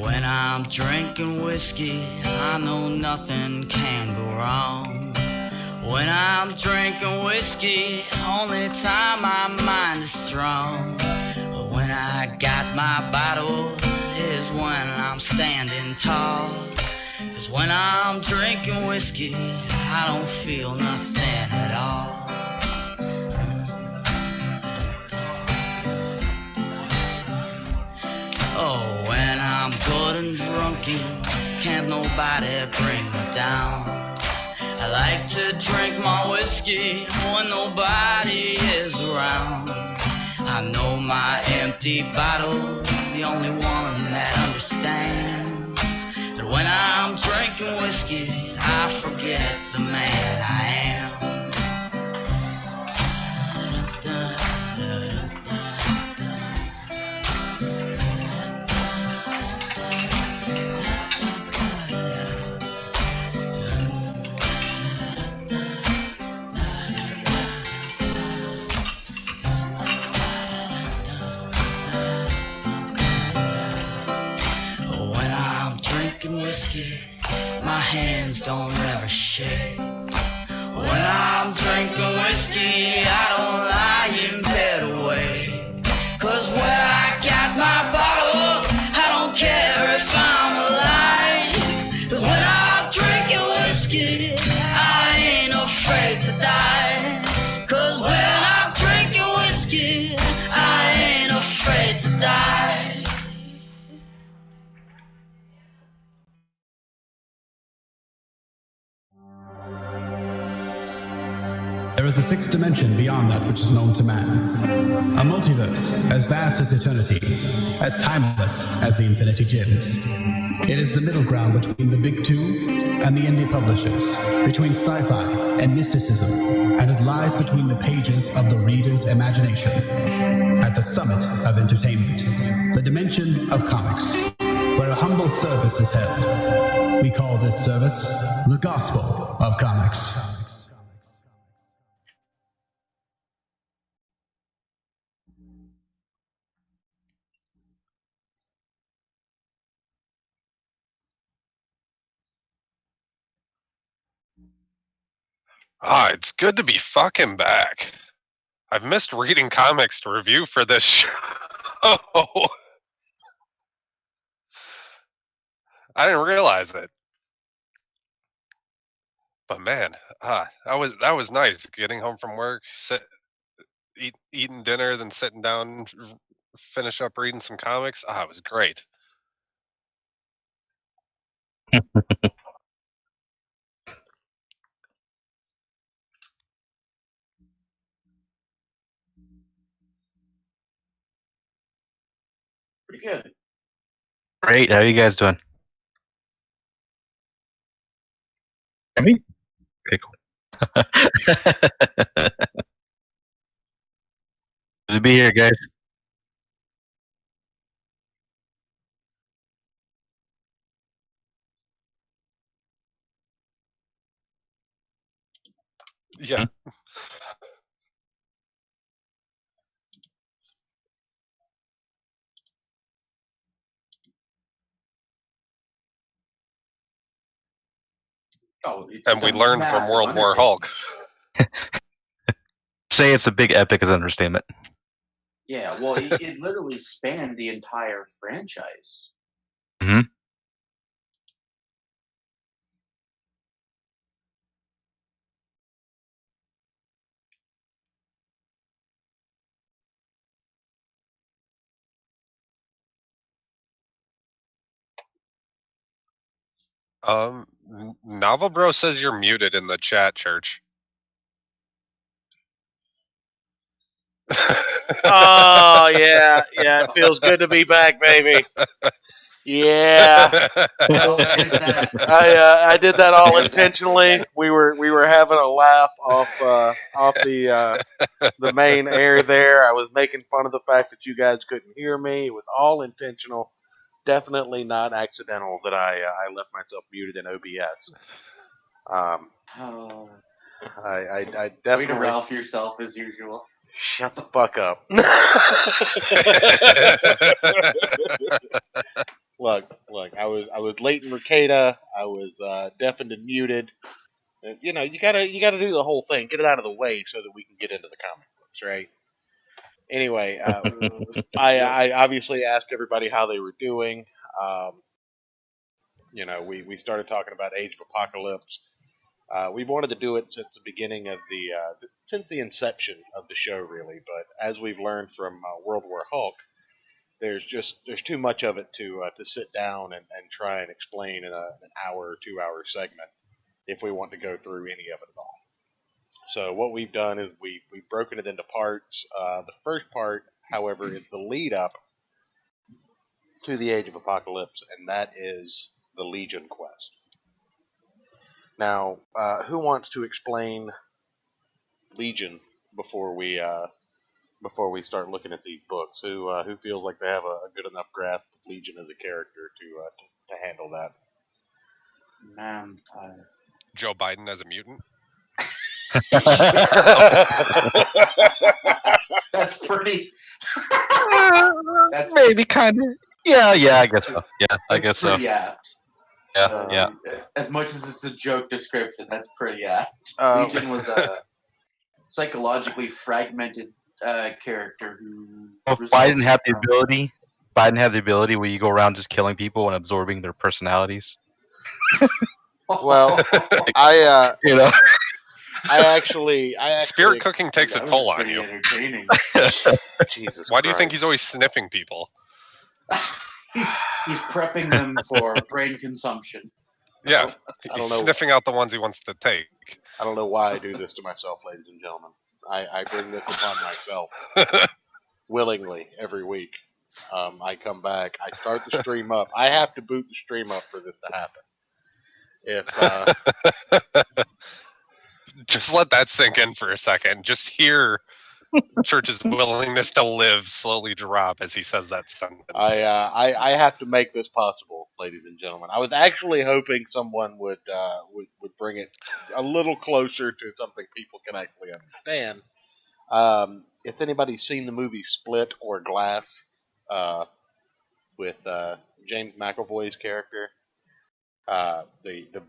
When I'm drinking whiskey, I know nothing can go wrong. When I'm drinking whiskey, only time my mind is strong. When I got my bottle is when I'm standing tall. 'Cause when I'm drinking whiskey, I don't feel nothing at all. Oh, when I'm good and drunken, can't nobody bring me down. I like to drink my whiskey when nobody is around. I know my empty bottle's the only one that understands that when I'm drinking whiskey, I forget the man I am. Whiskey, my hands don't ever shake. When I'm drinking whiskey, I don't lie in bed awake. 'Cause when I got my bottle, I don't care if I'm alive. 'Cause when I'm drinking whiskey, I ain't afraid to die. 'Cause when I'm drinking whiskey, I ain't afraid to die. There is a sixth dimension beyond that which is known to man. A multiverse as vast as eternity, as timeless as the Infinity Gems. It is the middle ground between the big two and the indie publishers, between sci-fi and mysticism, and it lies between the pages of the reader's imagination. At the summit of entertainment, the dimension of comics, where a humble service is held. We call this service the Gospel of Comics. It's good to be fucking back. I've missed reading comics to review for this show. I didn't realize it. But man, that was nice. Getting home from work, eating dinner, then sitting down, finish up reading some comics. It was great. Pretty good. Great. How are you guys doing? Me? Okay, cool. Good to be here, guys. Yeah. And we learned from World War Hulk. Say it's a big epic is an understatement. Yeah, well, it literally spanned the entire franchise. Mm-hmm. Novel Bro says you're muted in the chat, Church. Oh yeah, it feels good to be back, baby. Yeah, I did that all intentionally. We were having a laugh off the main air there. I was making fun of the fact that you guys couldn't hear me. It was all intentional. Definitely not accidental that I left myself muted in OBS. I definitely way to Ralph yourself as usual. Shut the fuck up. Look. I was late in Ricada. I was deafened and muted. You know, you gotta do the whole thing. Get it out of the way so that we can get into the comic books, right? Anyway, I obviously asked everybody how they were doing. Um, we started talking about Age of Apocalypse. We wanted to do it since the beginning of since the inception of the show, really. But as we've learned from World War Hulk, there's too much of it to sit down and try and explain in an hour or 2 hour segment if we want to go through any of it at all. So what we've done is we've broken it into parts. The first part, however, is the lead up to the Age of Apocalypse, and that is the Legion quest. Now, who wants to explain Legion before we start looking at these books? Who feels like they have a good enough grasp of Legion as a character to handle that? Man, Joe Biden as a mutant. that's pretty. That's Maybe kind of. Yeah, I guess so. Yeah, I guess so. pretty apt. Yeah. As much as it's a joke description, that's pretty apt. Um, Legion was a psychologically fragmented character who. Well, if Biden had the ability where you go around just killing people and absorbing their personalities. Well, I You know. I actually Spirit cooking takes a That was toll on pretty you. entertaining. Jesus. Why do you Christ. think he's always sniffing people? he's prepping them for brain consumption. Yeah, I he's don't know. sniffing out the ones he wants to take. I don't know why I do this to myself, ladies and gentlemen. I bring this upon myself willingly every week. I come back. I start the stream up. I have to boot the stream up for this to happen. If Just let that sink in for a second. Just hear Church's willingness to live slowly drop as he says that sentence. I have to make this possible, ladies and gentlemen. I was actually hoping someone would bring it a little closer to something people can actually understand. If anybody's seen the movie Split or Glass, with James McAvoy's character, the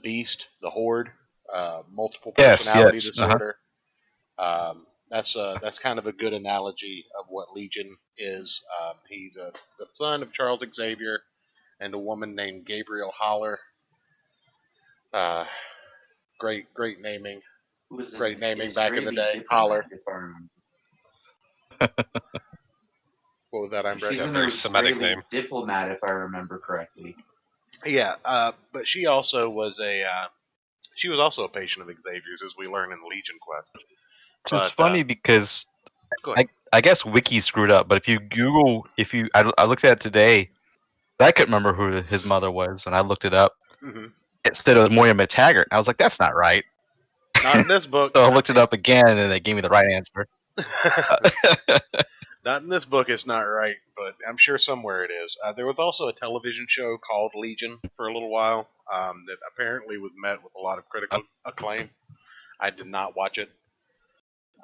Beast, the Horde, multiple personality disorder. That's kind of a good analogy of what Legion is. He's the son of Charles Xavier and a woman named Gabriel Haller. Great naming. Great naming back in the day. Holler. What was that, Einbrecht? She's Yeah, an very Semitic Israeli name. diplomat, if I remember correctly. Yeah, but she also was a patient of Xavier's, as we learn in the Legion quest. It's funny because Go ahead. I guess Wiki screwed up, but if you Google, I looked at it today, I couldn't remember who his mother was, and I looked it up. Mm-hmm. It said it was Moira McTaggart. And I was like, that's not right. Not in this book. So I looked it up again, and they gave me the right answer. Not in this book, it's not right, but I'm sure somewhere it is. There was also a television show called Legion for a little while that apparently was met with a lot of critical acclaim. I did not watch it.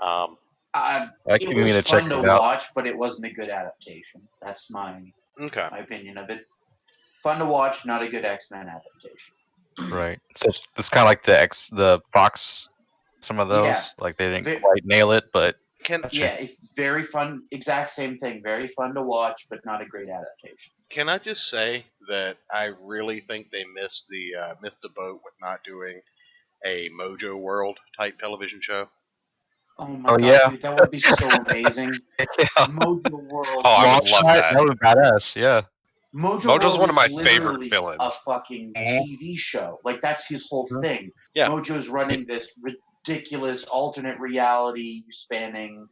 It was fun to watch, but it wasn't a good adaptation. That's my opinion of it. Fun to watch, not a good X-Men adaptation. Right. So it's kind of like the Fox, some of those. Yeah. Like they didn't quite nail it, but... It's very fun. Exact same thing. Very fun to watch, but not a great adaptation. Can I just say that I really think they missed the boat with not doing a Mojo World type television show? Oh my god, yeah. dude, that would be so amazing. Mojo World. Oh, I would love that. That would be badass, yeah. Mojo's one of my favorite villains. A fucking TV show. Like, that's his whole thing. Yeah. Mojo's running this ridiculous alternate reality spanning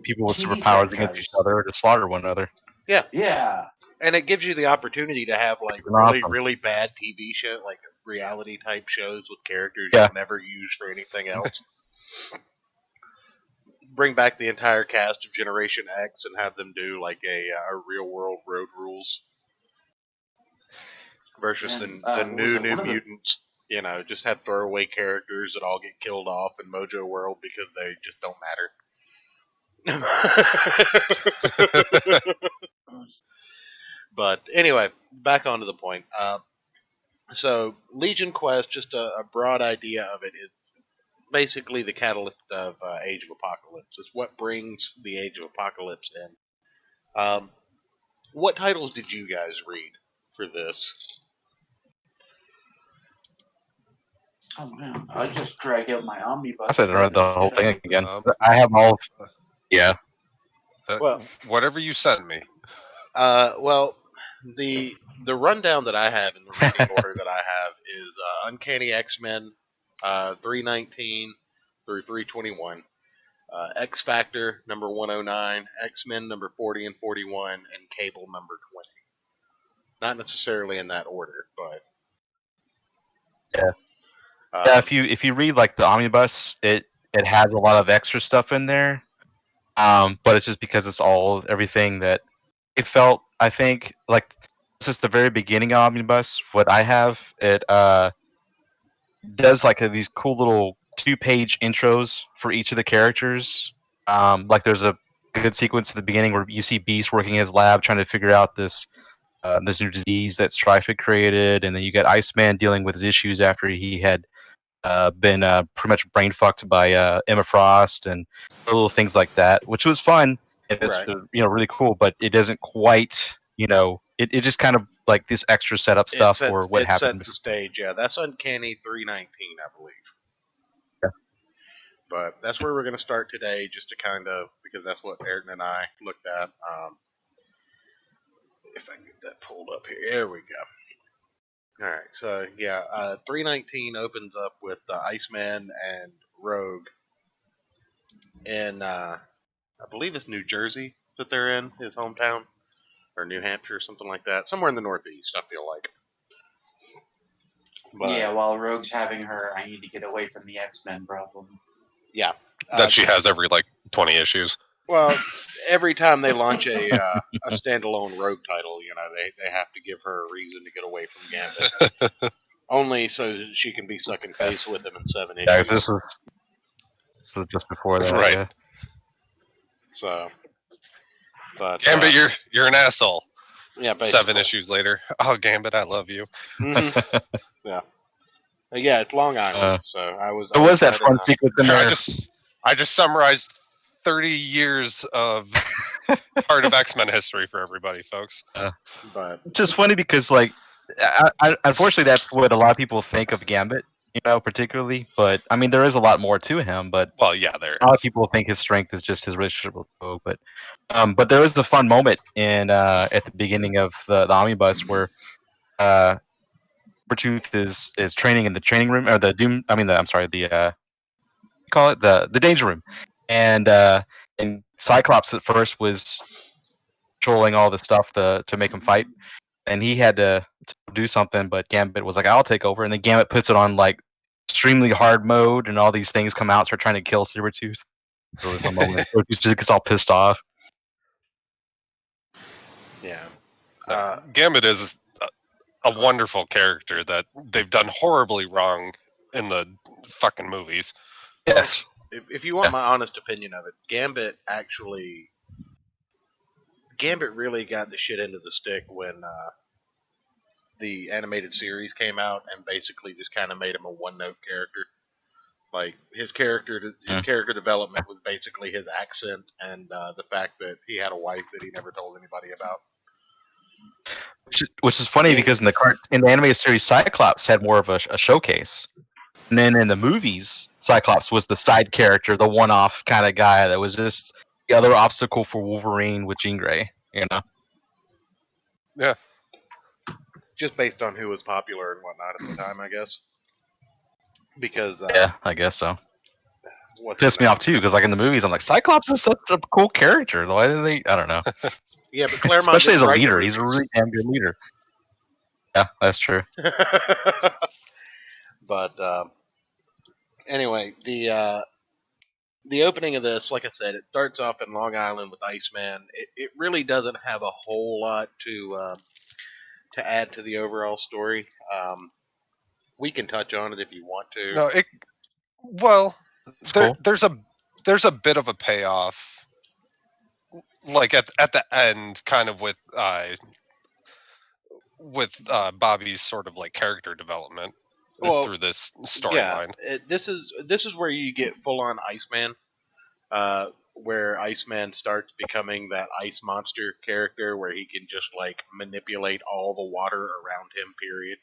people with TV superpowers franchise. against each other to slaughter one another. Yeah. And it gives you the opportunity to have like really bad TV show, like reality type shows with characters you've never used for anything else. Bring back the entire cast of Generation X and have them do like a real world Road Rules versus the new mutants. You know, just have throwaway characters that all get killed off in Mojo World because they just don't matter. But anyway, back onto the point. So Legion Quest, just a broad idea of it, is basically the catalyst of Age of Apocalypse. It's what brings the Age of Apocalypse in. What titles did you guys read for this? Oh man, I just drag out my omnibus. I said I read the whole thing again. Um, I have all. Yeah. Well, whatever you sent me. Well, the rundown that I have in the reading order that I have is Uncanny X-Men 319 through 321, X Factor number 109, X-Men number 40 and 41, and Cable number 20. Not necessarily in that order, but yeah. Yeah, if you read like the omnibus, it has a lot of extra stuff in there. But it's just because it's all everything that it felt. I think like since the very beginning of omnibus, what I have it does like these cool little 2-page intros for each of the characters. Like there's a good sequence at the beginning where you see Beast working in his lab trying to figure out this new disease that Strife had created, and then you get Iceman dealing with his issues after he had been pretty much brain fucked by Emma Frost and little things like that, which was fun and it's Right. Really cool, but it doesn't quite it just kind of like this extra setup stuff or what happened. It sets the stage, yeah. That's Uncanny 319, I believe. Yeah. But that's where we're going to start today, just to kind of, because that's what Ayrton and I looked at. If I can get that pulled up here. There we go. Alright, so yeah, 319 opens up with Iceman and Rogue in, I believe it's New Jersey that they're in, his hometown. Or New Hampshire, something like that. Somewhere in the Northeast, I feel like. But, yeah, while Rogue's having her I need to get away from the X-Men problem. Yeah. That she has every, 20 issues. Well, every time they launch a standalone Rogue title, they have to give her a reason to get away from Gambit. Only so that she can be sucking face with him in 7 issues. Yeah, this is just before that. Right. Yeah. So... But, Gambit, you're an asshole. Yeah, basically. 7 issues later. Oh, Gambit, I love you. Mm-hmm. Yeah. Yeah, it's Long Island, so I was... There was that fun sequence in there. I just summarized 30 years of part of X-Men history for everybody, folks. But it's just funny because, unfortunately, that's what a lot of people think of Gambit, particularly. But, I mean, there is a lot more to him, but... Well, yeah, there is. A lot of people think his strength is just his relationship with Poe, but there was the fun moment at the beginning of the omnibus where Sabretooth is training in the training room, or the danger room, and Cyclops at first was controlling all the stuff to make him fight, and he had to do something, but Gambit was like, "I'll take over," and then Gambit puts it on extremely hard mode, and all these things come out, start trying to kill Sabretooth. He just gets all pissed off. Yeah. Gambit is a wonderful character that they've done horribly wrong in the fucking movies. Yes. If you want my honest opinion of it, Gambit really got the shit into the stick when the animated series came out and basically just kind of made him a one-note character. Like his character development was basically his accent and the fact that he had a wife that he never told anybody about. Which is funny because in the animated series, Cyclops had more of a showcase, and then in the movies, Cyclops was the side character, the one-off kind of guy that was just the other obstacle for Wolverine with Jean Grey. Yeah. Just based on who was popular and whatnot at the time, I guess. Because yeah, I guess so. Pissed me off too, because in the movies, I'm like, Cyclops is such a cool character. Why did they? I don't know. Yeah, but Claremont, especially as a leader, he's a really damn good leader. Yeah, that's true. But anyway, the opening of this, like I said, it starts off in Long Island with Iceman. It really doesn't have a whole lot to add to the overall story. We can touch on it if you want to. No, cool. there's a bit of a payoff, at the end, kind of with with Bobby's sort of like character development through this storyline. Yeah, this is where you get full on Iceman, where Iceman starts becoming that ice monster character, where he can just like manipulate all the water around him. Period.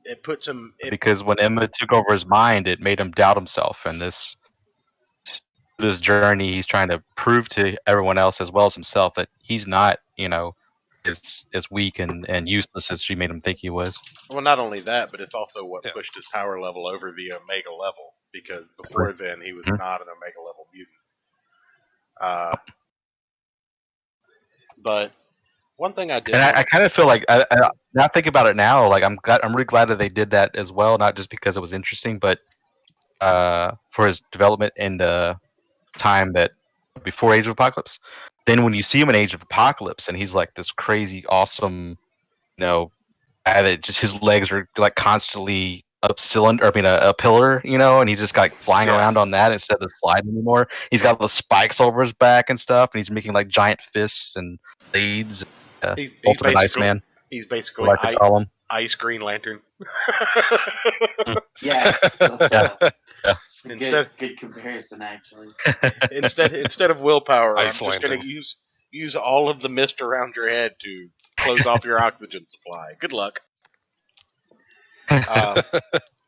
It puts him because when Emma took over his mind, it made him doubt himself, and this journey, he's trying to prove to everyone else as well as himself that he's not, as weak and useless as she made him think he was. Well, not only that, but it's also what pushed his power level over the Omega level, because before then he was not an Omega level mutant. But one thing I did, and I kind of feel like, now think about it now, like I'm really glad that they did that as well, not just because it was interesting, but for his development in the time that before Age of Apocalypse. Then when you see him in Age of Apocalypse, and he's like this crazy, awesome, just his legs are like constantly a pillar, and he's just like flying around on that instead of sliding anymore. He's got the spikes over his back and stuff, and he's making like giant fists and blades. He's Ultimate Iceman. He's basically Ice Green Lantern. Yes, that's a good comparison, actually. instead of willpower, Ice I'm just Lantern. going to use all of the mist around your head to close off your oxygen supply. Good luck. I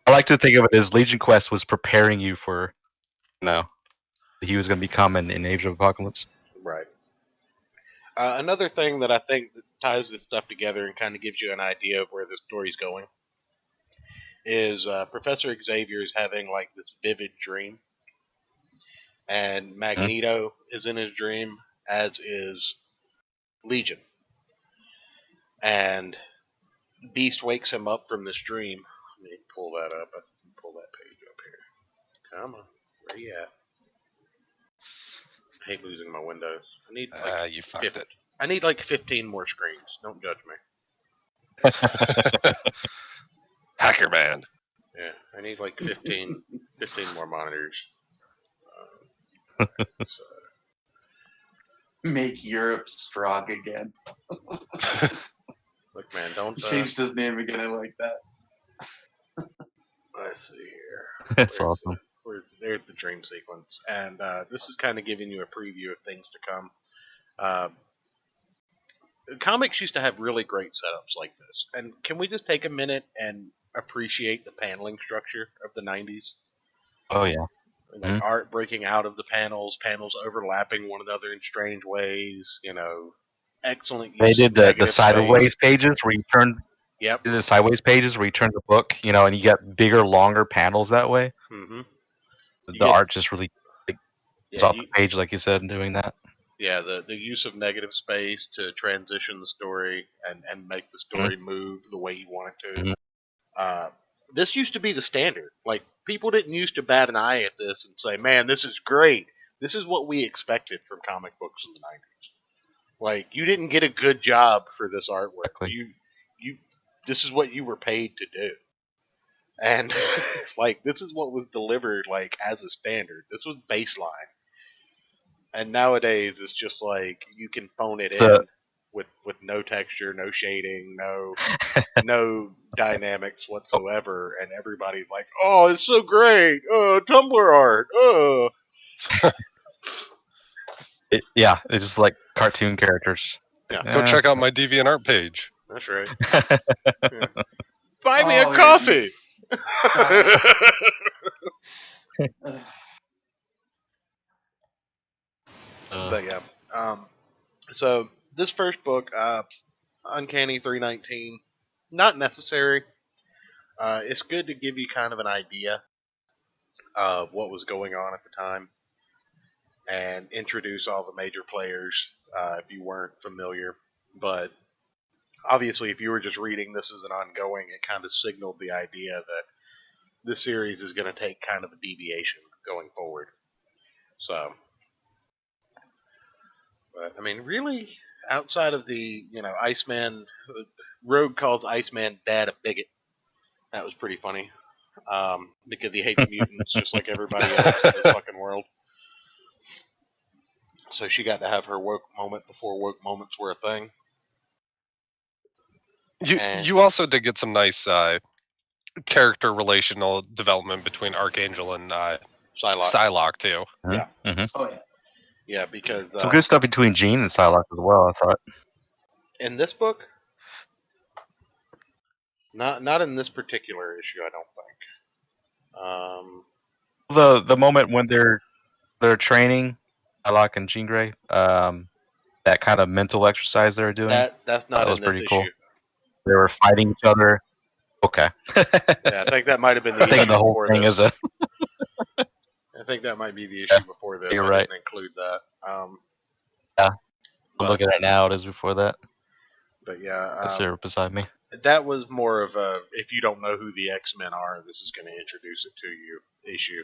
like to think of it as Legion Quest was preparing you for, he was going to become in Age of Apocalypse. Right. Another thing that I think that ties this stuff together and kind of gives you an idea of where the story's going is Professor Xavier is having like this vivid dream, and Magneto is in his dream, as is Legion. And Beast wakes him up from this dream. Let me pull that up. Pull that page up here. Come on, where you at? I hate losing my windows. I need like you found it. I need like 15 more screens. Don't judge me. Hacker man. Yeah, I need like 15 more monitors. So. Make Europe strong again. Look, man, don't change his name again. I like that. Let's see here. That's awesome. There's the dream sequence, and this is kind of giving you a preview of things to come. Comics used to have really great setups like this, and can we just take a minute and appreciate the paneling structure of the 90s? Oh yeah. Like art breaking out of the panels overlapping one another in strange ways, excellent use. They did the sideways pages where you turn. Yep. The sideways pages where you turn the book, and you get bigger, longer panels that way. Mm-hmm. The art just really goes off the page, like you said, in doing that. Yeah, the use of negative space to transition the story and make the story move the way you want it to. Mm-hmm. This used to be the standard. Like, people didn't used to bat an eye at this and say, man, this is great. This is what we expected from comic books in the 90s. Like, you didn't get a good job for this artwork. Exactly. This is what you were paid to do. And, like, this is what was delivered, like, as a standard. This was baseline. And nowadays, it's just like, you can phone it in with no texture, no shading, no dynamics whatsoever, and everybody's like, oh, it's so great! Oh, Tumblr art! Oh! It's just like cartoon characters. Yeah. Go check out my DeviantArt page. That's right. Yeah. Buy me a coffee! But yeah. So this first book, Uncanny 319, not necessary. It's good to give you kind of an idea of what was going on at the time and introduce all the major players if you weren't familiar. But obviously, if you were just reading this as an ongoing, it kind of signaled the idea that this series is going to take kind of a deviation going forward. So, but I mean, really, outside of the Iceman, Rogue calls Iceman Dad a bigot. That was pretty funny because he hates mutants just like everybody else in this fucking world. So she got to have her woke moment before woke moments were a thing. You also did get some nice character relational development between Archangel and Psylocke too. Yeah. Mm-hmm. Oh yeah. Yeah, because some good stuff between Jean and Psylocke as well. I thought in this book, not in this particular issue, I don't think. The moment when they're training Psylocke and Jean Grey, that kind of mental exercise they were doing. That's not that was in this pretty issue. cool. They were fighting each other. Okay. Yeah, I think that might have been the issue the whole before thing this. is a. I think that might be the issue before this. You're I right. didn't include that. Yeah. I'm looking at it now. It is before that. But yeah, It's here beside me. that was more of a if you don't know who the X-Men are, this is going to introduce it to you issue.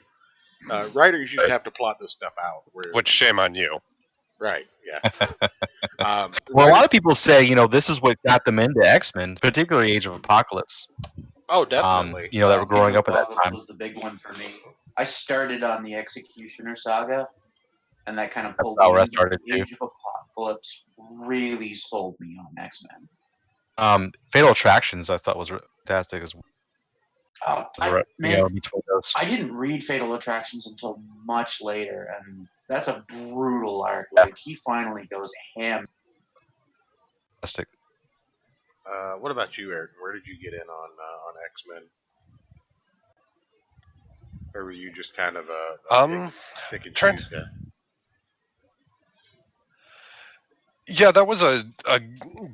Writers usually have to plot this stuff out. Which shame on you. Right, yeah. Well, a lot of people say, this is what got them into X-Men, particularly Age of Apocalypse. Oh, definitely. That were growing up at that time. Was the big one for me. I started on the Executioner saga, and that kind of pulled That's me how I into started too. Age of Apocalypse. Really sold me on X-Men. Fatal Attractions, I thought was fantastic as well. Man, between those. I didn't read Fatal Attractions until much later, and that's a brutal arc. Like he finally goes ham. Fantastic. What about you, Ayrton? Where did you get in on X-Men? Or were you just kind of pick and choose guy? Yeah, that was a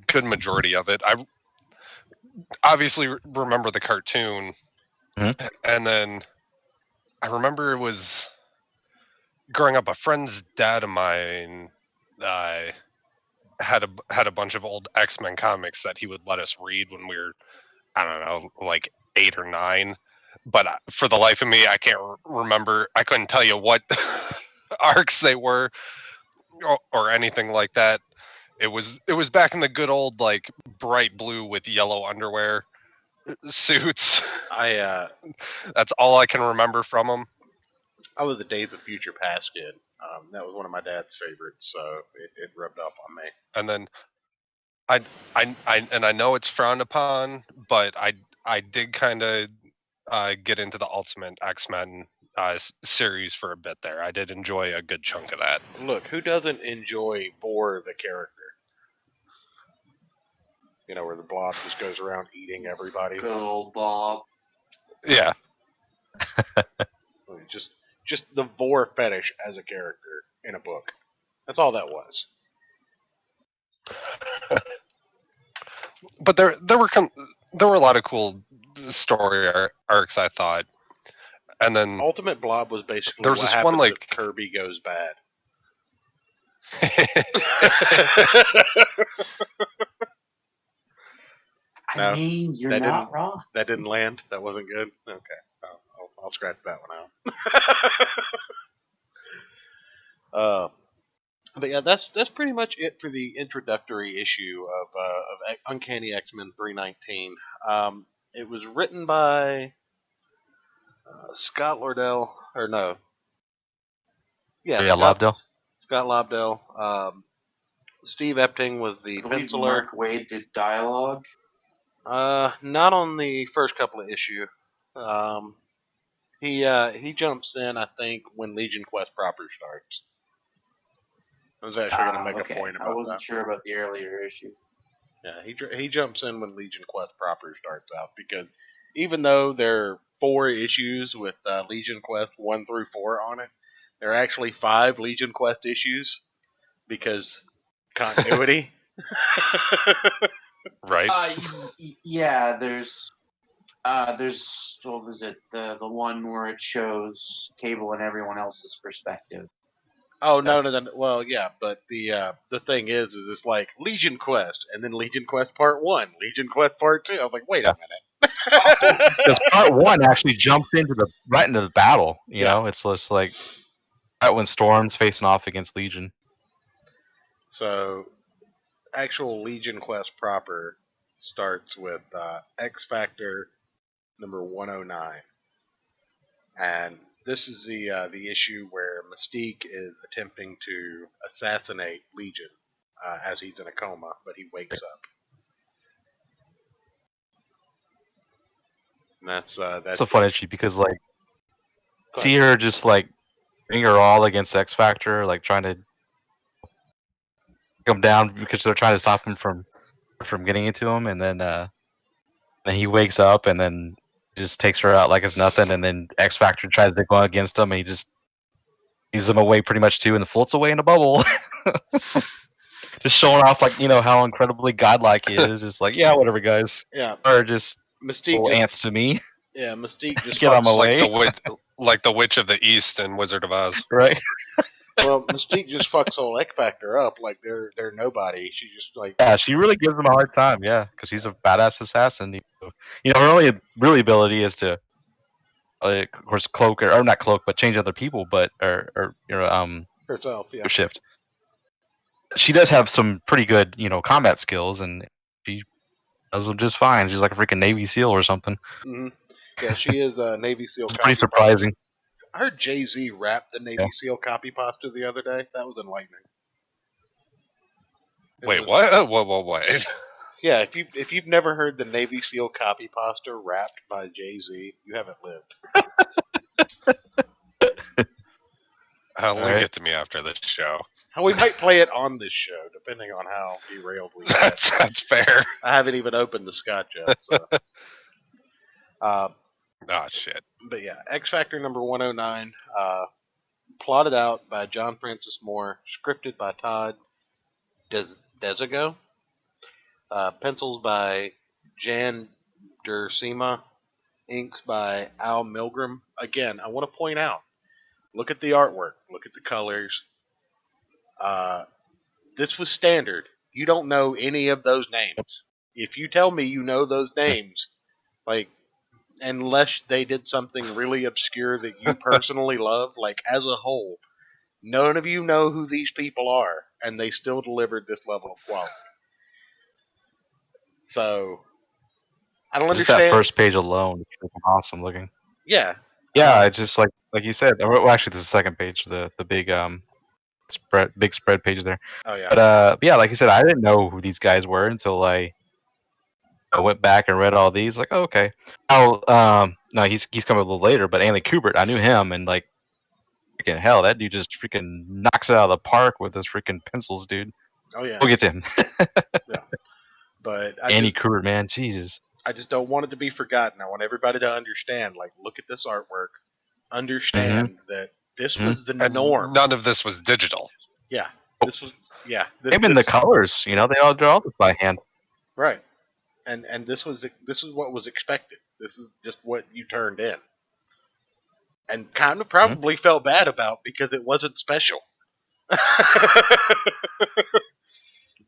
good majority of it. I obviously remember the cartoon, and then I remember it was growing up. A friend's dad of mine had a bunch of old X-Men comics that he would let us read when we were, I don't know, like 8 or 9. But for the life of me, I can't remember. I couldn't tell you what arcs they were or anything like that. It was back in the good old like bright blue with yellow underwear suits. That's all I can remember from them. I was a Days of Future Past kid. That was one of my dad's favorites, so it rubbed off on me. And then I know it's frowned upon, but I did kind of get into the Ultimate X-Men series for a bit there. I did enjoy a good chunk of that. Look, who doesn't enjoy Boar the character? Where the Blob just goes around eating everybody. Good old Bob. Yeah. just the Vor fetish as a character in a book. That's all that was. But there were a lot of cool story arcs, I thought. And then Ultimate Blob was basically there was this one like if Kirby goes bad. I mean, you're not wrong. That didn't land? That wasn't good? Okay. I'll scratch that one out. But yeah, that's pretty much it for the introductory issue of Uncanny X-Men 319. It was written by Scott Lobdell, or no. Yeah, Lobdell. Scott Lobdell. Steve Epting was the penciler. Mark Waid did dialogue. Not on the first couple of issues. He jumps in, I think, when Legion Quest proper starts. I was actually going to make a point about that. I wasn't sure about the earlier issue. Yeah, he jumps in when Legion Quest proper starts out, because even though there are 4 issues with Legion Quest 1 through 4 on it, there are actually 5 Legion Quest issues because continuity. Right. Yeah, there's what was it? The one where it shows Cable and everyone else's perspective. Oh no! Well, yeah, but the thing is it's like Legion Quest, and then Legion Quest Part 1, Legion Quest Part 2. I was like, wait a minute, because Part 1 actually jumps right into the battle. You know, it's just like right when Storm's facing off against Legion. So, actual Legion Quest proper starts with X Factor number 109, and this is the issue where Mystique is attempting to assassinate Legion as he's in a coma, but he wakes up. That's a fun issue because like see her just like bring her all against X Factor, like trying to come down because they're trying to stop him from getting into him, and then he wakes up and then just takes her out like it's nothing, and then X Factor tries to go against him, and he just gives them away pretty much too, and floats away in a bubble. Just showing off like how incredibly godlike he is. Just like whatever, guys. Yeah, or just Mystique little ants to me. Yeah, Mystique just get on my like way. like the Witch of the East in Wizard of Oz, right? Well, Mystique just fucks old X Factor up like they're nobody. She just like she really gives him a hard time. Yeah, because he's a badass assassin. Her only really ability is to, of course, cloak or not cloak, but change other people, but or herself. Yeah, shift. She does have some pretty good combat skills, and she does them just fine. She's like a freaking Navy SEAL or something. Mm-hmm. Yeah, she is a Navy SEAL. It's pretty surprising. I heard Jay-Z rap the Navy SEAL copy pasta the other day. That was enlightening. Wait, what? Wait. Yeah, if you've never heard the Navy SEAL copy pasta rapped by Jay-Z, you haven't lived. Link it to me after this show. We might play it on this show, depending on how derailed we get. That's fair. I haven't even opened the scotch yet. So. Oh, shit. But yeah, X Factor number 109, plotted out by John Francis Moore, scripted by Todd Desigo, pencils by Jan Duursema, inks by Al Milgram. Again, I want to point out, look at the artwork, look at the colors. This was standard. You don't know any of those names. If you tell me you know those names, like, unless they did something really obscure that you personally love, like as a whole, none of you know who these people are, and they still delivered this level of quality. So, I don't understand. That first page alone is awesome looking. Yeah. Yeah, it's just like you said. Well, actually, this is the second page, the big spread page there. Oh yeah. But yeah, like you said, I didn't know who these guys were until I went back and read all these. Like, oh, okay. Oh, no, he's coming a little later, but Andy Kubert, I knew him, and like, freaking hell, that dude just freaking knocks it out of the park with his freaking pencils, dude. Oh yeah. We'll get to him. Yeah. But Andy Kubert, man, Jesus. I just don't want it to be forgotten. I want everybody to understand. Like, look at this artwork. Understand that this was the norm. None of this was digital. Yeah. This was Even the colors, they all draw this by hand. Right. And this is what was expected. This is just what you turned in. And kind of probably felt bad about because it wasn't special.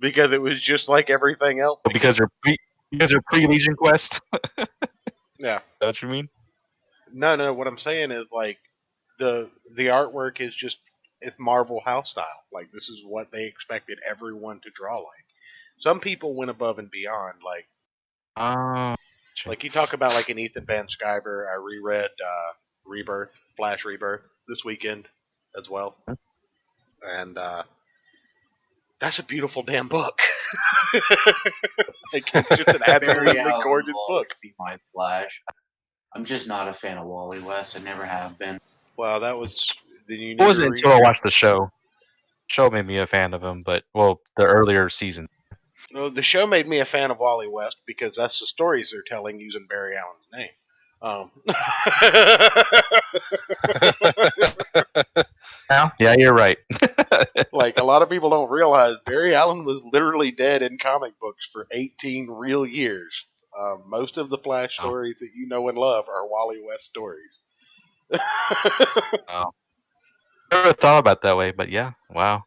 Because it was just like everything else. Because they're pre-Legion Quest. Yeah. Is that what you mean? No. What I'm saying is like the artwork is just it's Marvel house style. Like this is what they expected everyone to draw like. Some people went above and beyond. Like you talk about like an Ethan Van Sciver. I reread Flash Rebirth this weekend as well, and that's a beautiful damn book. Like, it's just an absolutely gorgeous book. Be my Flash. I'm just not a fan of Wally West. I never have been. Well, that was. It wasn't until I watched the show. Show made me a fan of him, but the earlier season. No, the show made me a fan of Wally West because that's the stories they're telling using Barry Allen's name. Yeah, you're right. Like a lot of people don't realize Barry Allen was literally dead in comic books for 18 real years. Most of the Flash stories that you know and love are Wally West stories. Wow. Never thought about it that way, but yeah, wow.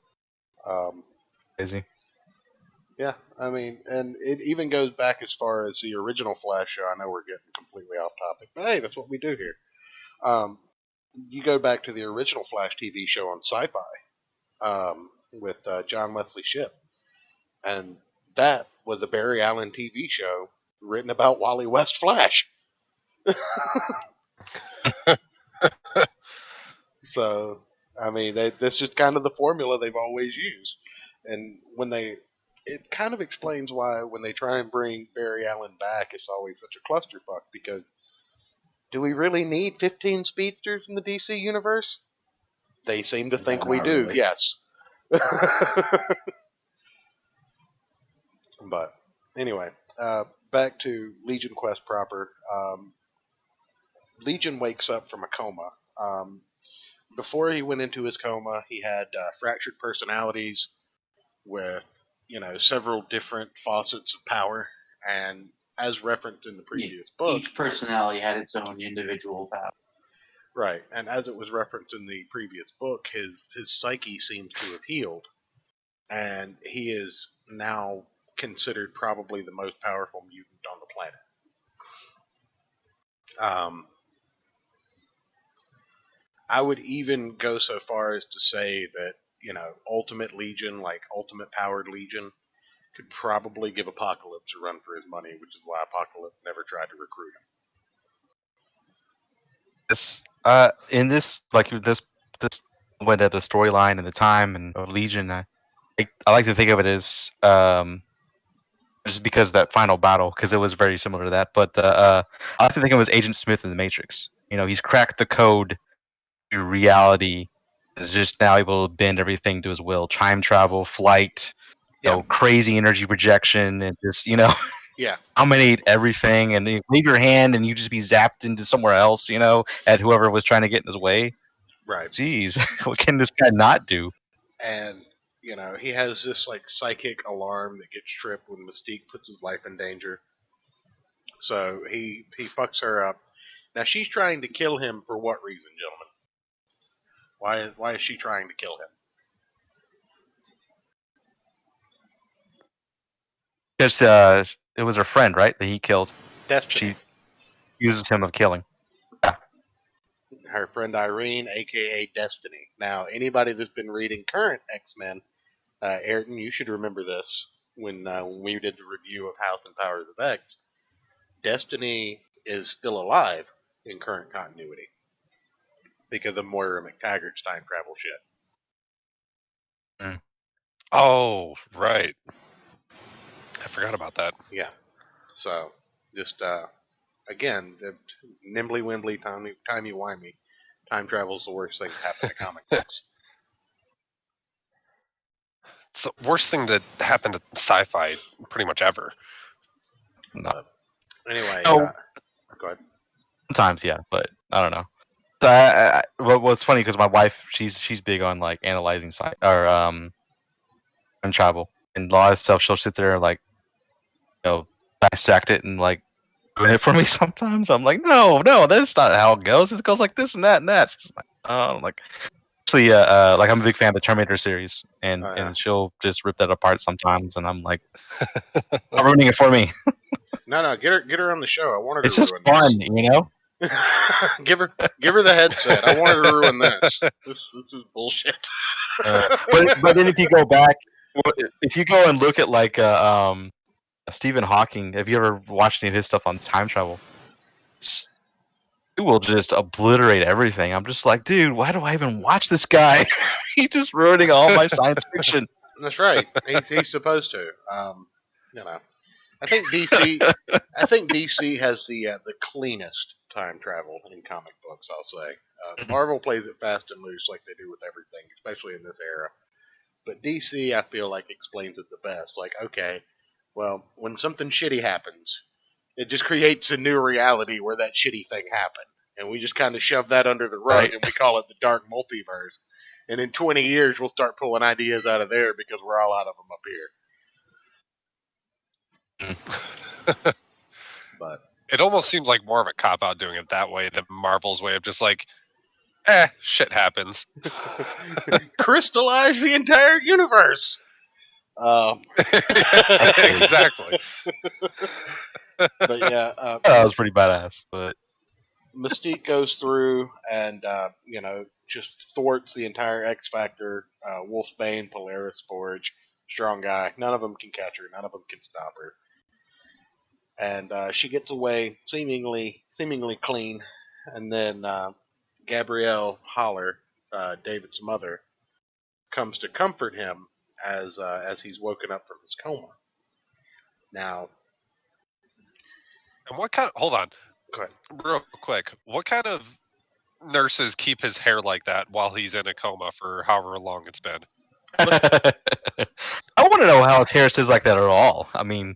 Crazy. Yeah, I mean, and it even goes back as far as the original Flash show. I know we're getting completely off topic, but hey, that's what we do here. You go back to the original Flash TV show on Sci-Fi with John Wesley Shipp, and that was a Barry Allen TV show written about Wally West Flash. So, I mean, that's just kind of the formula they've always used, and it kind of explains why when they try and bring Barry Allen back, it's always such a clusterfuck because Do we really need 15 speedsters in the DC universe? They seem to think we do, really. Yes. But anyway, back to Legion Quest proper. Legion wakes up from a coma. Before he went into his coma, he had fractured personalities with, several different faucets of power, and as referenced in the previous book, each personality had its own individual power. Right, and as it was referenced in the previous book, his psyche seems to have healed, and he is now considered probably the most powerful mutant on the planet. I would even go so far as to say that, Ultimate Legion, like Ultimate Powered Legion, could probably give Apocalypse a run for his money, which is why Apocalypse never tried to recruit him. This went at the storyline and the time and of Legion. I like to think of it as just because of that final battle, because it was very similar to that. But I like to think of him as Agent Smith in the Matrix. He's cracked the code to reality. Is just now able to bend everything to his will. Time travel, flight, crazy energy projection, and just dominate everything. And you leave your hand, and you just be zapped into somewhere else. At whoever was trying to get in his way. Right. Jeez, what can this guy not do? And he has this like psychic alarm that gets tripped when Mystique puts his life in danger. So he fucks her up. Now she's trying to kill him for what reason, gentlemen? Why is she trying to kill him? Because it was her friend, right, that he killed. Destiny. She uses him of killing. Yeah. Her friend Irene, a.k.a. Destiny. Now, anybody that's been reading current X-Men, Ayrton, you should remember this when we did the review of House and Powers of X. Destiny is still alive in current continuity because of Moira McTaggart's time travel shit. Mm. Oh, right. I forgot about that. Yeah. So, just, again, nimbly wimbly, timey-wimey. Time travel's the worst thing to happen to comic books. It's the worst thing that happened to sci-fi pretty much ever. No. Anyway, go ahead. Sometimes, yeah, but I don't know. So what's funny because my wife, she's big on like analyzing time travel, and a lot of stuff. She'll sit there and like, dissect it and like doing it for me. Sometimes I'm like, no, that's not how it goes. It goes like this and that and that. She's like, oh, like. Actually, like I'm a big fan of the Terminator series, and she'll just rip that apart sometimes, and I'm like, not ruining it for me. No, get her on the show. I want her to ruin this. It's just fun, give her the headset. I want her to ruin this. This is bullshit. But then if you go back, if you go and look at like Stephen Hawking, have you ever watched any of his stuff on time travel? It will just obliterate everything. I'm just like, dude, why do I even watch this guy? He's just ruining all my science fiction. That's right. He's supposed to. I think DC has the cleanest time travel in comic books. I'll say. Marvel plays it fast and loose like they do with everything, especially in this era. But DC, I feel like, explains it the best. Like, okay, well, when something shitty happens, it just creates a new reality where that shitty thing happened. And we just kind of shove that under the rug, and we call it the dark multiverse. And in 20 years, we'll start pulling ideas out of there because we're all out of them up here. But it almost seems like more of a cop-out doing it that way than Marvel's way of just like, shit happens. Crystallize the entire universe! Exactly. But yeah, that was pretty badass. But Mystique goes through and just thwarts the entire X Factor. Wolfsbane, Polaris, Forge, strong guy. None of them can catch her. None of them can stop her. And she gets away seemingly clean. And then Gabrielle Holler, David's mother, comes to comfort him as he's woken up from his coma. Now. And what kind of... Hold on. Real quick, what kind of nurses keep his hair like that while he's in a coma for however long it's been? I want to know how his hair stays like that at all. I mean,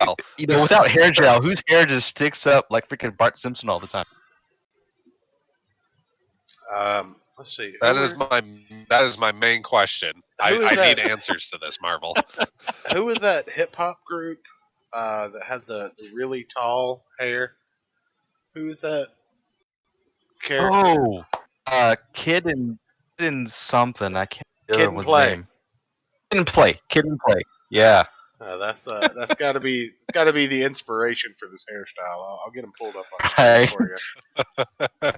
well, without hair gel, whose hair just sticks up like freaking Bart Simpson all the time? Let's see. That is my main question. I need answers to this, Marvel. Who was that hip hop group that had the really tall hair? Who was that character? Oh, Kid and something. I can't remember his Play. name. Kid and Play. Yeah. That's got to be the inspiration for this hairstyle. I'll get him pulled up on screen for you.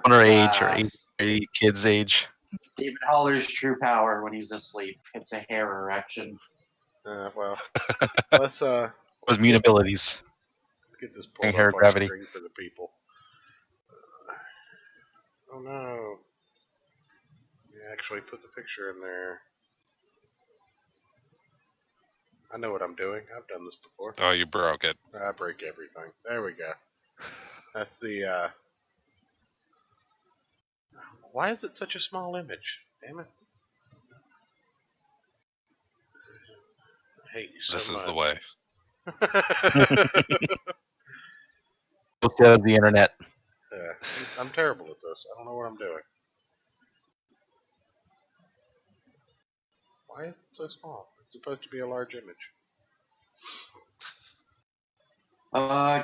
Underage or kid's age. David Haller's true power when he's asleep. It's a hair erection. Well, let's His mutabilities. Let's get this pulled hair up on gravity. screen for the people. Oh no! Yeah, actually put the picture in there. I know what I'm doing. I've done this before. Oh, you broke it. I break everything. There we go. That's the. Why is it such a small image? Damn it! I hate you so much. This is the way. The internet. I'm terrible at this. I don't know what I'm doing. Why is it so small? It's supposed to be a large image.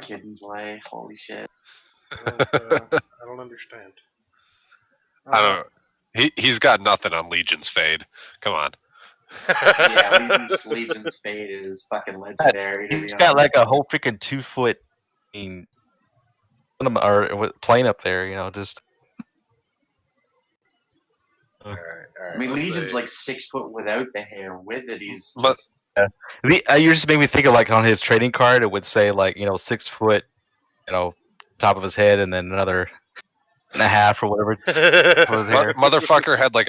Kid and Play. Holy shit. I don't understand. I don't. He's got nothing on Legion's fade. Come on. Yeah, Legion's fade is fucking legendary. He's got like a whole freaking 2 foot or plane up there, just. All right, I mean, Legion's like 6 foot without the hair. With it, he's just. You just made me think of like on his trading card, it would say like 6 foot, top of his head, and then another and a half or whatever. Motherfucker had like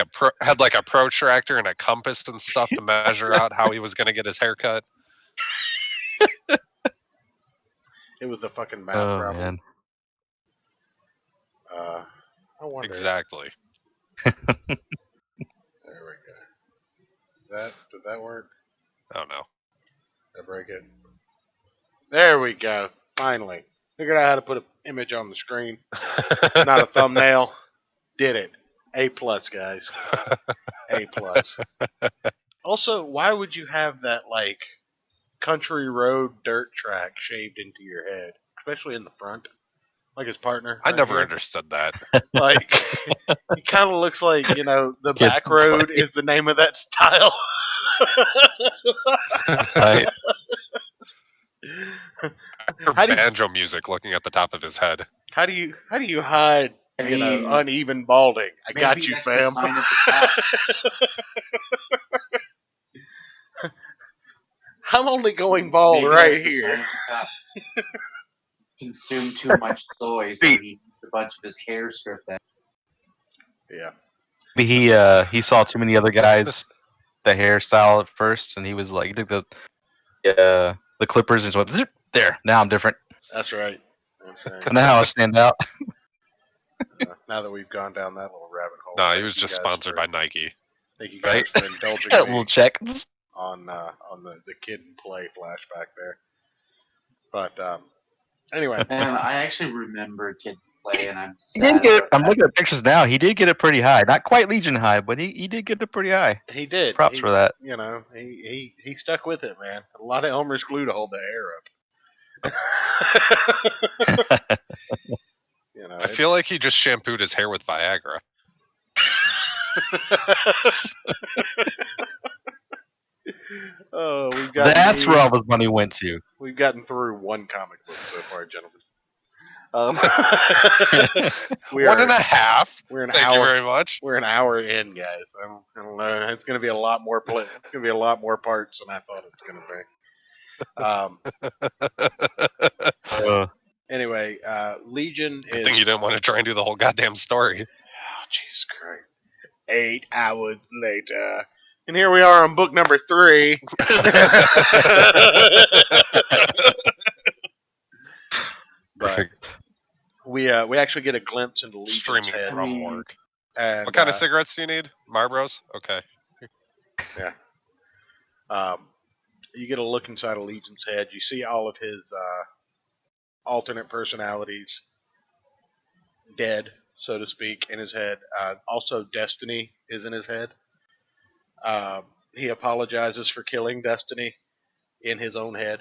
a protractor and a compass and stuff to measure out how he was going to get his hair cut. It was a fucking math problem. Man. I wonder. Exactly. There we go. Did that work? Oh no. Did I break it? There we go. Finally. Figured out how to put an image on the screen. Not a thumbnail. Did it. A+, guys. A+. Also, why would you have that, like, country road dirt track shaved into your head? Especially in the front. Like his partner. I never understood that. Like, he kind of looks like, the back road is the name of that style. Right. Banjo music looking at the top of his head. How do you hide uneven balding? I got you, fam. I'm only going bald right here. Consume too much soy, so he eats a bunch of his hair stripped out. Yeah. He saw too many other guys the hairstyle at first, and he was like, he took the clippers and just went zip, there. Now I'm different. That's right. I know how I stand out. Now that we've gone down that little rabbit hole. No, he was just sponsored by Nike. Thank you guys for indulging me. Little check on the Kid and Play flashback there. But anyway, and I actually remember Kid and Play, and I'm sad. I'm looking at pictures now. He did get it pretty high, not quite Legion high, but he did get it pretty high. He did. Props for that. He stuck with it, man. A lot of Elmer's glue to hold the hair up. I feel like he just shampooed his hair with Viagra. Oh, we've got. That's where all his money went to. We've gotten through one comic book so far, gentlemen. 1.5. We're an Thank hour. you very much. We're an hour in, guys. I don't know. It's going to be a lot more It's going to be a lot more parts than I thought it was going to be. Anyway, Legion is. I think you didn't want to try and do the whole goddamn story. Oh, Jesus Christ! 8 hours later, and here we are on book number 3. we actually get a glimpse into Legion's streaming head. from work. And, what kind of cigarettes do you need? Marlboros? Okay. Yeah. You get a look inside of Legion's head. You see all of his alternate personalities dead, so to speak, in his head. Also, Destiny is in his head. He apologizes for killing Destiny in his own head.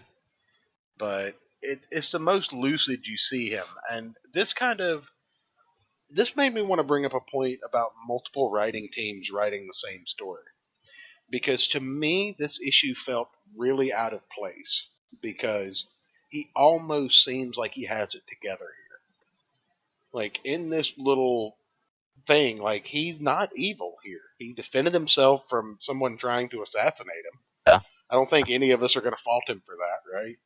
But it's the most lucid you see him. And this made me want to bring up a point about multiple writing teams writing the same story. Because to me, this issue felt really out of place. Because he almost seems like he has it together here. Like, in this little thing, like, he's not evil here. He defended himself from someone trying to assassinate him. Yeah. I don't think any of us are going to fault him for that, right?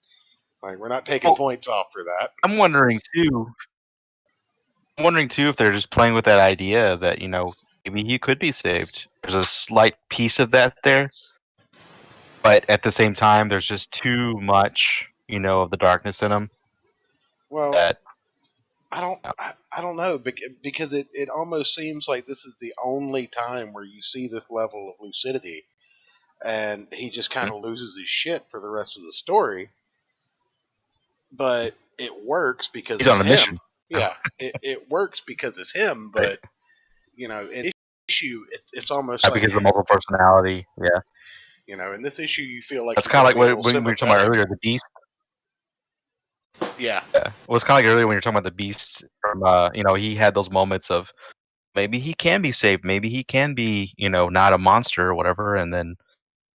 Like, we're not taking points off for that. I'm wondering too if they're just playing with that idea that, maybe he could be saved. There's a slight piece of that there. But at the same time, there's just too much, of the darkness in him. Well, I don't know, because it almost seems like this is the only time where you see this level of lucidity, and he just kind of loses his shit for the rest of the story. But it works because he's on a mission. Yeah, it works because it's him. But in this issue, it's almost like because of the multiple personality. Yeah. In this issue, you feel like that's kind of like when we were talking about earlier, the Beast. Yeah. Well, it's kind of like earlier when you were talking about the Beast. From he had those moments of maybe he can be saved, maybe he can be not a monster or whatever, and then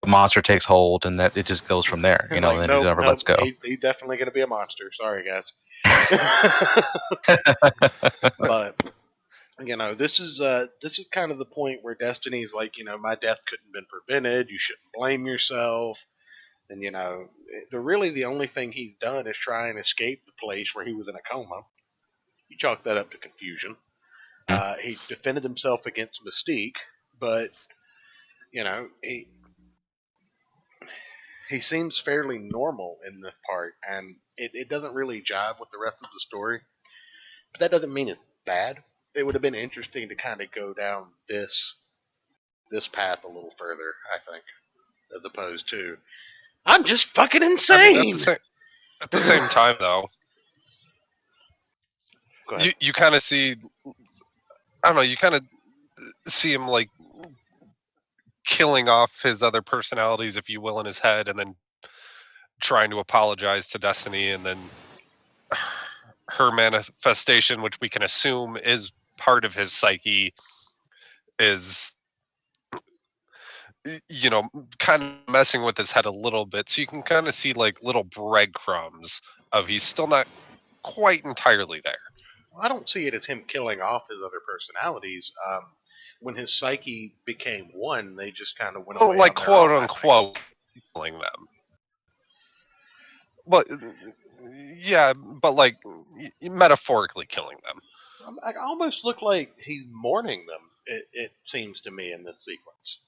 the monster takes hold, and that it just goes from there. And then he never lets go. He's definitely going to be a monster. Sorry, guys. But this is kind of the point where Destiny's like, my death couldn't have been prevented. You shouldn't blame yourself. And really the only thing he's done is try and escape the place where he was in a coma. You chalk that up to confusion. He defended himself against Mystique, but he seems fairly normal in this part, and it doesn't really jive with the rest of the story. But that doesn't mean it's bad. It would have been interesting to kind of go down this path a little further, I think, as opposed to I'm just fucking insane. I mean, at the same time, though, you kind of see, I don't know, you kind of see him like killing off his other personalities, if you will, in his head, and then trying to apologize to Destiny, and then her manifestation, which we can assume is part of his psyche, is kind of messing with his head a little bit. So you can kind of see like little breadcrumbs of he's still not quite entirely there. I don't see it as him killing off his other personalities. When his psyche became one, they just kind of went away. Like quote unquote killing them. But yeah, but like metaphorically killing them. I almost look like he's mourning them. It seems to me in this sequence.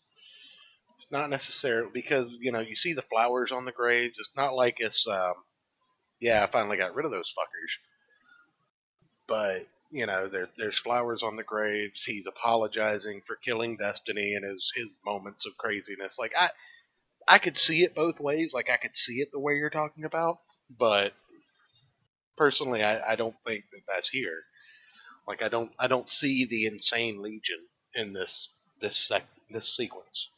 Not necessarily because you see the flowers on the graves. It's not like it's I finally got rid of those fuckers. But there's flowers on the graves. He's apologizing for killing Destiny and his moments of craziness. Like I could see it both ways. Like I could see it the way you're talking about, but personally, I don't think that that's here. Like I don't see the insane Legion in this sequence.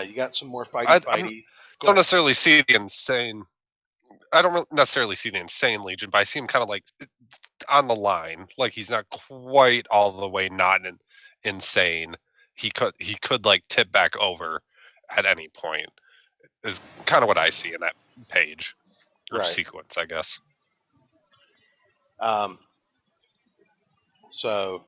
You got some more fighty. Don't necessarily see the insane. I don't necessarily see the insane Legion, but I see him kind of like on the line. Like he's not quite all the way not insane. He could like tip back over at any point. Is kind of what I see in that page or sequence, I guess. So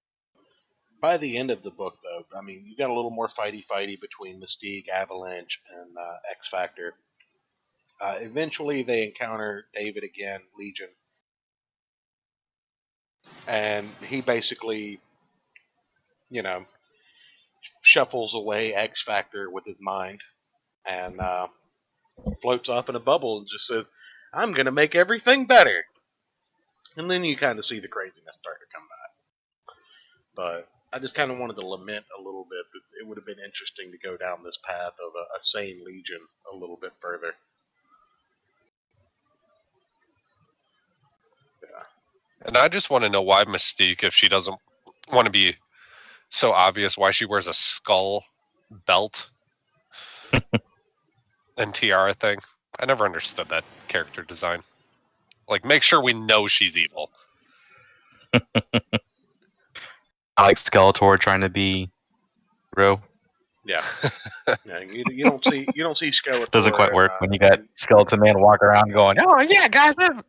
by the end of the book, though, I mean, you got a little more fighty between Mystique, Avalanche, and X Factor. Eventually, they encounter David again, Legion, and he basically, shuffles away X Factor with his mind, and floats off in a bubble and just says, "I'm gonna make everything better." And then you kind of see the craziness start to come back. But I just kind of wanted to lament a little bit that it would have been interesting to go down this path of a sane Legion a little bit further. Yeah. And I just want to know why Mystique, if she doesn't want to be so obvious, why she wears a skull belt and tiara thing. I never understood that character design. Like, make sure we know she's evil. I like Skeletor trying to be real. Yeah, yeah. You don't see Skeletor. Doesn't quite work when you got Skeleton Man walking around going, "Oh yeah, guys, I'm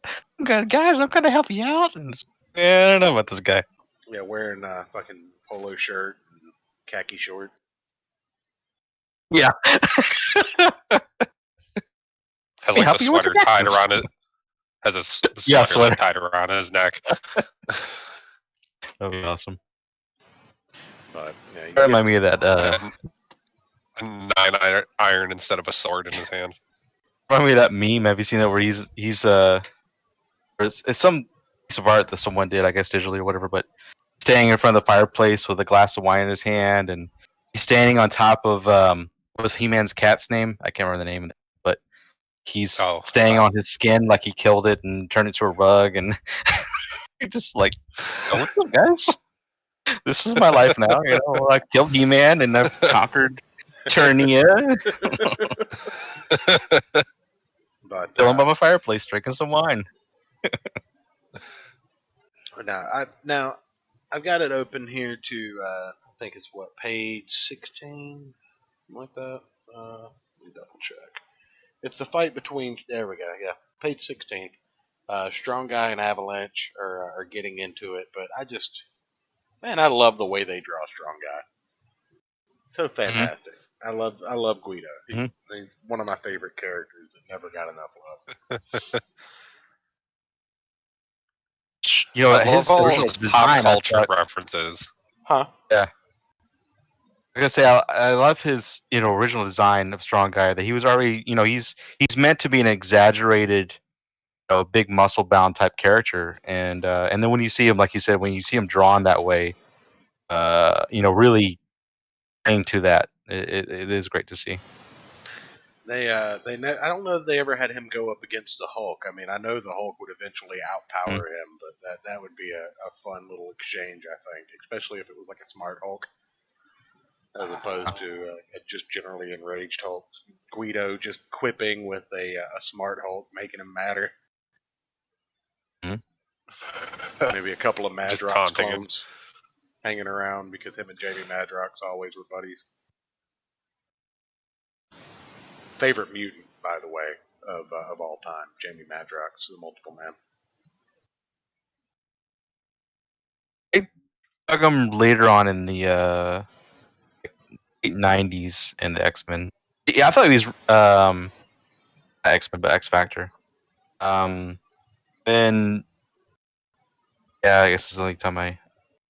good, guys. I'm gonna help you out." And I don't know about this guy. Yeah, wearing a fucking polo shirt and khaki short. Yeah. Has like the sweater tied around it. Has a sweater tied around his neck. That would be awesome. But yeah, that remind me of that. A 9-iron instead of a sword in his hand. Remind me of that meme. Have you seen that where he's it's some piece of art that someone did, I guess digitally or whatever, but standing in front of the fireplace with a glass of wine in his hand, and he's standing on top of what was He-Man's cat's name? I can't remember the name of it, but he's staying on his skin like he killed it and turned it to a rug, and you're just like, oh, what's up, guys? This is my life now. You know, I killed He-Man and I've conquered Eternia. But chilling by my fireplace, drinking some wine. Now I've got it open here to I think it's page 16, something like that. Let me double check. It's the fight between. There we go. Yeah, page 16. Strong Guy and Avalanche are getting into it, but I love the way they draw Strong Guy. So fantastic. Mm-hmm. I love Guido. He's one of my favorite characters that never got enough love. You know, I love all his pop culture references. Huh? Yeah. I gotta say, I love his original design of Strong Guy. That he was already he's meant to be an exaggerated, big muscle bound type character, and then when you see him, like you said, when you see him drawn that way, really playing to that, it is great to see. I don't know if they ever had him go up against the Hulk. I mean, I know the Hulk would eventually outpower him, but that would be a fun little exchange, I think, especially if it was like a smart Hulk, as opposed to a just generally enraged Hulk. Guido just quipping with a smart Hulk, making him madder. Mm-hmm. Maybe a couple of Madrox clones hanging around because him and Jamie Madrox always were buddies. Favorite mutant, by the way, of all time, Jamie Madrox, the Multiple Man. I dug him later on in the 90s in the X-Men. Yeah, I thought he was X-Men, but X Factor. Then, yeah, I guess it's the only time I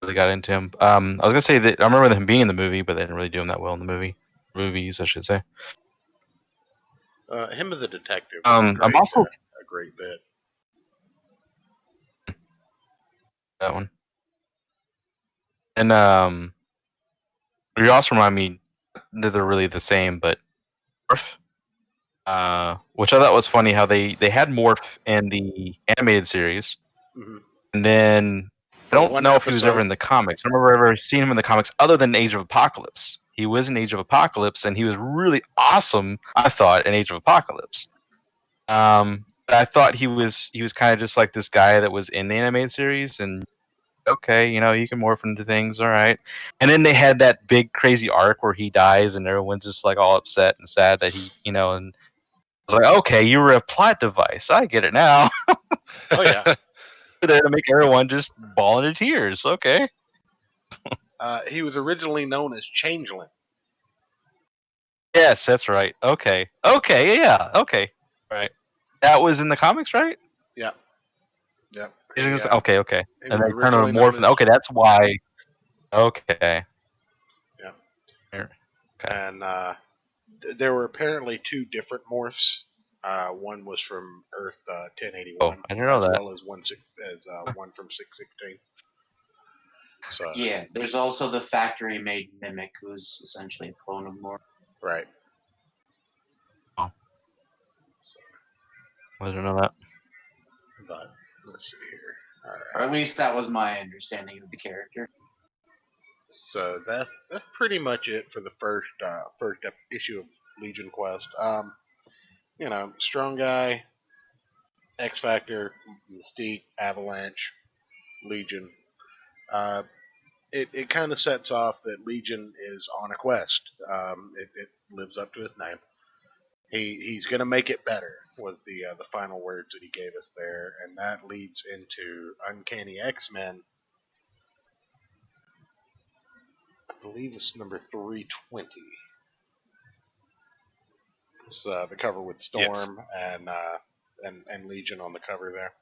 really got into him. I was gonna say that I remember him being in the movie, but they didn't really do him that well in the movies, I should say. Him as a detective. I'm also a great bit. That one. And you also remind me that they're really the same, but Morph, which I thought was funny how they had Morph in the animated series, and then I don't know if he was ever in the comics. I remember ever seeing him in the comics other than Age of Apocalypse. He was in Age of Apocalypse, and he was really awesome, I thought, in Age of Apocalypse. I thought he was kind of just like this guy that was in the animated series, and okay, you can morph into things, all right. And then they had that big crazy arc where he dies, and everyone's just like all upset and sad that he, and I was like, okay, you were a plot device. I get it now. Oh yeah, there to make everyone just bawl into tears. Okay. He was originally known as Changeling. Yes, that's right. Okay, yeah, okay, right. That was in the comics, right? Yeah. Yep. Okay. And they kind of morph. Okay, that's why. Okay. Yeah. Okay. And there were apparently two different morphs. One was from Earth 1081. Oh, I didn't know that. As well as one from 616. So yeah, there's also the factory-made mimic, who's essentially a clone of Mor. Right. Oh. I didn't know that. But let's see here. All right. Or at least that was my understanding of the character. So that's pretty much it for the first issue of Legion Quest. Strong guy, X Factor, Mystique, Avalanche, Legion. It kind of sets off that Legion is on a quest. It lives up to his name. He's going to make it better was the final words that he gave us there, and that leads into Uncanny X-Men. I believe it's number 320. It's the cover with Storm and Legion on the cover there,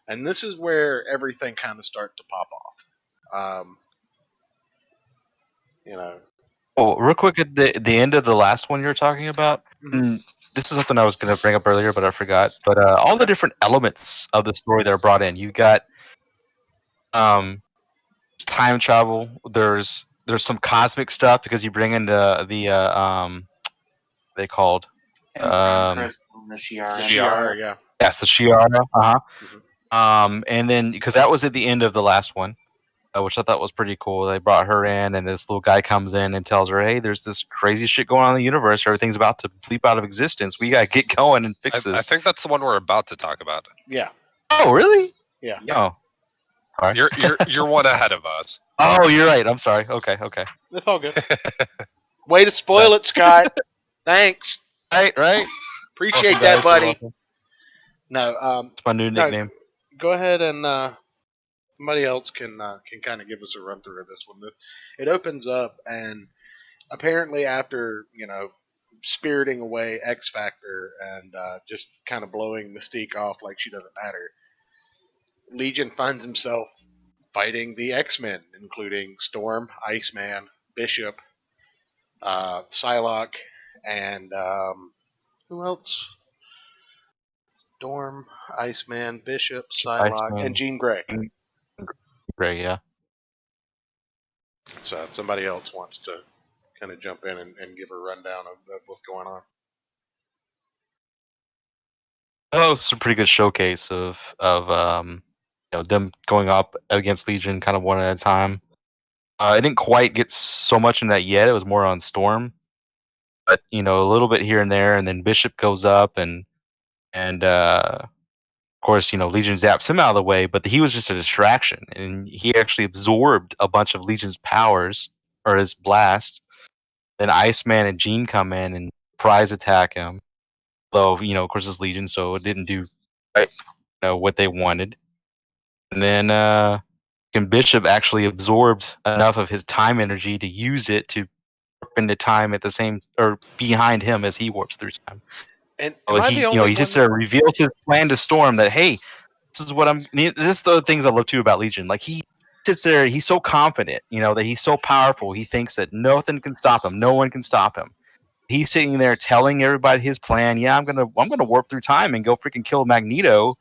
and this is where everything kind of starts to pop off. Oh, real quick at the end of the last one you're talking about. Mm-hmm. This is something I was going to bring up earlier, but I forgot. But all the different elements of the story that are brought in. You got time travel. There's some cosmic stuff because you bring in the they called the Shi'ar. Shi'ar, yeah. Yes, the Shi'ar. Mm-hmm. And then because that was at the end of the last one. Which I thought was pretty cool. They brought her in, and this little guy comes in and tells her, "Hey, there's this crazy shit going on in the universe. Everything's about to bleep out of existence. We gotta get going and fix this." I think that's the one we're about to talk about. Yeah. Oh, really? Yeah. Oh. Right. You're one ahead of us. Oh, you're right. I'm sorry. Okay. It's all good. Way to spoil it, Scott. Thanks. Right. Appreciate that, buddy. No, it's my new nickname. Go ahead and somebody else can kind of give us a run through of this one. It opens up, and apparently after spiriting away X Factor and just kind of blowing Mystique off like she doesn't matter, Legion finds himself fighting the X-Men, including Storm, Iceman, Bishop, Psylocke, and who else? Storm, Iceman, Bishop, Psylocke, and Jean Grey. Grey, yeah. So if somebody else wants to kind of jump in and give a rundown of what's going on. That was a pretty good showcase of them going up against Legion kind of one at a time. I didn't quite get so much in that yet. It was more on Storm, but a little bit here and there, and then Bishop goes up and of course Legion zaps him out of the way, but he was just a distraction, and he actually absorbed a bunch of Legion's powers or his blast. Then Iceman and Jean come in and surprise attack him. Though, of course, it's Legion, so it didn't do what they wanted. And then Bishop actually absorbed enough of his time energy to use it to warp into time at the same or behind him as he warps through time. And so he sits there and reveals his plan to Storm that, hey, this is what I'm. This is the things I love too about Legion. Like he sits there, he's so confident, that he's so powerful. He thinks that nothing can stop him. No one can stop him. He's sitting there telling everybody his plan. Yeah, I'm gonna warp through time and go freaking kill Magneto.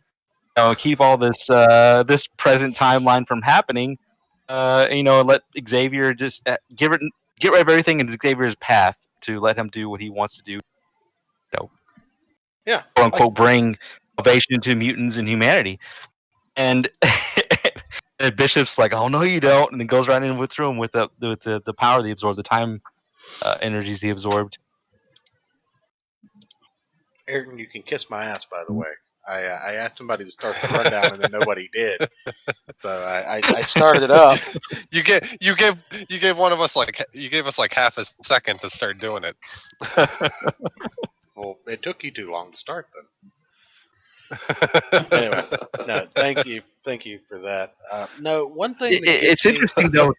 Keep all this this present timeline from happening. Let Xavier just get rid of everything in Xavier's path to let him do what he wants to do. Yeah, quote unquote, bring salvation to mutants and humanity. And Bishop's like, "Oh no, you don't," and then goes right in through him with the power they absorbed, the time energies he absorbed. Ayrton, you can kiss my ass, by the way. I asked somebody to start the rundown, and then nobody did. So I started it up. You gave one of us like half a second to start doing it. Well, it took you too long to start then. Anyway, no, thank you for that. No, one thing. It's interesting though.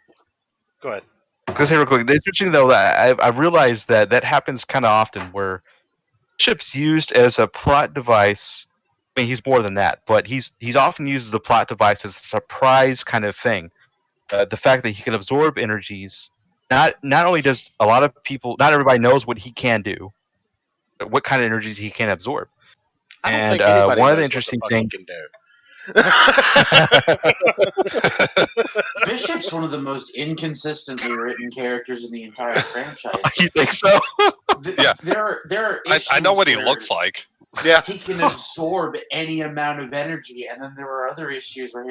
Go ahead. I'll say real quick. It's interesting though that I realized that happens kind of often where Bishop's used as a plot device. I mean, he's more than that, but he's often used as a plot device as a surprise kind of thing. The fact that he can absorb energies. Not only does a lot of people, not everybody knows what he can do, what kind of energies he can absorb. I don't think anybody one of the interesting things can do. Bishop's one of the most inconsistently written characters in the entire franchise. You think so? Yeah. There are I know what he looks like. Yeah. He can absorb any amount of energy, and then there are other issues where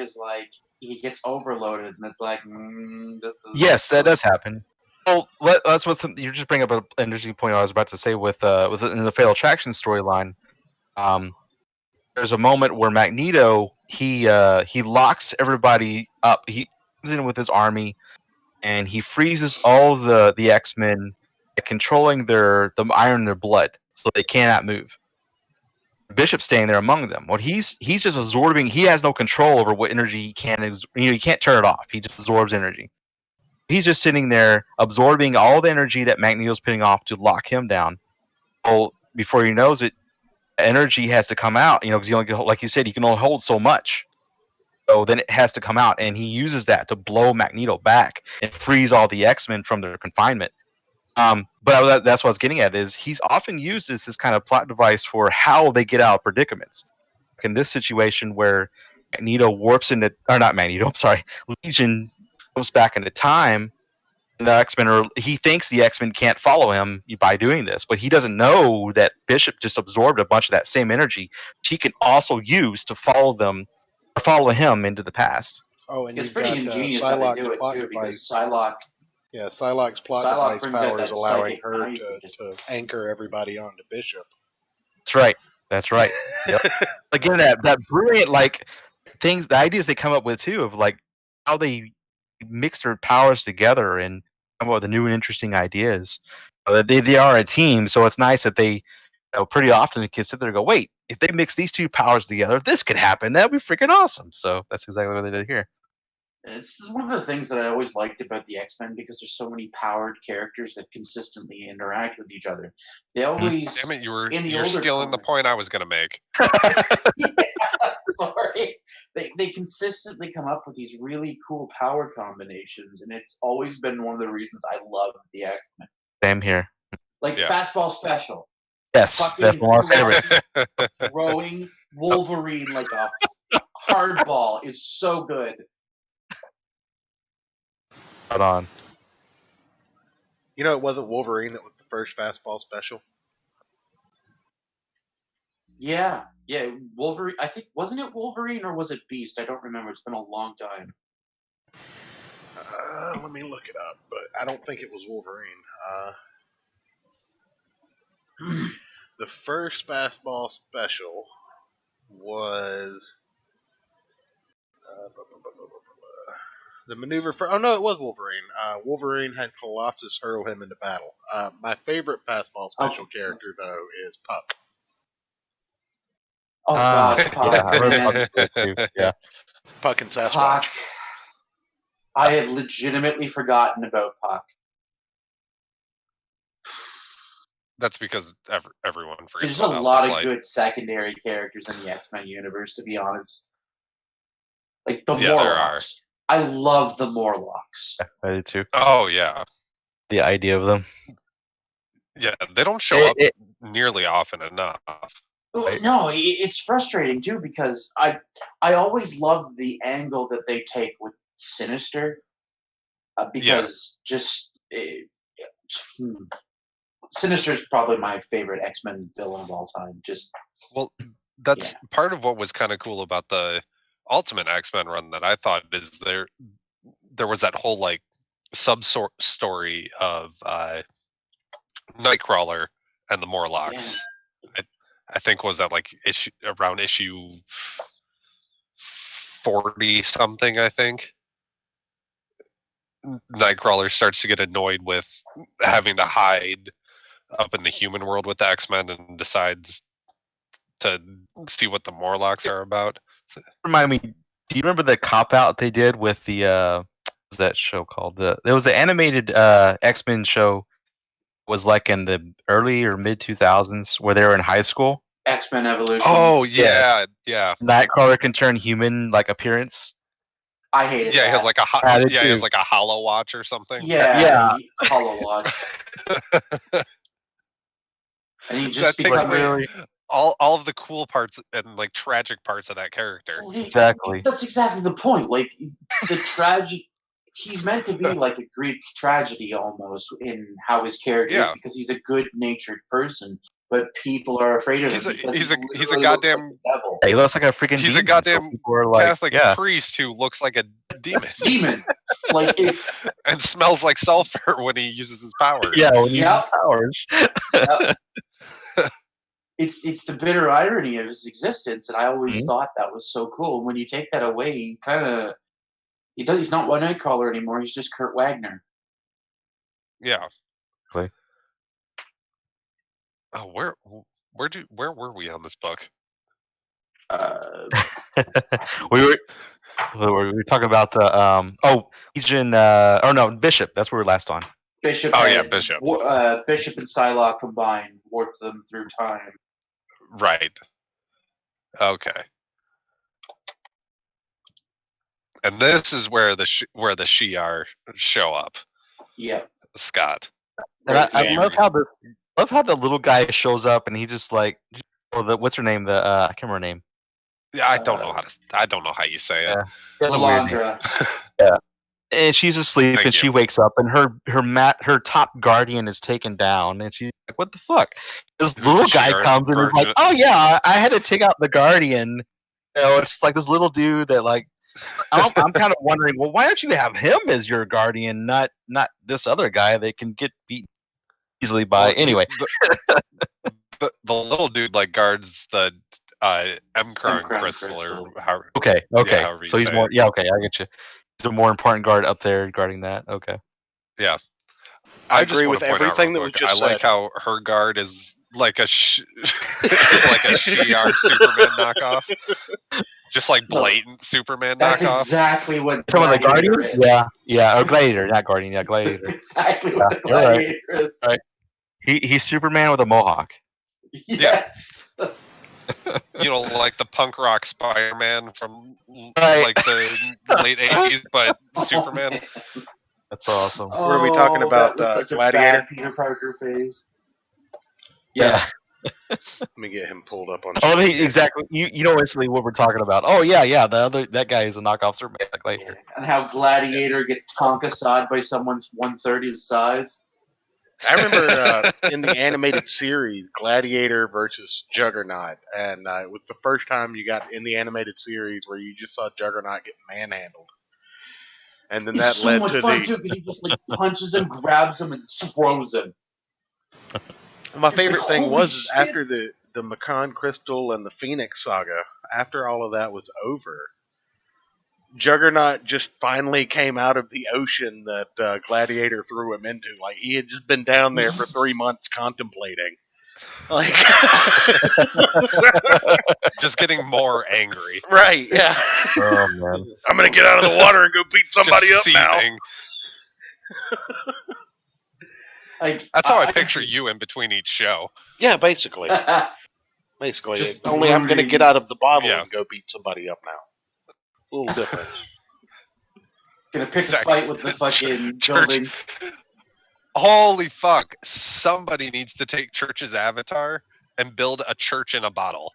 he gets overloaded, and it's like, this is... Yes, that does happen. Well, that's what you just bring up an interesting point I was about to say with in the Fatal Attraction storyline. There's a moment where Magneto he locks everybody up. He comes in with his army, and he freezes all the X-Men, controlling the iron in their blood, so they cannot move. Bishop's staying there among them. What he's just absorbing. He has no control over what energy he can. He can't turn it off. He just absorbs energy. He's just sitting there absorbing all the energy that Magneto's putting off to lock him down. Well, before he knows it, energy has to come out. Because he only, like you said, he can only hold so much. So then it has to come out, and he uses that to blow Magneto back and freeze all the X-Men from their confinement. But that's what I was getting at, is he's often used as this kind of plot device for how they get out of predicaments. Like in this situation where Magneto warps into, or not Magneto, I'm sorry, Legion goes back into time, and the X-Men he thinks the X-Men can't follow him by doing this, but he doesn't know that Bishop just absorbed a bunch of that same energy, which he can also use to follow him into the past. Oh, and it's pretty ingenious how they do it too, because Psylocke. Yeah, Psylocke's plot device power is allowing her to anchor everybody onto Bishop. That's right. Yep. Again, that brilliant things, the ideas they come up with too, of how they mix their powers together and come up with the new and interesting ideas. They are a team, so it's nice that they pretty often can sit there and go, wait, if they mix these two powers together, this could happen. That'd be freaking awesome. So that's exactly what they did here. It's one of the things that I always liked about the X-Men, because there's so many powered characters that consistently interact with each other. They always... Damn it, you're stealing the point I was going to make. Yeah, sorry. They consistently come up with these really cool power combinations, and it's always been one of the reasons I love the X-Men. Same here. Fastball Special. Yes, that's one of my favorites. Throwing Wolverine like a hardball is so good. Hold on. It wasn't Wolverine that was the first Fastball Special? Yeah, Wolverine. I think, wasn't it Wolverine or was it Beast? I don't remember. It's been a long time. Let me look it up, but I don't think it was Wolverine. The first Fastball Special was the maneuver for... Oh, no, it was Wolverine. Wolverine had Colossus hurl him into battle. My favorite Fastball Special character, though, is Puck. Oh, God, Puck. Yeah, I really Puck too. Yeah. Puck and Sasquatch. Puck. I had legitimately forgotten about Puck. That's because everyone forgets. There's a lot of good secondary characters in the X-Men universe, to be honest. Like the Morlocks. I love the Morlocks. Yeah, I do too. Oh, yeah. The idea of them. Yeah, they don't show up nearly often enough. Right? No, it's frustrating too, because I always loved the angle that they take with Sinister, because Sinister's probably my favorite X-Men villain of all time. That's part of what was kind of cool about the Ultimate X-Men run that I thought is there was that whole sub story of Nightcrawler and the Morlocks. Yeah. I think was that around issue 40 something. I think Nightcrawler starts to get annoyed with having to hide up in the human world with the X-Men and decides to see what the Morlocks are about. Remind me, do you remember the cop out they did with the what's that show called? There was the animated X-Men show, was in the early or mid 2000s, where they were in high school. X-Men Evolution. Oh yeah. Nightcrawler can turn human I appearance. hate it. Yeah, he has he has a Hollow Watch or something. Yeah. Hollow Watch. And he just that takes really... all of the cool parts and like tragic parts of that character. Well, Exactly. That's exactly the point. Like the tragedy. He's meant to be like a Greek tragedy almost in how his character is Yeah. because he's a good-natured person, but people are afraid of him because He's a literally goddamn looks like the devil. Yeah, he looks like a freaking he's demon. a goddamn so people are like, Catholic yeah. priest who looks like a demon. Demon. Like it's And smells like sulfur when he uses his powers. Yeah, when he uses Yep. powers. Yep. It's the bitter irony of his existence, and I always Mhm. thought that was so cool. And when you take that away, he kind of he's not One Nightcrawler anymore. He's just Kurt Wagner. Yeah. Exactly. Oh, where were we on this book? we were talking about the Legion Bishop. That's where we were last on. Bishop. Oh, yeah, Bishop. Bishop and Psylocke combined warped them through time. Right. Okay. And this is where the Shi'ar show up. Yeah. Scott. And I love how the little guy shows up and he just like, what's her name? I can't remember her name. Yeah, I don't know how you say it. She has a weird name. Lalandra. Yeah. And she's asleep, Thank and she you. wakes up, and her top guardian is taken down, and she's like, "What the fuck?" This Who's little the guy Shi'ar comes and is like, virgin? "Oh yeah, I had to take out the guardian." You know, it's just like this little dude that like. I'm kind of wondering, well, why don't you have him as your guardian, not this other guy that can get beat easily by? Well, Anyway, the little dude like guards the M-Crown M-Crown crystal crystal. or how. okay, however you so he's say more. it. Yeah, okay, I get you. He's a more important guard up there guarding that. Okay. Yeah. I just agree wanna with point out everything real that was quick, just I like said. how her guard is like a is like a Shi'ar Superman knockoff. Just like blatant Superman That's knockoff. exactly what Some of the Gladiator guardian, is. yeah, or gladiator, not guardian, yeah, gladiator. That's exactly what the Yeah, you're right. Gladiator is. Right. He's Superman with a mohawk. Yes. You know, like the punk rock Spider-Man from Right. like the late 80s, but Oh, Superman. man. That's awesome. Were we talking about, that was such Gladiator? a bad Peter Parker phase. Yeah. Let me get him pulled up on. Oh, screen. exactly. You know instantly what we're talking about. Oh yeah. That guy is a knockoff Superman. Like later. And how Gladiator gets Tonka-sawed by someone 1/30 his size. I remember in the animated series, Gladiator versus Juggernaut, and it was the first time you got in the animated series where you just saw Juggernaut get manhandled, and then that It's so led much to fun the. too because he just like punches him, grabs him, and throws him. My It's favorite like, thing holy was shit. after the Macron Crystal and the Phoenix saga, after all of that was over, Juggernaut just finally came out of the ocean that Gladiator threw him into. Like, he had just been down there for 3 months contemplating. Like, Just getting more angry. right, yeah. Oh man. I'm gonna get out of the water and go beat somebody Just up now. seething. Like, That's how I picture you in between each show. Yeah, basically. Basically. Just Only I'm gonna brooding. get out of the bottle Yeah. and go beat somebody up now. A little different. Gonna pick Exactly. a fight with the fucking Church. building. Holy fuck. Somebody needs to take Church's avatar and build a church in a bottle.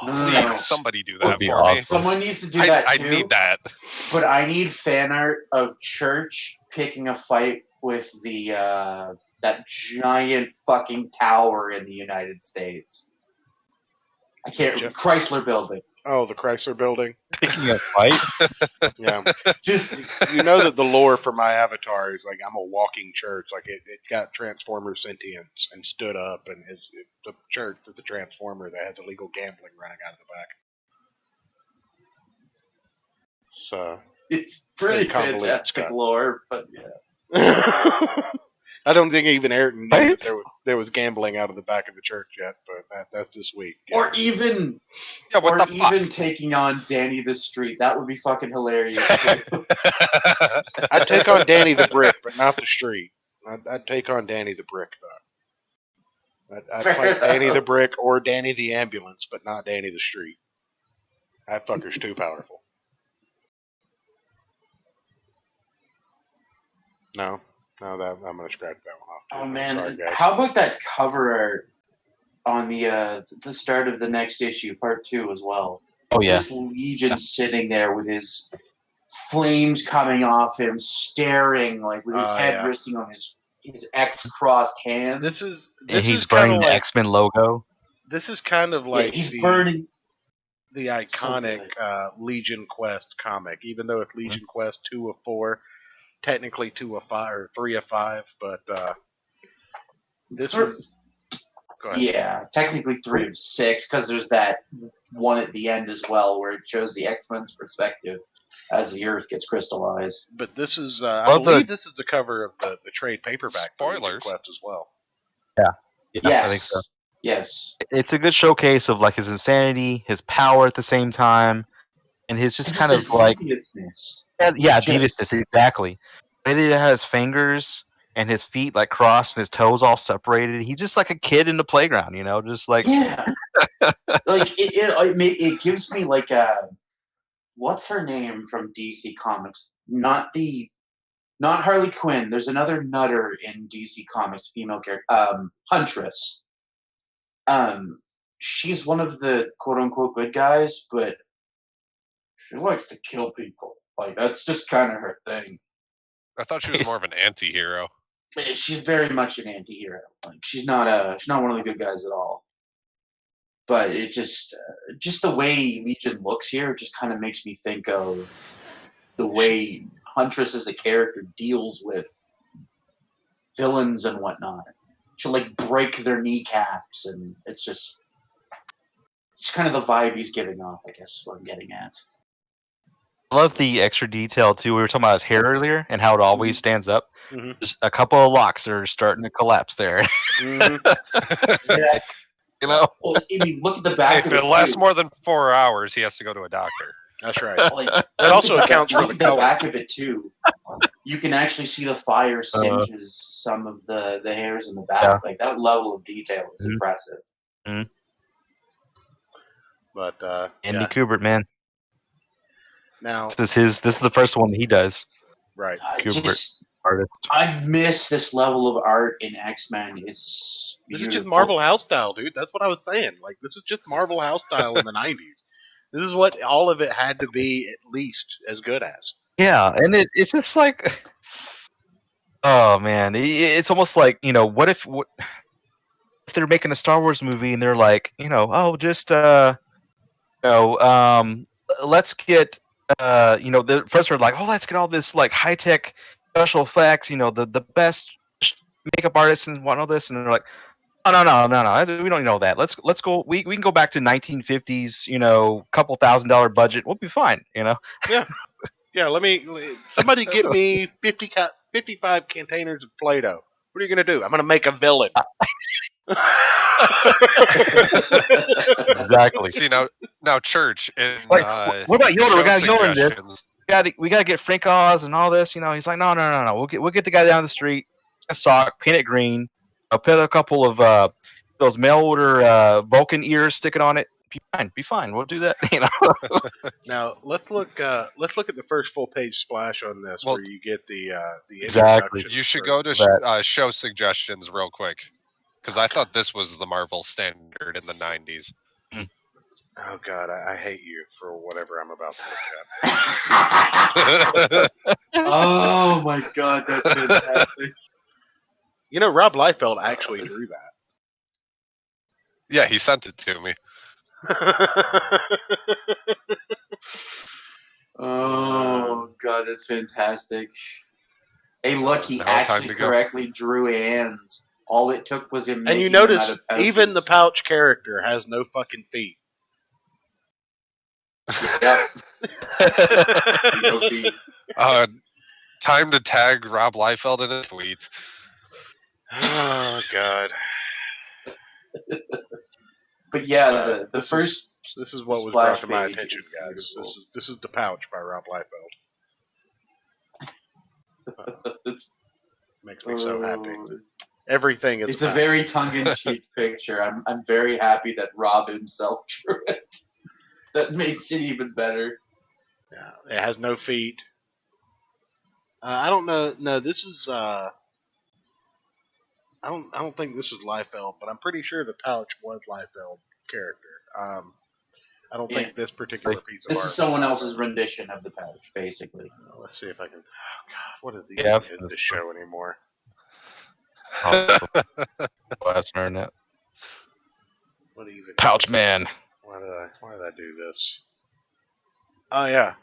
No, Please, no, no. somebody do Would that be for awesome. me. Someone needs to do that I too. need that. But I need fan art of Church picking a fight with the that giant fucking tower in the United States. I can't remember. Chrysler Building. Oh, the Chrysler Building. Picking a fight. Yeah. Just You know that the lore for my avatar is like I'm a walking church. Like it got Transformer sentience and stood up, and it's a church with a Transformer that has illegal gambling running out of the back. So it's pretty Pretty convoluted, fantastic Scott. lore, but yeah. I don't think even Ayrton knew Right? that there was gambling out of the back of the church yet, but that's this week. Yeah. Or even Yeah, what or the fuck? even taking on Danny the Street. That would be fucking hilarious too. I'd take on Danny the Brick, but not the street. I'd take on Danny the Brick, though. I'd Fair fight Danny the enough. Brick or Danny the Ambulance, but not Danny the Street. That fucker's too powerful. No, I'm gonna scratch that one off. Oh I'm man, sorry, guys. how about that cover art on the start of the next issue, part 2 as well. Oh yeah, Just Legion sitting there with his flames coming off him, staring like with his head resting on his X-crossed hands. and he's is kind burning of the like X-Men logo. this is kind of like he's burning. the iconic Legion Quest comic, even though it's Legion Quest 2 of 4, technically 2 of 5 or 3 of 5, but this was. Go ahead. Yeah, technically 3 of 6 because there's that one at the end as well where it shows the X-Men's perspective as the Earth gets crystallized. But this is, I believe, this is the cover of the trade paperback for Legion Quest as well. Yeah, yes, I think so. Yes, it's a good showcase of like his insanity, his power at the same time, and his just kind of like deviousness. deviousness, exactly. The way that he has fingers and his feet like crossed and his toes all separated. He's just like a kid in the playground, just like like it gives me like what's her name from DC Comics? Not Harley Quinn. There's another nutter in DC Comics, female character, Huntress. She's one of the quote unquote good guys, but she likes to kill people. Like that's just kind of her thing. I thought she was more of an anti-hero. She's very much an anti-hero. Like she's not one of the good guys at all. But it just the way Legion looks here just kind of makes me think of the way Huntress as a character deals with villains and whatnot. She'll like break their kneecaps, and it's kind of the vibe he's giving off, I guess, is what I'm getting at. I love the extra detail too. We were talking about his hair earlier and how it always stands up. Mm-hmm. Just a couple of locks are starting to collapse there. Mm-hmm. Yeah. Well, I mean, look at the back. If it lasts more than 4 hours, he has to go to a doctor. That's right. That also accounts for the color. Back of it too. You can actually see the fire singes some of the hairs in the back. Yeah. Like that level of detail is impressive. Mm-hmm. But Andy Kubert, man. Now this is the first one he does. Right. Kubert, artist. I miss this level of art in X-Men. This is just Marvel house style, dude. That's what I was saying. Like this is just Marvel house style in the 90s. This is what all of it had to be at least as good as. Yeah, and it's just like, oh man, it's almost like what if they're making a Star Wars movie and they're like, let's get the first we're like, let's get all this like high tech special effects, the best makeup artists and want all this, and they're like, oh, no, we don't know that. Let's go. We can go back to 1950s, couple $1,000 budget. We'll be fine. Yeah. Somebody get me 55 containers of Play-Doh. What are you gonna do? I'm gonna make a villain. Exactly. See now, Church. And, what about Yoda? We got Yoda in this. We got to get Frank Oz and all this. He's like, no. We'll get the guy down the street. A sock, paint it green. I'll put a couple of those mail order Vulcan ears, stick it on it. Be fine. We'll do that. Now let's look at the first full page splash on this, where you get the exactly. You should go to show suggestions real quick, because I thought this was the Marvel standard in the 90s. Oh God, I hate you for whatever I'm about to look at. Oh my God, that's fantastic. Rob Liefeld actually drew that. Yeah, he sent it to me. Oh God, that's fantastic. Hey, look, he actually correctly drew hands. All it took was him. And you notice even the pouch character has no fucking feet. Yep. No feet. Time to tag Rob Liefeld in a tweet. Oh God. But yeah, the first. This is what was brought to my attention, guys. This is The Pouch by Rob Liefeld. Makes me so happy. Everything is. It's a very tongue-in-cheek picture. I'm very happy that Rob himself drew it. That makes it even better. Yeah, it has no feet. I don't know. No, this is. I don't think this is Liefeld, but I'm pretty sure the pouch was Liefeld character. I don't think this particular piece of art. This is someone else's rendition of the pouch, basically. Let's see if I can. Oh God, what is this this show anymore? Last internet. What even? Pouch Man. Why did I do this? Oh yeah.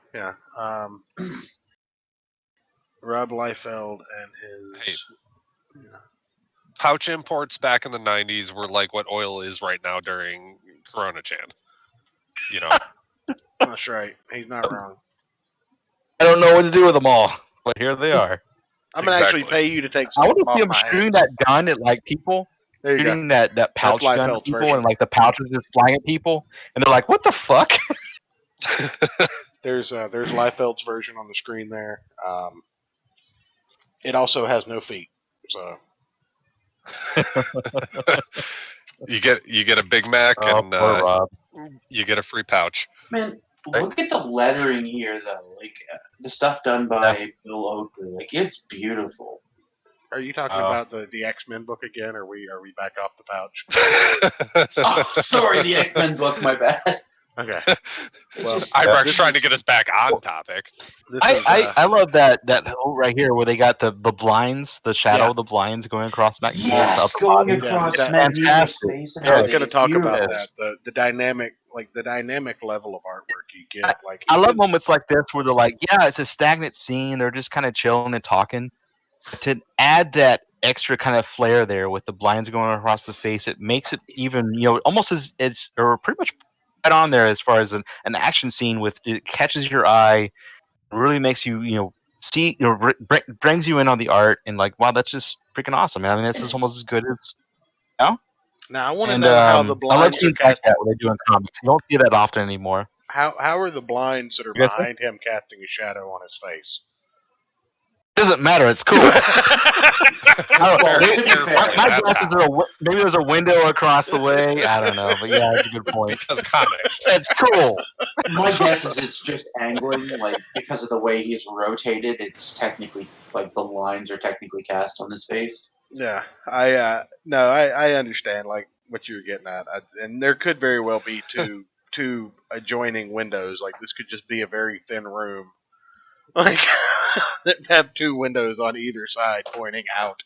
Rob Liefeld and his. Pouch imports back in the 90s were like what oil is right now during Corona Chan. You know. That's right. He's not wrong. I don't know what to do with them all, but here they are. I'm gonna actually pay you to take some. I want to see him shooting that gun at like people. There you shooting that pouch gun at people, version. and like the pouch is just flying at people, and they're like, "What the fuck?" There's Liefeld's version on the screen there. It also has no feet, so you get a Big Mac and you get a free pouch. Man, look at the lettering here, though. Like the stuff done by Bill Oakley. Like it's beautiful. Are you talking about the X-Men book again, or are we back off the pouch? Oh, sorry, the X-Men book. My bad. Okay. Well, Einbrecht's trying to get us back on topic. I love that whole right here where they got the blinds, the shadow of the blinds going across Magneto's Yes, going across Magneto's face. I was going to talk about that. The dynamic level of artwork you get. Like I love moments like this where they're like, yeah, it's a stagnant scene. They're just kind of chilling and talking. To add that extra kind of flair there with the blinds going across the face, it makes it even, almost as it's or pretty much right on there as far as an action scene with it catches your eye, really makes you see, brings you in on the art and like, wow, that's just freaking awesome, man. I mean, this is almost as good as Now I want to know how the blinds I love scenes like that when they do in comics. You don't see that often anymore. How are the blinds that are behind him casting a shadow on his face? Doesn't matter. It's cool. My glasses are maybe there's a window across the way. I don't know, but yeah, it's a good point. Because comics. It's cool. My guess is it's just angling, like because of the way he's rotated. It's technically like the lines are technically cast on his face. Yeah, I understand like what you were getting at, and there could very well be two adjoining windows. Like this could just be a very thin room. Like that have two windows on either side pointing out,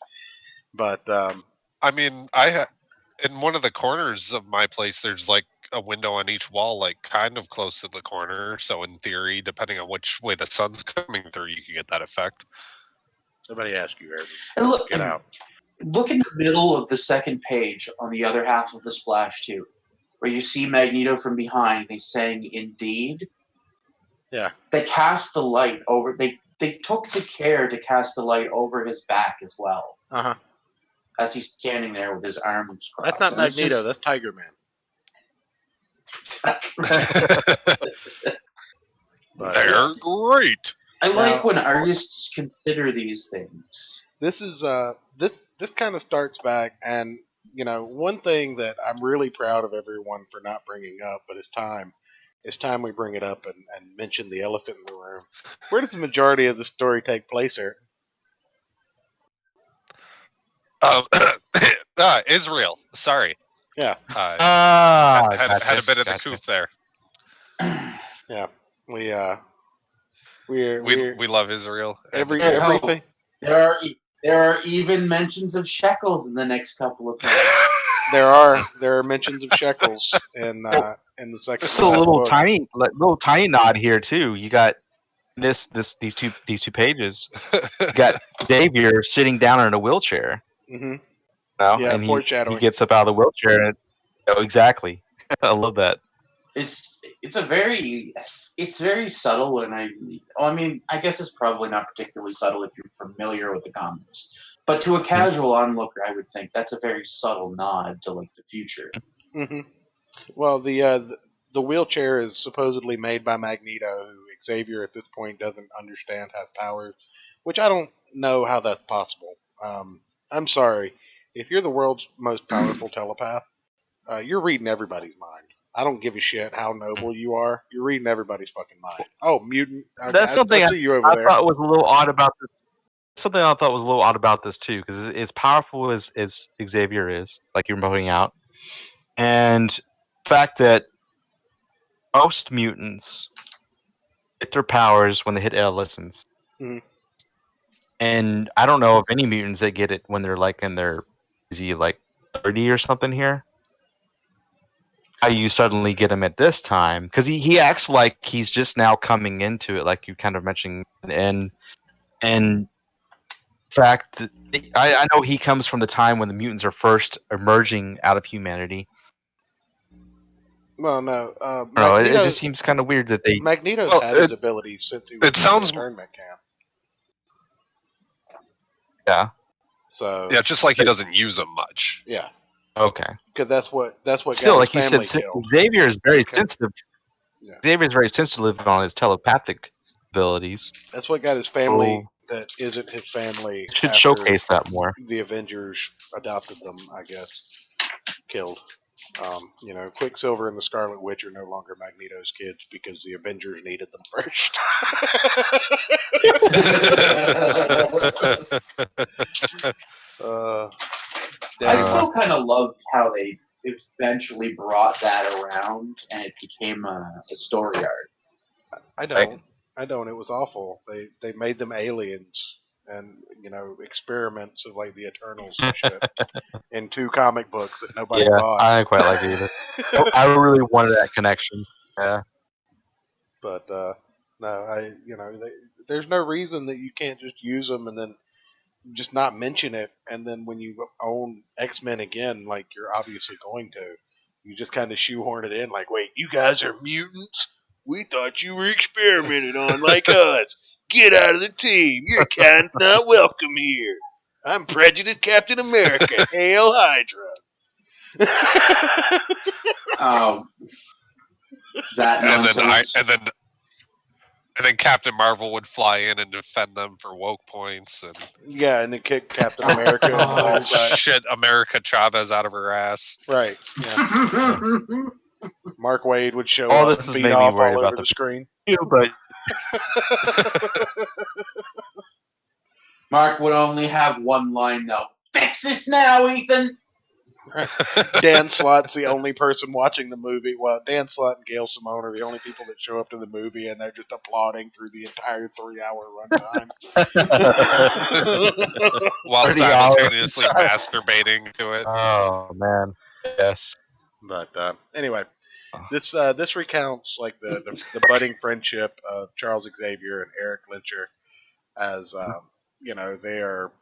but I mean, in one of the corners of my place, there's like a window on each wall, like kind of close to the corner. So in theory, depending on which way the sun's coming through, you can get that effect. Somebody asked you, Ayrton. And look, Get out. Look in the middle of the second page on the other half of the splash too, where you see Magneto from behind. He's saying, "Indeed." Yeah. They cast the light over. They took the care to cast the light over his back as well. As he's standing there with his arms crossed. That's not Magneto. That's Tiger Man. They're great. I like when artists consider these things. This is this kind of starts back, and one thing that I'm really proud of everyone for not bringing up, but it's time. It's time we bring it up and mention the elephant in the room. Where does the majority of the story take place, Ayrton? Israel. Sorry. Yeah. Had a bit of the coup there. Yeah. We love Israel. Everything. There are even mentions of shekels in the next couple of pages. There are mentions of shekels in the second. Just a little tiny nod here too. You got these two pages. You got Xavier sitting down in a wheelchair. Mm-hmm. And he gets up out of the wheelchair. And, exactly. I love that. It's very subtle, and I guess it's probably not particularly subtle if you're familiar with the comics. But to a casual onlooker, I would think that's a very subtle nod to like the future. Mm-hmm. Well, the wheelchair is supposedly made by Magneto, who Xavier at this point doesn't understand has powers, which I don't know how that's possible. I'm sorry, if you're the world's most powerful telepath, you're reading everybody's mind. I don't give a shit how noble you are. You're reading everybody's fucking mind. Oh, mutant. That's something I thought was a little odd about this. something I thought was a little odd about this too, because as powerful as Xavier is, like you're pointing out, and the fact that most mutants get their powers when they hit adolescence. Mhm. And I don't know of any mutants that get it when they're like in their, is he like 30 or something here? How you suddenly get him at this time? Because he acts like he's just now coming into it, like you kind of mentioned. And in fact, I know he comes from the time when the mutants are first emerging out of humanity. Well, no. I don't know, it Magneto, just seems kind of weird that they. Magneto's Well, had his abilities since he was it sounds- in the internment camp. Yeah. So Yeah, just like he doesn't use them much. yeah, Okay. because that's what Still, got like his you family said, killed. Xavier is very Okay. sensitive. Yeah. Xavier is very sensitive on his telepathic abilities. That's what got his family that isn't his family. Should after showcase that more. The Avengers adopted them, I guess. Killed. Quicksilver and the Scarlet Witch are no longer Magneto's kids because the Avengers needed them first. I still kind of love how they eventually brought that around and it became a story arc. I don't. It was awful. They made them aliens and experiments of like the Eternals and shit in 2 comic books that nobody bought. I didn't quite like it either. I really wanted that connection. Yeah. But there's no reason that you can't just use them and then just not mention it. And then when you own X-Men again, like you're obviously going to, you just kind of shoehorn it in. Like, wait, you guys are mutants? We thought you were experimented on like us. Get out of the team. Your kind's not welcome here. I'm prejudiced Captain America. Hail Hydra. That nonsense. And then Captain Marvel would fly in and defend them for woke points and Yeah, and then kick Captain America in the whole side. shit America Chavez out of her ass. Right. Yeah. Mark Wade would show All up this and has beat made me off worried all about over the screen. But Mark would only have one line though. Fix this now, Ethan. Dan Slott's the only person watching the movie. Well, Dan Slott and Gail Simone are the only people that show up to the movie, and they're just applauding through the entire 3-hour runtime. While 30 simultaneously hours. masturbating to it. oh man, yes. But anyway, this recounts like the budding friendship of Charles Xavier and Eric Lyncher, as they are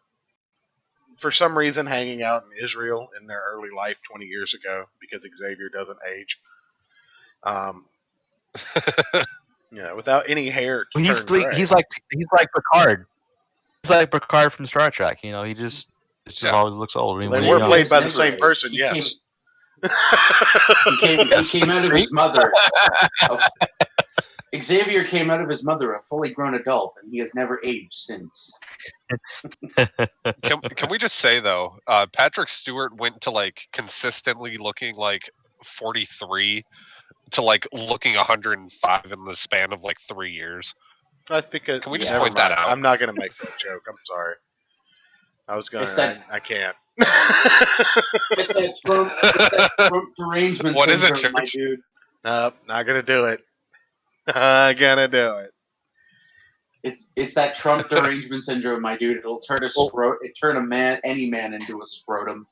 for some reason hanging out in Israel in their early life 20 years ago because Xavier doesn't age. Without any hair. He's like Picard. He's like Picard from Star Trek. He just always looks old. They were played by the same person. Yes. He came out of his mother. Xavier came out of his mother a fully grown adult, and he has never aged since. Can we just say though, Patrick Stewart went to like consistently looking like 43 to like looking 105 in the span of like 3 years. I think. Can we just point that out? I'm not going to make that joke. I'm sorry. I was going to. I can't. It's that Trump derangement What is it, syndrome, my Church? dude. Nope, not going to do it. Not going to do it. It's that Trump derangement syndrome, my dude. It'll turn any man into a scrotum.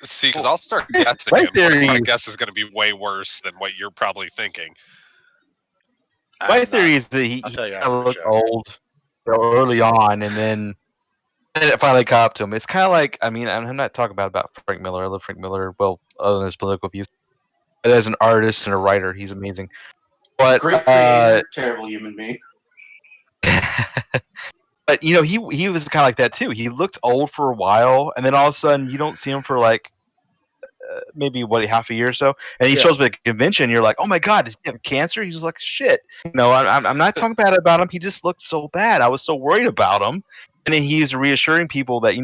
See, because I'll start guessing My him. theory- My guess is going to be way worse than what you're probably thinking. My theory is that he I'll tell you kind of after looked the show. old early on, and then it finally caught up to him. It's kind of like, I'm not talking about Frank Miller. I love Frank Miller, well, other than his political views. But as an artist and a writer, he's amazing. But Great creator, terrible human being. but he was kind of like that too. He looked old for a while, and then all of a sudden you don't see him for like maybe half a year or so, and he shows up at a convention. And you're like, oh my god, does he have cancer? He's like, shit. I'm not talking bad about him. He just looked so bad. I was so worried about him, and then he's reassuring people that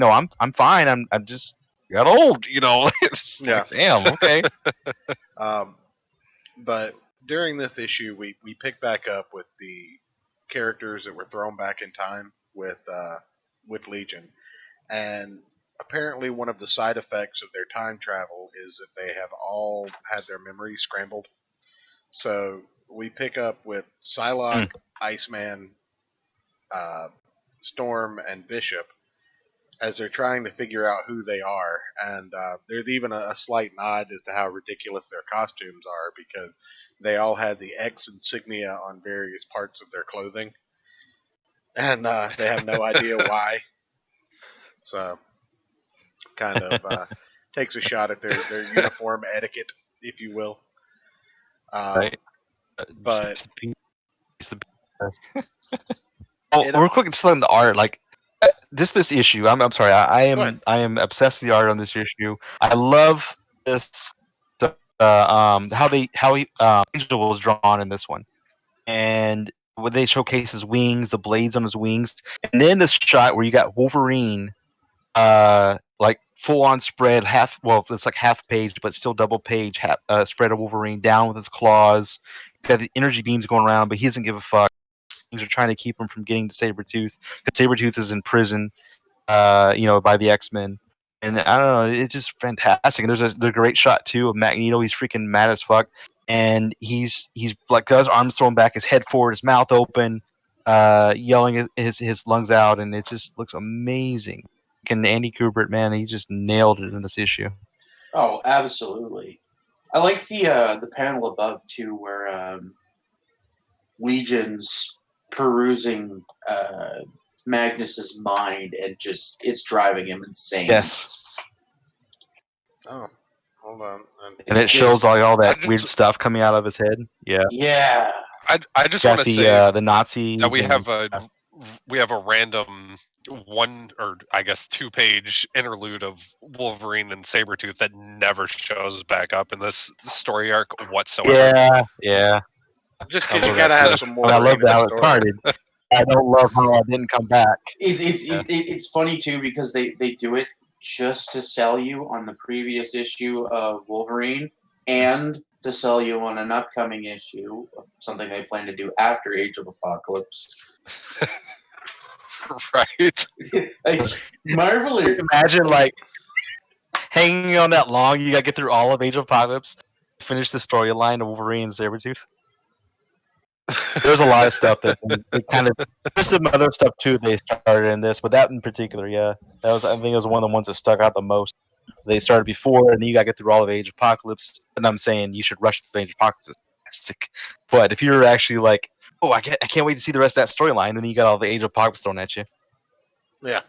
I'm fine. I'm just got old. It's like, damn. Okay. But during this issue, we pick back up with the characters that were thrown back in time with with Legion, and apparently one of the side effects of their time travel is that they have all had their memories scrambled. So we pick up with Psylocke, Iceman, uh, Storm, and Bishop as they're trying to figure out who they are. And there's even a slight nod as to how ridiculous their costumes are because they all had the X insignia on various parts of their clothing. And they have no idea why. So, kind of takes a shot at their uniform etiquette, if you will. Right. But real quick, just on the art, like just this issue. I'm sorry. I am obsessed with the art on this issue. I love this. How Angel was drawn in this one, and when they showcase his wings, the blades on his wings, and then this shot where you got Wolverine, like full on spread, it's like half page, but still double page, spread of Wolverine down with his claws. You got the energy beams going around, but he doesn't give a fuck. Things are trying to keep him from getting to Sabretooth because Sabretooth is in prison, by the X-Men. And I don't know, it's just fantastic. And there's a great shot too of Magneto. He's freaking mad as fuck, and he's like got his arms thrown back, his head forward, his mouth open, yelling his lungs out, and it just looks amazing. And Andy Kubert, man, he just nailed it in this issue. Oh, absolutely. I like the panel above too, where Legion's perusing Magnus's mind and just it's driving him insane. Yes. Oh, hold on. And it shows all that weird stuff coming out of his head. Yeah. Yeah. I just want to say the Nazi that we have a random 1 or I guess 2-page interlude of Wolverine and Sabretooth that never shows back up in this story arc whatsoever. Yeah. Just because you gotta have some more. I love how it started. I don't love how I didn't come back. It's funny too because they do it just to sell you on the previous issue of Wolverine and to sell you on an upcoming issue of something they plan to do after Age of Apocalypse. Right. Marvel. Imagine hanging on that long. You gotta get through all of Age of Apocalypse, finish the storyline of Wolverine and Sabretooth. There's a lot of stuff that there's some other stuff too they started in this, but that in particular, I think it was one of the ones that stuck out the most. They started before, and then you got to get through all of Age of Apocalypse. And I'm saying you should rush through Age of Apocalypse. But if you're actually like, oh, I can't wait to see the rest of that storyline, and then you got all the Age of Apocalypse thrown at you. Yeah.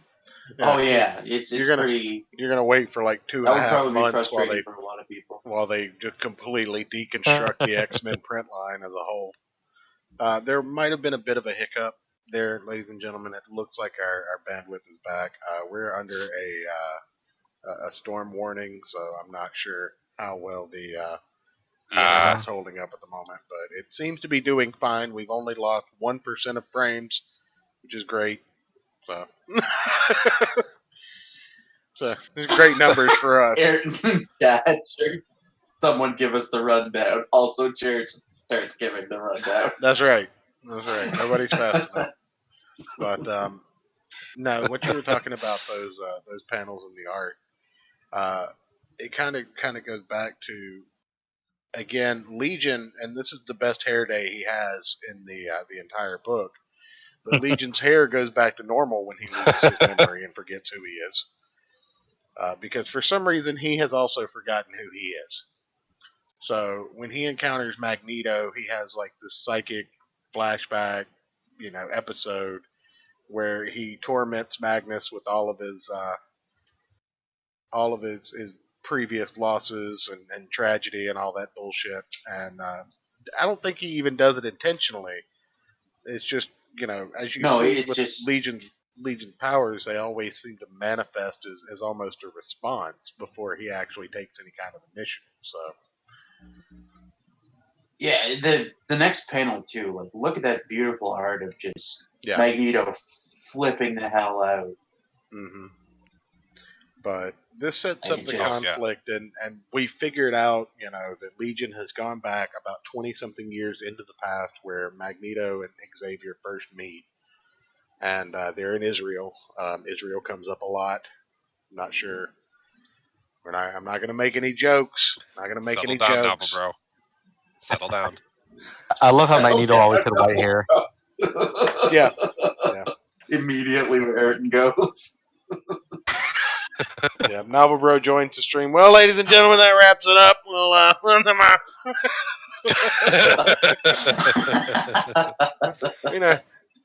Oh yeah, it's you're gonna wait for like 2.5 months for a lot of people while they just completely deconstruct the X-Men print line as a whole. There might have been a bit of a hiccup there, ladies and gentlemen. It looks like our bandwidth is back. We're under a storm warning, so I'm not sure how well the internet's holding up at the moment, but it seems to be doing fine. We've only lost 1% of frames, which is great. So, these great numbers for us. Ayrton, sure. Someone give us the rundown. Also, Jared starts giving the rundown. That's right. Nobody's fast enough. But no, what you were talking about those panels in the art, it kind of goes back to again Legion, and this is the best hair day he has in the entire book. But Legion's hair goes back to normal when he loses his memory and forgets who he is, because for some reason he has also forgotten who he is. So when he encounters Magneto, he has like this psychic flashback, episode where he torments Magnus with all of his previous losses and tragedy and all that bullshit. And I don't think he even does it intentionally. It's just as you see with Legion's powers, they always seem to manifest as almost a response before he actually takes any kind of initiative. So. Yeah, the next panel too. Like, look at that beautiful art of just Magneto flipping the hell out. Mm-hmm. But this sets up the conflict, and we figured out, that Legion has gone back about 20-something years into the past, where Magneto and Xavier first meet. and they're in Israel. Israel comes up a lot. I'm not sure. I'm not going to make any jokes. Not going to make Settle any down, jokes. Novel Bro. Settle down. I love how Settle Magneto down, always had white hair. Yeah. Immediately where Ayrton goes. Yeah, Novel Bro joins the stream. Well, ladies and gentlemen, that wraps it up. We'll,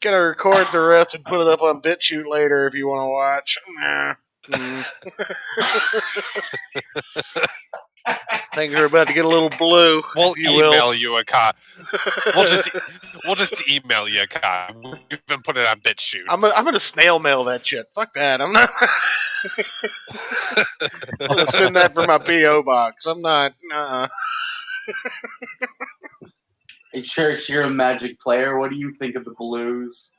gonna record the rest and put it up on BitChute later if you want to watch. Things are about to get a little blue. We'll you email will. you a copy. We'll just email you a copy. We've been putting it on BitChute. I'm gonna snail mail that shit. Fuck that. I'm not. I'm gonna send that for my PO box. I'm not. Hey, Church, you're a Magic player. What do you think of the Blues?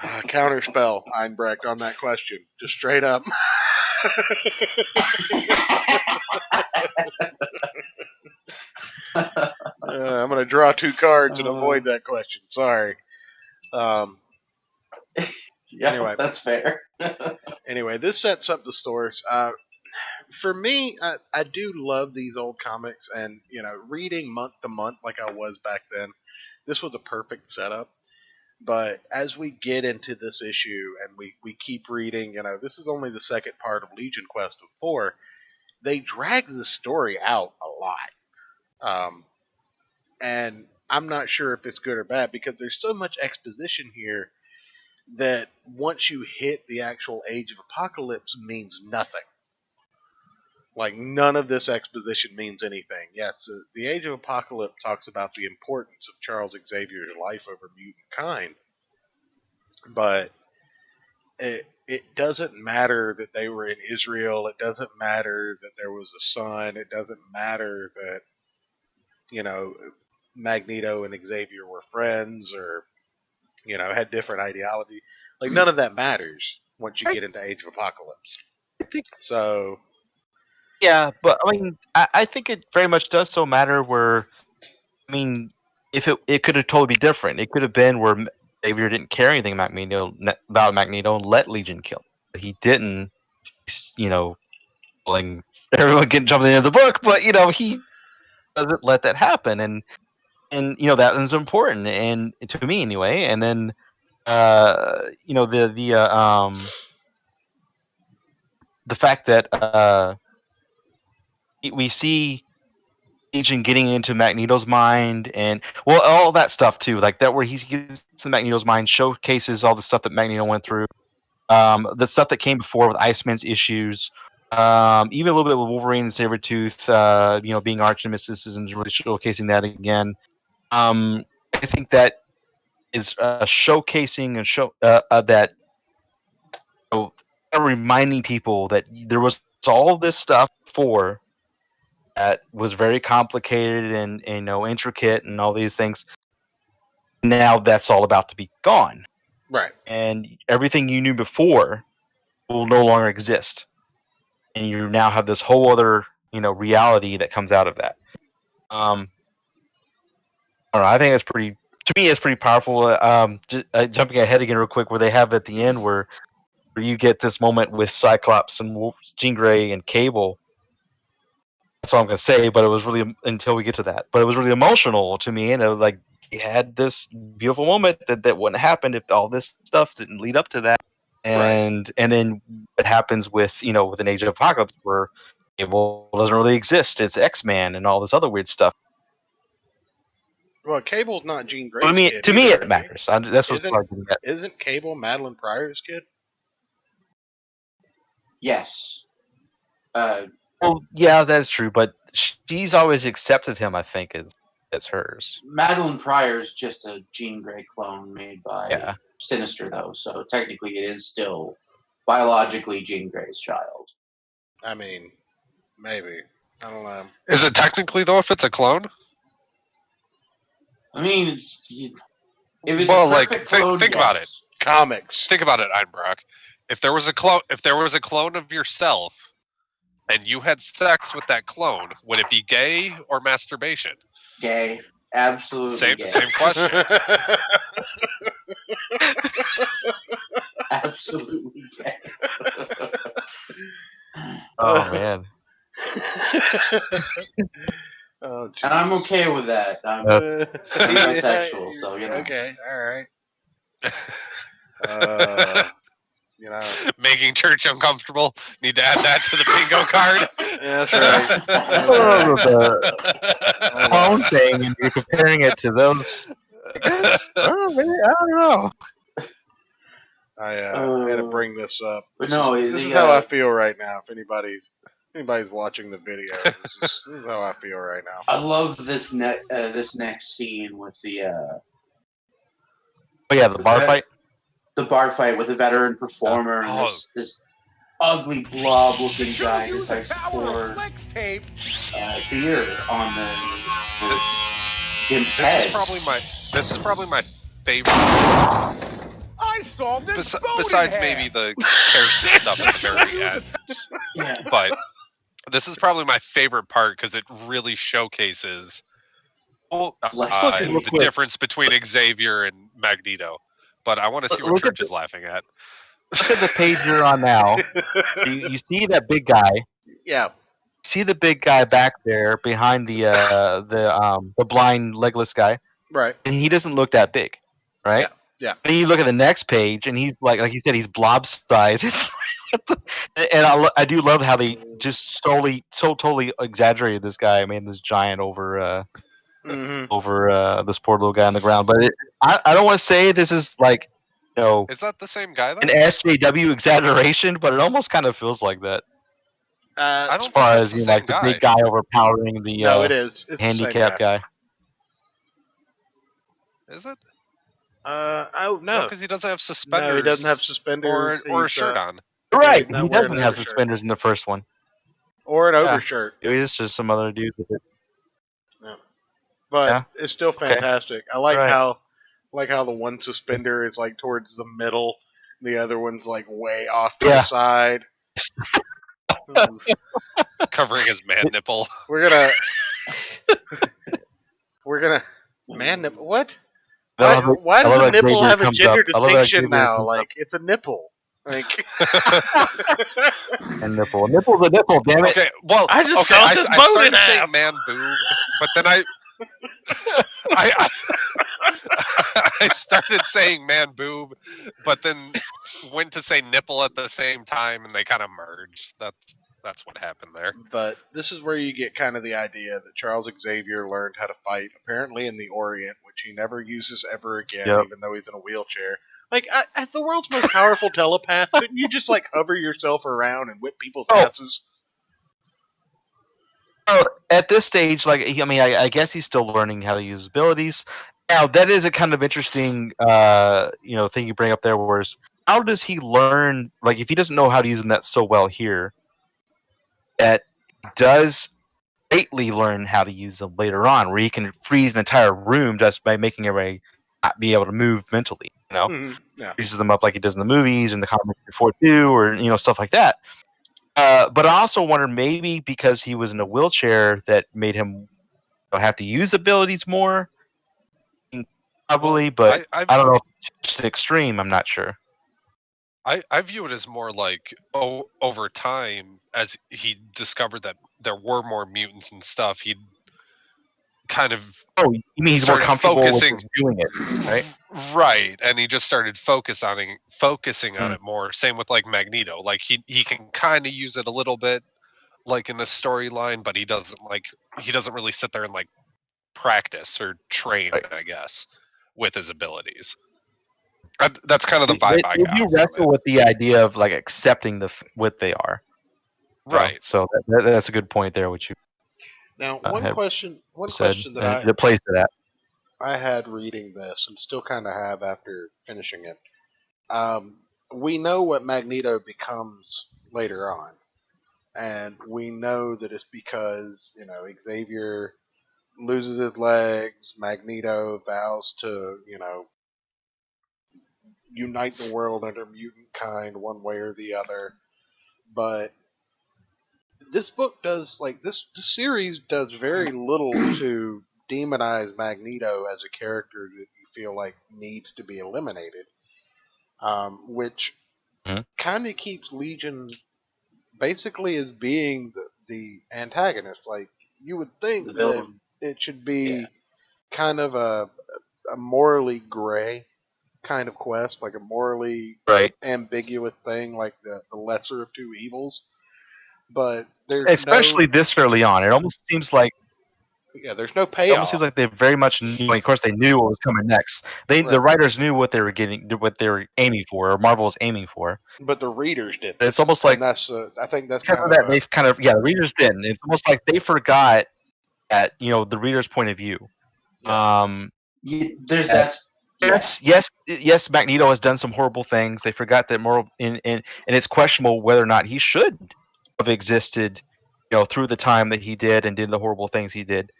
Counterspell Einbrecht on that question. Just straight up. I'm going to draw 2 cards and avoid that question. Sorry. Yeah, Anyway. that's fair. Anyway, this sets up the stories. For me, I do love these old comics, and reading month to month like I was back then, this was a perfect setup. But as we get into this issue and we keep reading, this is only the second part of Legion Quest of 4. They drag the story out a lot. And I'm not sure if it's good or bad because there's so much exposition here that once you hit the actual Age of Apocalypse means nothing. Like, none of this exposition means anything. Yes, the Age of Apocalypse talks about the importance of Charles Xavier's life over mutant kind. But it doesn't matter that they were in Israel. It doesn't matter that there was a son. It doesn't matter that, Magneto and Xavier were friends or, had different ideology. Like, none of that matters once you get into Age of Apocalypse. So... Yeah, but I mean, I think it very much does so matter where, I mean, if it could have totally be different. It could have been where Xavier didn't care anything about Magneto and let Legion kill him. But he didn't, pulling everyone getting jumping into the book, but he doesn't let that happen, and that is important, and to me anyway. And then the fact that we see Legion getting into Magneto's mind, and all that stuff too, like that where he gets to Magneto's mind, showcases all the stuff that Magneto went through, the stuff that came before with Iceman's issues, even a little bit with Wolverine and Sabretooth, being arch nemesis and really showcasing that again. I think that is showcasing and that reminding people that there was all this stuff before that was very complicated and intricate and all these things. Now that's all about to be gone, Right. and everything you knew before will no longer exist, and you now have this whole other reality that comes out of that. I don't know. I think that's pretty. To me, it's pretty powerful. Jumping ahead again real quick, where they have at the end where you get this moment with Cyclops and Jean Grey and Cable. That's all I'm going to say, but it was really, until we get to that, but it was really emotional to me, and it was like, you had this beautiful moment that wouldn't happen if all this stuff didn't lead up to that. And then what happens with with an Age of Apocalypse where Cable doesn't really exist. It's X-Man and all this other weird stuff. Well, Cable's not Jean Grey's kid. To me, it matters. That's what's Isn't Cable Madeline Pryor's kid? Yes. Well, yeah, that's true, but she's always accepted him, I think, as hers. Madeline Pryor's just a Jean Grey clone made by Sinister, though, so technically it is still biologically Jean Grey's child. I mean, maybe. I don't know. Is it technically, though, if it's a clone? I mean, if it's a perfect clone, think about it. Comics. Think about it, Einbrecht. If there was a clone of yourself, and you had sex with that clone, would it be gay or masturbation? Gay. Absolutely gay. Same question. Absolutely gay. Oh man. Oh, And I'm jeez. okay with that. I'm bisexual, so you know. Okay, all right. You know, Making church uncomfortable. Need to add that to the bingo card. yeah, that's right. Oh, That's the clone thing, and you're comparing it to those. I guess. Oh, man, I don't know. I had to bring this up. But This no, is how I feel right now. If anybody's watching the video, this is how I feel right now. I love this next scene with the Oh yeah, the bar fight. The bar fight with the veteran performer and this ugly blob-looking guy decides to pour beer on the gimp's head. This is probably my favorite. I saw this besides maybe the character stuff at the very end. Yeah. But this is probably my favorite part because it really showcases the difference between Xavier and Magneto. But I want to see what Church is laughing at. Look at the page you're on now. You see that big guy. Yeah. See the big guy back there behind the blind legless guy. Right. And he doesn't look that big, right? Yeah. Then you look at the next page, and he's like you said, he's blob size. And I do love how they just totally exaggerated this guy. I mean, this giant over this poor little guy on the ground. But I don't want to say this is like, is that the same guy? An SJW exaggeration, but it almost kind of feels like that. As far as like the big guy overpowering the it is. It's handicapped guy. Is it? No, because he doesn't have suspenders. No, he doesn't have suspenders or a shirt on. Right, he doesn't have suspenders in the first one. Or an overshirt. It is just some other dude with it. Yeah. But it's still fantastic. I like how the one suspender is like towards the middle, the other one's like way off to the side. Covering his man nipple. We're gonna man nipple. What? Why does the nipple have a gender distinction now? Like it's a nipple. Like a nipple's a nipple. Damn it! Okay, well, I just I started saying man boob, but then I started saying man boob, but then went to say nipple at the same time, and they kind of merged. That's what happened there. But this is where you get kind of the idea that Charles Xavier learned how to fight, apparently in the Orient, which he never uses ever again, even though he's in a wheelchair. Like, as the world's most powerful telepath, couldn't you just, like, hover yourself around and whip people's asses? At this stage, like, I guess he's still learning how to use his abilities. Now, that is a kind of interesting, thing you bring up there, whereas how does he learn, like, if he doesn't know how to use them that so well here, that does greatly learn how to use them later on, where he can freeze an entire room just by making everybody not be able to move mentally, freezes them up like he does in the movies and the comics before too, or stuff like that. But I also wonder, maybe because he was in a wheelchair, that made him have to use the abilities more. Probably, but I don't know if it's just an extreme. I'm not sure. I view it as more like over time, as he discovered that there were more mutants and stuff, he'd kind of you mean he's more comfortable with doing it, right? Right, and he just started focusing on it more. Same with like Magneto, like he can kind of use it a little bit, like in the storyline, but he doesn't really sit there and like practice or train, I guess, with his abilities. That's kind of the vibe I got. You wrestle with the idea of like accepting what they are, right? So that's a good point there. Which you now one question that plays to that. I had reading this and still kind of have after finishing it. We know what Magneto becomes later on, and we know that it's because Xavier loses his legs. Magneto vows to unite the world under mutant kind one way or the other. But this book does, this series does very little to demonize Magneto as a character that you feel like needs to be eliminated. which Mhm. kind of keeps Legion basically as being the antagonist. Like, you would think The that villain. it should be kind of a morally gray kind of quest, like a morally Right. ambiguous thing, like the lesser of two evils. But there's Especially this early on, it almost seems like there's no it payoff. almost seems like they very much knew. Of course, they knew what was coming next. The Right. writers knew what they were aiming for, or Marvel was aiming for. But the readers didn't. It's almost like And that's I think that's because kind of of that they've kind of the readers didn't. It's almost like they forgot at the reader's point of view. There's that's Yes, Magneto has done some horrible things. They forgot that and it's questionable whether or not he should have existed, through the time that he did and did the horrible things he did.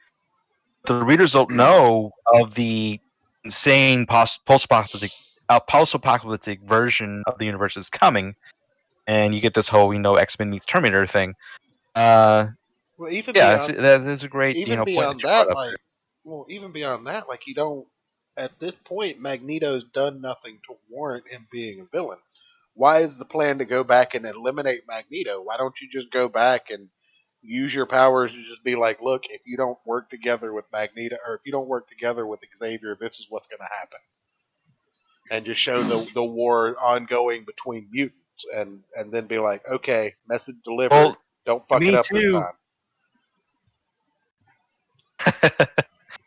The readers don't know of the insane post-apocalyptic version of the universe that's coming, and you get this whole X-Men meets Terminator thing. well, even That's beyond a great even point beyond that you brought that, up like there. well, even beyond that, like, you don't. At this point, Magneto's done nothing to warrant him being a villain. Why is the plan to go back and eliminate Magneto? Why don't you just go back and use your powers to just be like, look, if you don't work together with Magneto, or if you don't work together with Xavier, this is what's going to happen, and just show the war ongoing between mutants, and then be like, okay, message delivered. Well, Don't fuck me it up too. this time.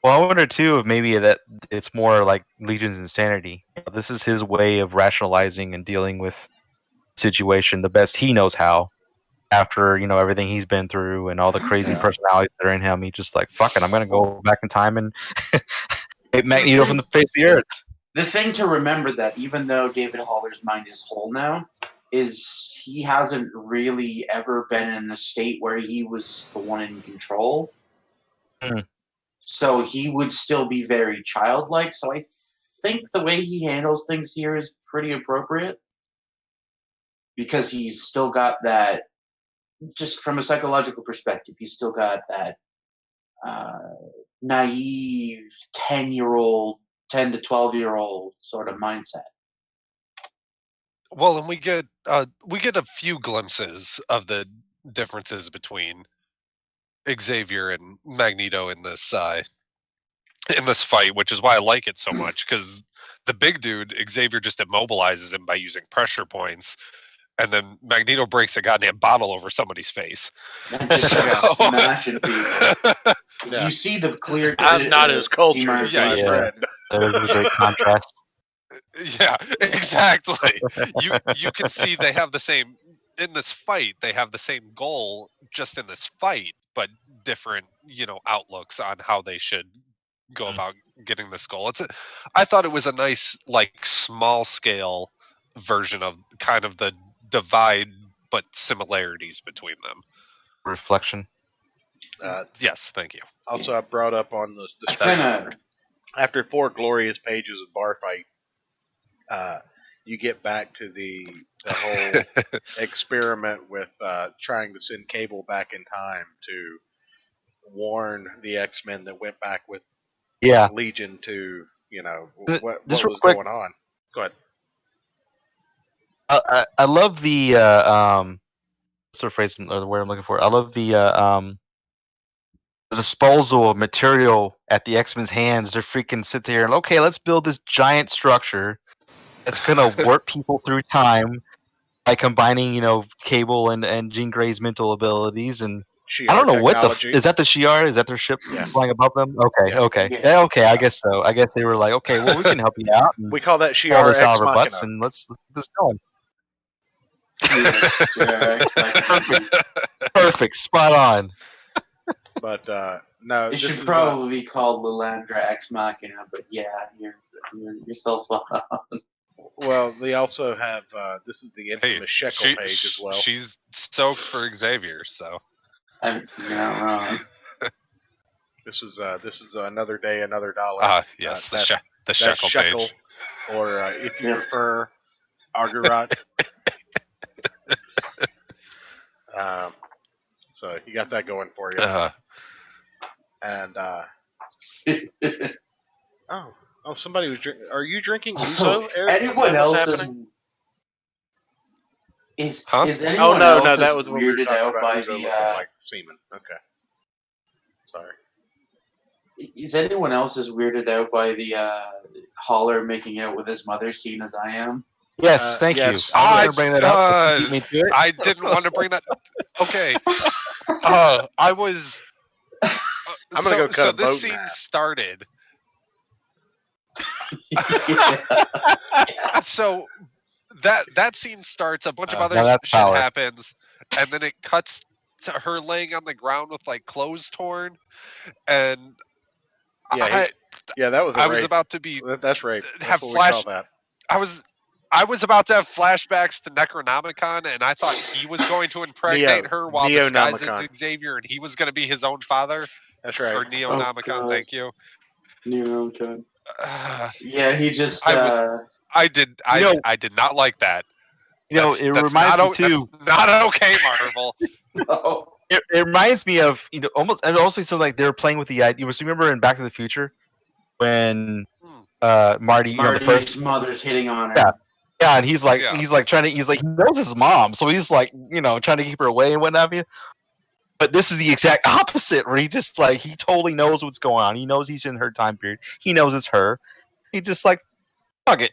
Well, I wonder too if maybe that it's more like Legion's insanity. This is his way of rationalizing and dealing with the situation the best he knows how. After everything he's been through and all the crazy personalities that are in him, he just like, fuck it, I'm gonna go back in time and hit Magneto from the face of the earth. The thing to remember, that even though David Haller's mind is whole now, is he hasn't really ever been in a state where he was the one in control. So he would still be very childlike. So I think the way he handles things here is pretty appropriate, because he's still got that, just from a psychological perspective, he's still got that naive 10 to 12-year-old sort of mindset. Well, and we get a few glimpses of the differences between Xavier and Magneto in this fight, which is why I like it so much, because the big dude, Xavier, just immobilizes him by using pressure points, and then Magneto breaks a goddamn bottle over somebody's face. And just smashing people. Yeah. You see the clear. I'm not as cultured as my Yeah. friend. There's a great contrast. Yeah, exactly. You can see they have the same in this fight. They have the same goal, just in this fight, but different, outlooks on how they should go about getting this goal. I thought it was a nice, like, small scale version of kind of the divide but similarities between them. Reflection. Yes, thank you. Also, I brought up on the screen, after 4 glorious pages of bar fight, you get back to the whole experiment with trying to send Cable back in time to warn the X-Men that went back with Legion to, what was going on. Go ahead. I love the what's the phrase, or the word I'm looking for? I love the disposal of material at the X-Men's hands. They're freaking sit there and, okay, let's build this giant structure that's gonna warp people through time by combining, Cable and Jean Grey's mental abilities. And Shi'ar I don't know technology. is that the Shi'ar? Is that their ship flying above them? Okay. I guess so. I guess they were like, okay, well, we can help you out. We call that Shi'ar Ex out of our Machina. butts and let's get this going. Perfect, spot on. But no, it should probably be called Lilandra Ex Machina. But yeah, you're still spot on. Well, they also have this is the infamous Shekel page as well. She's stoked for Xavier, so you're not wrong. This is another day, another dollar. Yes, the Shekel page, or if you prefer, Argurat. So you got that going for you. And Oh, somebody was drinking. Are you drinking So, ouzo, Eric? anyone else is anyone no, else that was when we were weirded talking out about by ouzo the looking like semen. Okay, sorry. is anyone else as weirded out by the Holler making out with his mother scene as I am? Yes, thank yes. you. I was going to bring that up. Beat me to it. I didn't want to bring that. Okay. I was. I'm gonna go cut so a boat this in scene half. started. Yeah. So that scene starts. A bunch of other now that's shit power. happens, and then it cuts to her laying on the ground with like clothes torn, and Yeah, that was. I was about to be That's rape. That's have what flash. we call that. I was about to have flashbacks to Necronomicon, and I thought he was going to impregnate her while disguised as Xavier, and he was going to be his own father. That's right. Or Neonomicon, thank you. Neonomicon. Yeah, he just. I did not like that. It reminds me too. That's not okay, Marvel. No. It reminds me of almost, and also so like they were playing with the idea. You remember in Back to the Future when Marty's the first mother's hitting on her. Yeah, and he's like he knows his mom, so he's like trying to keep her away and what have you. But this is the exact opposite, where he just he totally knows what's going on. He knows he's in her time period. He knows it's her. He just fuck it.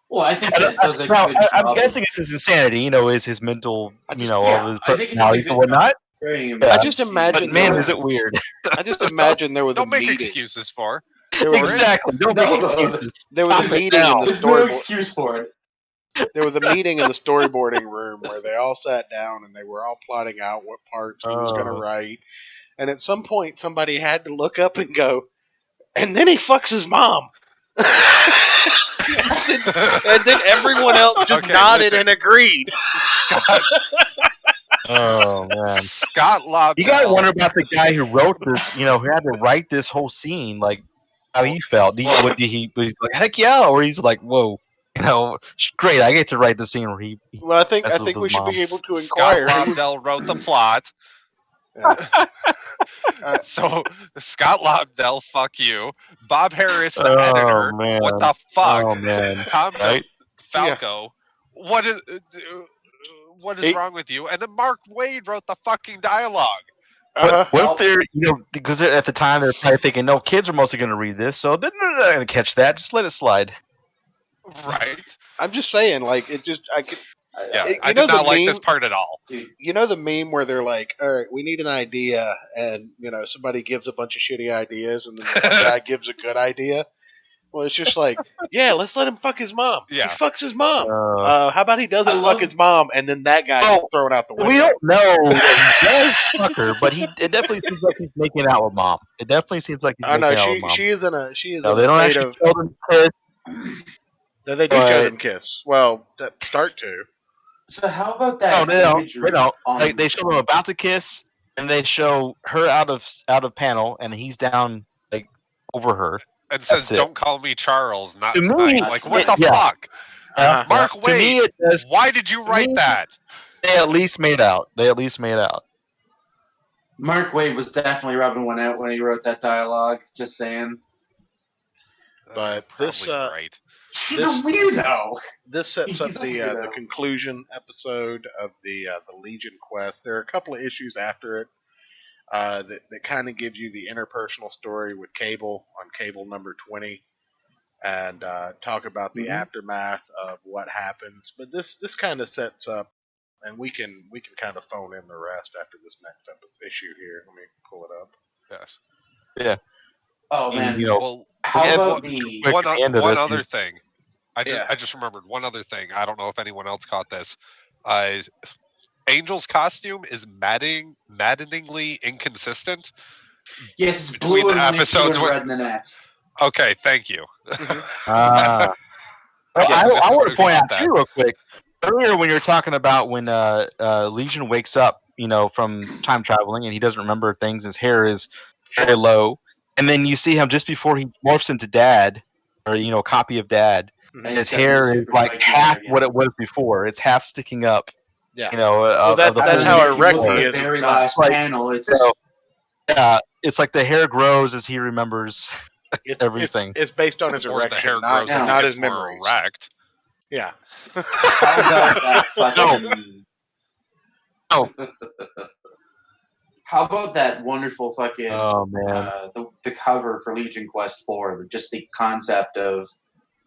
Well, I think that does a good job. I'm guessing it's his insanity. Is his mental, of his personality and whatnot. I just imagine. But man, is it weird? I just imagine there was Don't a make meeting. excuses for. Exactly. Don't make excuses. There was a meeting in the There's no excuse for it. There was a meeting in the storyboarding room where they all sat down and they were all plotting out what parts he was going to write. And at some point, somebody had to look up and go, and then he fucks his mom. And then everyone else just nodded and agreed. Oh man, Scott Lobdell. You gotta wonder about the guy who wrote this. Who had to write this whole scene, like how he felt. Was he like heck yeah, or he's like whoa, great, I get to write the scene where he. Well, I think we should be able to inquire. Scott Lobdell wrote the plot. Yeah. So Scott Lobdell, fuck you. Bob Harris, the editor. Man. What the fuck? Oh man, Tom right? Falco. Yeah. What is wrong with you? And then Mark Waid wrote the fucking dialogue. What if they're, because at the time they're probably thinking, no, kids are mostly going to read this, so they're not going to catch that. Just let it slide. Right. I'm just saying, I did not like this part at all. You know the meme where they're like, all right, we need an idea, and somebody gives a bunch of shitty ideas, and then the guy gives a good idea. Well, it's just like, yeah, let's let him fuck his mom. Yeah. He fucks his mom. How about he doesn't fuck his mom, and then that guy gets thrown out the window? We don't know if he does fuck her, but it definitely seems like he's making out with mom. It definitely seems like he's making out with mom. She is in a state they don't actually show them kiss. No, they do show them kiss. Well, start to. So how about that? No, they don't. They show them about to kiss, and they show her out of panel, and he's down over her. And says, "Don't call me Charles." Not to tonight. Me, what the fuck? Mark Waid, why did you write that? They at least made out. Mark Waid was definitely rubbing one out when he wrote that dialogue. Just saying. But this, right. He's a weirdo. This sets up the conclusion episode of the Legion quest. There are a couple of issues after it. That kind of gives you the interpersonal story with Cable on Cable number 20, and talk about the aftermath of what happens. But this kind of sets up, and we can kind of phone in the rest after this next issue here. Let me pull it up. Yes. Yeah. Oh man. How about one other thing? I just remembered one other thing. I don't know if anyone else caught this. Angel's costume is maddeningly inconsistent. Yes, it's between blue the episodes and red in the next. Okay, thank you. I want to point out too, real quick. Earlier, when you were talking about when Legion wakes up, from time traveling, and he doesn't remember things, his hair is very low, and then you see him just before he morphs into Dad, or a copy of Dad. And his hair is like half what it was before. It's half sticking up. Yeah, that's how erect he is. The very last panel, it's it's like the hair grows as he remembers. everything. It's based on his Or the erection, hair not, grows as not it his gets more memories. erect. Yeah. How about that fucking? No. How about that wonderful fucking Oh man. the cover for Legion Quest 4? Just the concept of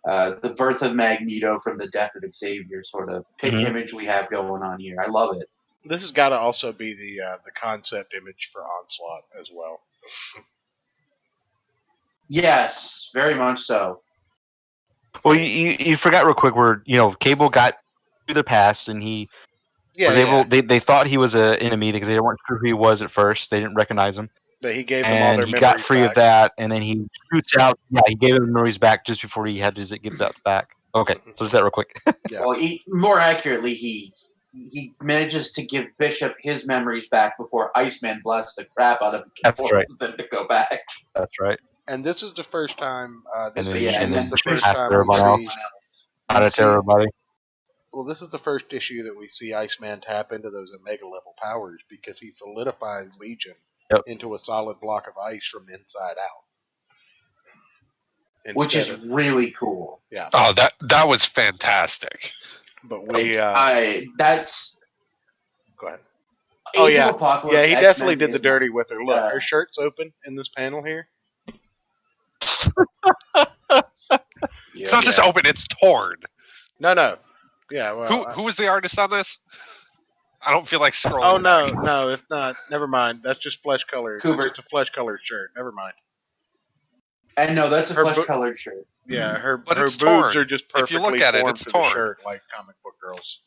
the birth of Magneto from the death of Xavier, sort of image we have going on here. I love it. This has got to also be the concept image for Onslaught as well. Yes, very much so. Well, you forgot real quick where Cable got to the past and he was able. They thought he was an enemy because they weren't sure who he was at first. They didn't recognize him. But he gave them all their he memories got free back. of that, and then he shoots out. Yeah, he gave them the memories back just before he gets out back. Okay, so just that real quick. Yeah. Well, more accurately, he manages to give Bishop his memories back before Iceman blasts the crap out of him and forces him to go back. That's right. And this is the first time. This And issue then is the first after time everyone we see. Out of everybody. Well, this is the first issue that we see Iceman tap into those Omega level powers because he solidified Legion into a solid block of ice from the inside out. Which is really cool. Yeah. Oh, that was fantastic. But we that's go ahead. Age of Apocalypse Yeah, he X-Men definitely did the dirty with her. Look, her yeah. shirt's open in this panel here. It's not just open; it's torn. No. Yeah. Well, who was the artist on this? I don't feel like scrolling. Oh no, it's not. Never mind. That's just flesh colored. It's just a flesh colored shirt. Never mind. And no, that's a flesh colored shirt. Yeah, her boobs torn. Are just perfectly if you look at formed it's to torn. the shirt like comic book girls.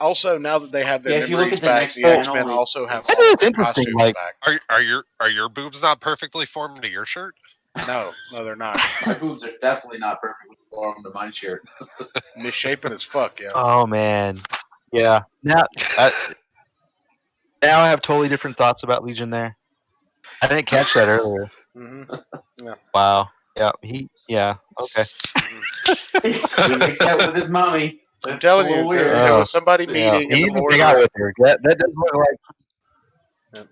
Also, now that they have their if you look memories at the back, next the panel, X-Men also have That all is their interesting. costumes Like, back. Are your boobs not perfectly formed to your shirt? No, they're not. My boobs are definitely not perfectly formed to my shirt. Misshapen as fuck, yeah. Oh man, yeah. Now I have totally different thoughts about Legion. There, I didn't catch that earlier. Mm-hmm. Yeah. Wow. Yeah. Yeah. Okay. He makes out with his mommy. I'm telling you, there was somebody meeting in the morning. With her. That does look like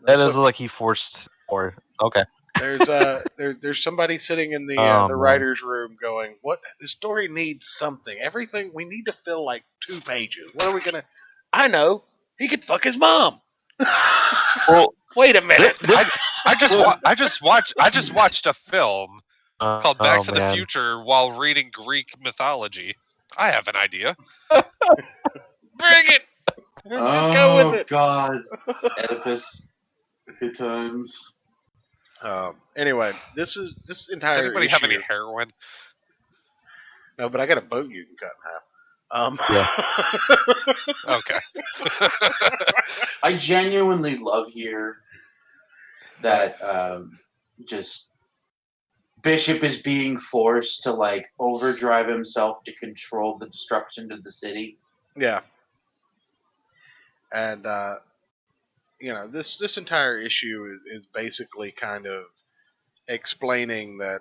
that does look like he forced. Or okay. There's somebody sitting in the writer's room going, "What the story needs something. Everything we need to fill like 2 pages. What are we gonna? I know. He could fuck his mom. Well, wait a minute. I just watched a film called Back to the Future while reading Greek mythology. I have an idea. Bring it. Just go with it. God, Oedipus. Good times. Anyway, this entire. Does anybody issue, have any heroin? No, but I got a boat you can cut in half. Yeah. Okay. I genuinely love here that just Bishop is being forced to like overdrive himself to control the destruction to the city. Yeah. And this entire issue is basically kind of explaining that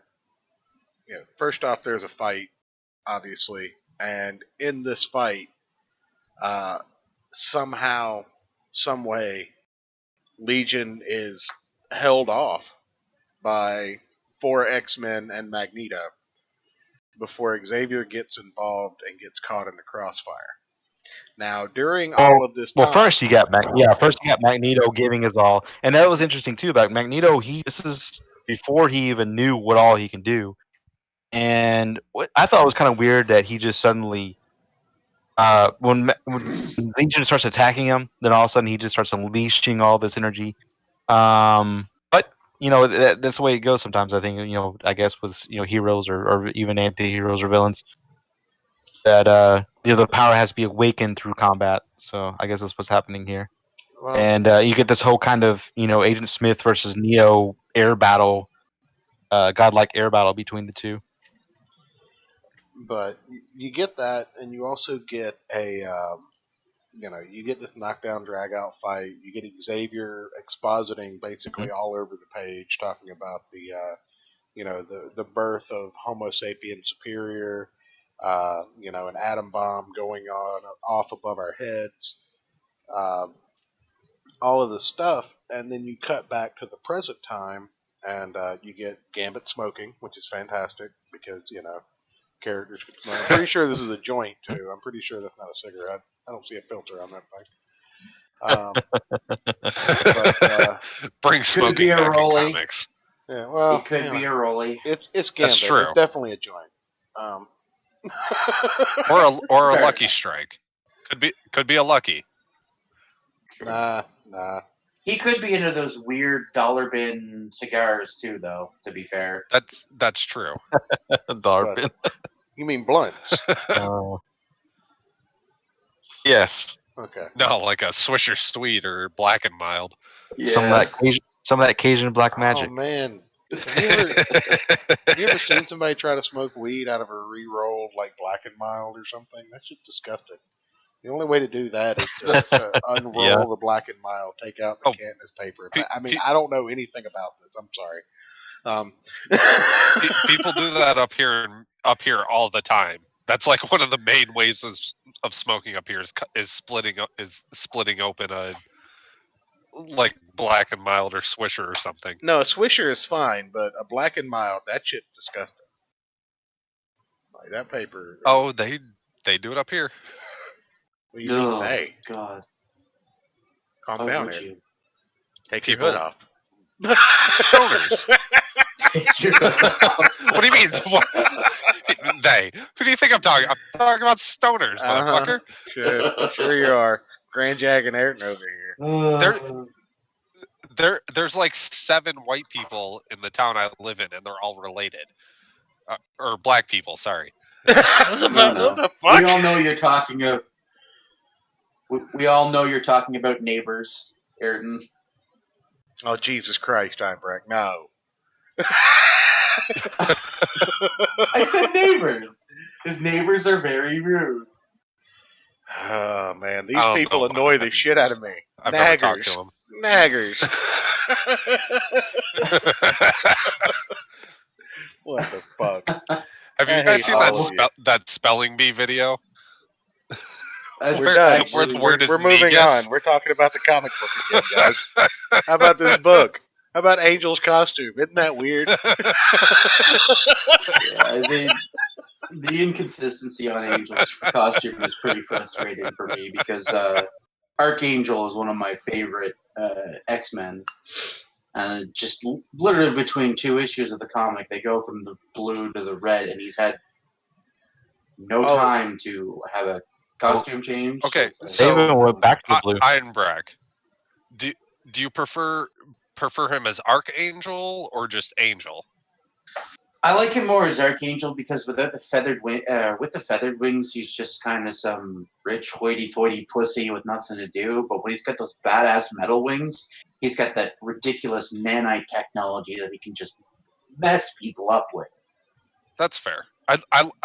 first off there's a fight, obviously, and in this fight, somehow, some way, Legion is held off by 4 X-Men and Magneto before Xavier gets involved and gets caught in the crossfire. Now, during all of this time... first you got Magneto giving his all. And that was interesting, too, about Magneto. This is before he even knew what all he can do. And what I thought was kind of weird that he just suddenly... when Legion starts attacking him, then all of a sudden he just starts unleashing all this energy. But that's the way it goes sometimes. I think I guess with heroes or even anti-heroes or villains, that the power has to be awakened through combat. So I guess that's what's happening here. Wow. And you get this whole kind of Agent Smith versus Neo air battle, godlike air battle between the two. But you get that, and you also get you get this knockdown, drag out fight. You get Xavier expositing basically all over the page, talking about the birth of Homo sapien superior, an atom bomb going off above our heads, all of the stuff, and then you cut back to the present time, and you get Gambit smoking, which is fantastic because characters can smoke. I'm pretty sure this is a joint too. I'm pretty sure that's not a cigarette. I don't see a filter on that thing. Bring smoking be a back in rollie. comics. Yeah, well, It could be a rollie. It's Gambit. That's true. It's definitely a joint. Or a Fair lucky enough. strike. Could be a lucky. Nah. He could be into those weird dollar bin cigars too, though. To be fair, That's true. Darwin. You mean blunts? Yes. Okay. No, like a Swisher Sweet or Black and Mild. Some of that Cajun black magic. Oh man, have you ever seen somebody try to smoke weed out of a re-rolled like Black and Mild or something? That's just disgusting. The only way to do that is to unroll the Black and Mild, take out the Katniss paper. I don't know anything about this. I'm sorry. People do that up here all the time. That's like one of the main ways of smoking up here is splitting open a like Black and Mild or Swisher or something. No, a Swisher is fine, but a Black and Mild, that shit's disgusting. Like that paper. Oh, they do it up here. What do you mean they? God. Calm down here. Take your People- hood off. Stoners. What do you mean? They? Who do you think I'm talking? I'm talking about stoners, motherfucker. Sure you are. Grand Jag and Ayrton over here. There's like 7 white people in the town I live in, and they're all related. Or black people, sorry. What the fuck? We all know you're talking about. We all know you're talking about neighbors, Ayrton. Oh, Jesus Christ, Einbrecht, no. I said neighbors. His neighbors are very rude. Oh, man, these I don't people know. annoy the shit out of me. I've never talked to them. Naggers. What the fuck? Have you I guys hate seen all of you. that spelling bee video? That's We're done. actually- Where We're moving Negus? on. We're talking about the comic book again, guys. How about this book? How about Angel's costume? Isn't that weird? The inconsistency on Angel's costume is pretty frustrating for me because Archangel is one of my favorite X-Men. And just literally between 2 issues of the comic, they go from the blue to the red, and he's had no time to have a costume change. Okay, So so They even went back to the blue. Einbrecht. Do you prefer him as Archangel or just Angel? I like him more as Archangel because without the feathered with the feathered wings, he's just kind of some rich hoity-toity pussy with nothing to do. But when he's got those badass metal wings, he's got that ridiculous nanite technology that he can just mess people up with. That's fair. I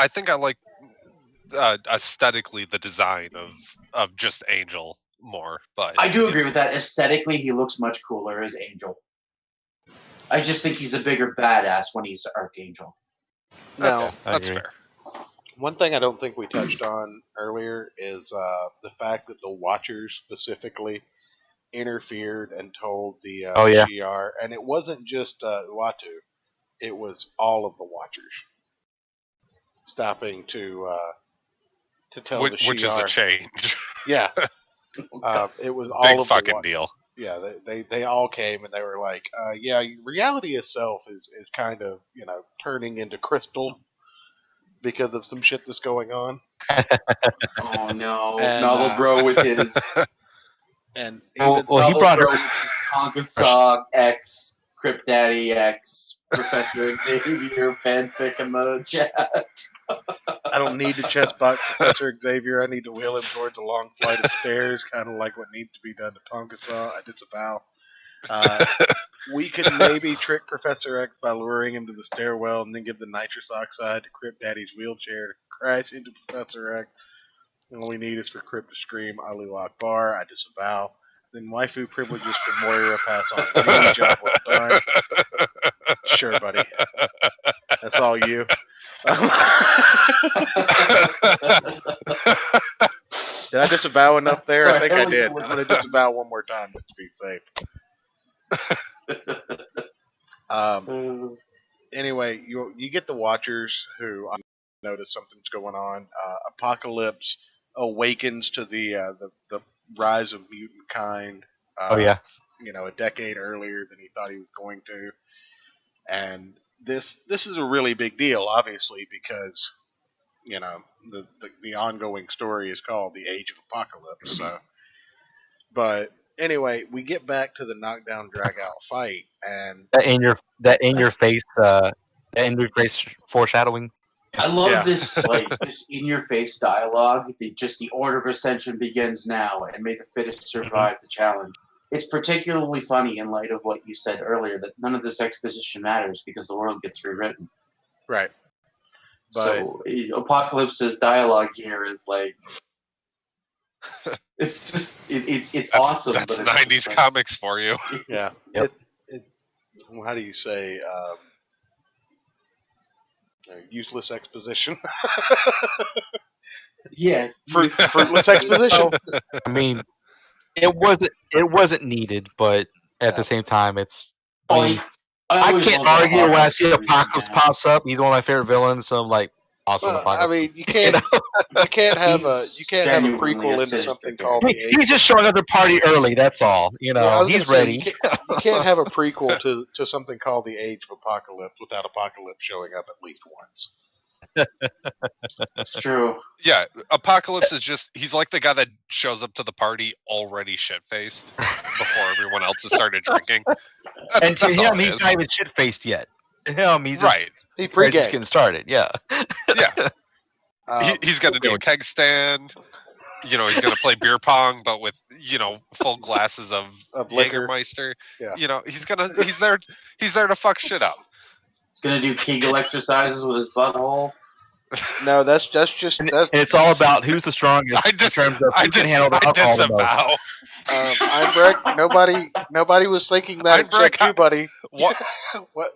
think I like aesthetically the design of just Angel more, but I do agree with that. Aesthetically, he looks much cooler as Angel. I just think he's a bigger badass when he's Archangel. Now, that's agree. fair. one thing I don't think we touched on earlier is the fact that the Watchers specifically interfered and told the Shi'ar, and it wasn't just Uatu, it was all of the Watchers stopping to tell the Shi'ar. Which is a change. Yeah. It was all Big of fucking the deal. Yeah, they all came and they were like, reality itself is kind of, turning into crystal because of some shit that's going on. Oh no, And, Novel Bro with his And Well, even, he Novel brought Bro her. with his Tonka Sock X Crypt Daddy X Professor Xavier fanfic in the chat. I don't need to chest box Professor Xavier. I need to wheel him towards a long flight of stairs, kind of like what needs to be done to Tonka Saw. I disavow. We could maybe trick Professor X by luring him to the stairwell and then give the nitrous oxide to Crypt Daddy's wheelchair to crash into Professor X. And all we need is for Crypt to scream Allahu Akbar. I disavow. Then waifu privileges for Moira pass on. Any job well done. Sure, buddy. That's all you. Did I disavow enough there? I Sorry, think I I did. like- I'm going to disavow one more time just to be safe. Anyway, you get the Watchers who notice something's going on. Apocalypse awakens to the rise of mutant kind. Oh yeah. A decade earlier than he thought he was going to, and this is a really big deal, obviously, because the ongoing story is called the Age of Apocalypse. So, but anyway, we get back to the knockdown drag out fight, and that in your face foreshadowing. I love Yeah. this this in your face dialogue. The order of ascension begins now, and may the fittest survive the challenge. It's particularly funny in light of what you said earlier that none of this exposition matters because the world gets rewritten. right. But So Apocalypse's dialogue here is like, it's just it's awesome. That's but it's 90s comics for you. yeah, Yep. how do you say useless exposition? Yes, Fruitless exposition. I mean, it wasn't needed, but at the same time, it's. I always can't love argue when I see Apocalypse. Apocalypse pops up. He's one of my favorite villains, so I'm like, awesome. Well, Apocalypse. I mean, you can't have a He's prequel genuinely a into sinister something character. called the Age. He's just showing up the party early. That's all. Yeah, I was He's gonna say, ready. you can't have a prequel to something called the Age of Apocalypse without Apocalypse showing up at least once. It's true. Yeah, Apocalypse is he's like the guy that shows up to the party already shit-faced before everyone else has started drinking. And to that's all him, it he's is. not even shit faced yet. To him, he's just, Right. He just pregame. getting started. Yeah. Yeah. He's going to do a keg stand. He's going to play beer pong, but with full glasses of liquor. Jägermeister. Yeah. He's there to fuck shit up. He's gonna do Kegel exercises with his butthole. No, that's just And it's all about who's the strongest in terms of who can handle the alcohol the most. Einbrecht. Nobody was thinking that except you, buddy. What? What?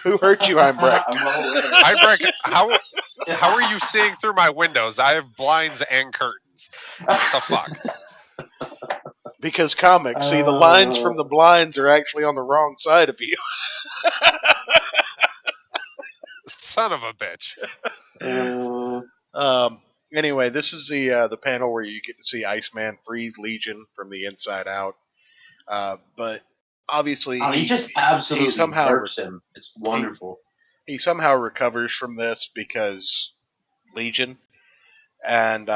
Who hurt you, Einbrecht? Einbrecht, how are you seeing through my windows? I have blinds and curtains. What the fuck? Because comics. See, the lines from the blinds are actually on the wrong side of you. Son of a bitch. Anyway, this is the panel where you get to see Iceman freeze Legion from the inside out. But obviously, he just absolutely somehow murders him. It's wonderful. He somehow recovers from this because Legion, and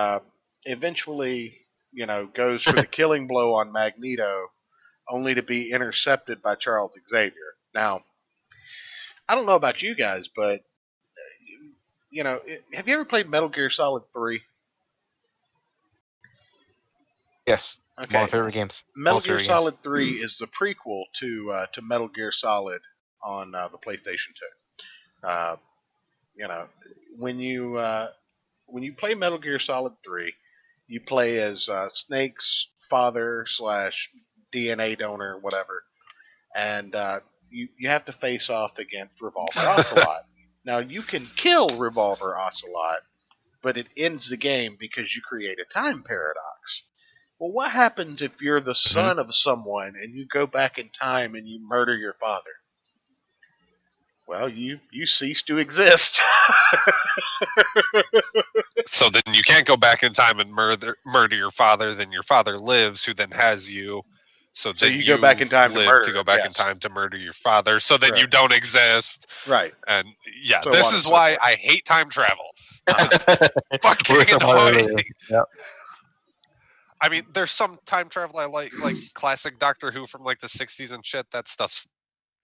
eventually, goes for the killing blow on Magneto, only to be intercepted by Charles Xavier. Now, I don't know about you guys, but have you ever played Metal Gear Solid 3? Yes. Okay. One of my favorite games. Metal Gear Solid 3 is the prequel to Metal Gear Solid on the PlayStation 2. When you play Metal Gear Solid 3, you play as Snake's father / DNA donor, whatever, and you have to face off against Revolver Ocelot. Now, you can kill Revolver Ocelot, but it ends the game because you create a time paradox. Well, what happens if you're the son of someone and you go back in time and you murder your father? Well, you cease to exist. So then you can't go back in time and murder your father. Then your father lives, who then has you. So then you go back in time to go back in time to murder your father. So then you don't exist. Right. And So this is why I hate time travel. Fucking annoying. Yep. I mean, there's some time travel I like classic Doctor Who from like the 60s and shit. That stuff's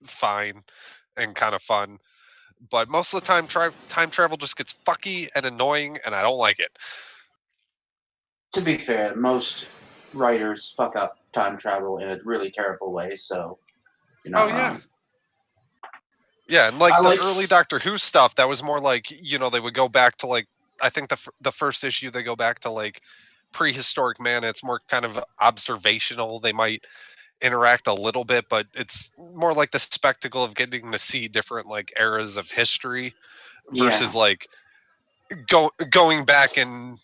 fine and kind of fun. But most of the time, time travel just gets fucky and annoying, and I don't like it. To be fair, most writers fuck up time travel in a really terrible way, so you're not wrong. Yeah, and like early Doctor Who stuff, that was more like, they would go back to like, I think the first issue they go back to like prehistoric man. It's more kind of observational. They might interact a little bit, but it's more like the spectacle of getting to see different like eras of history versus like going back and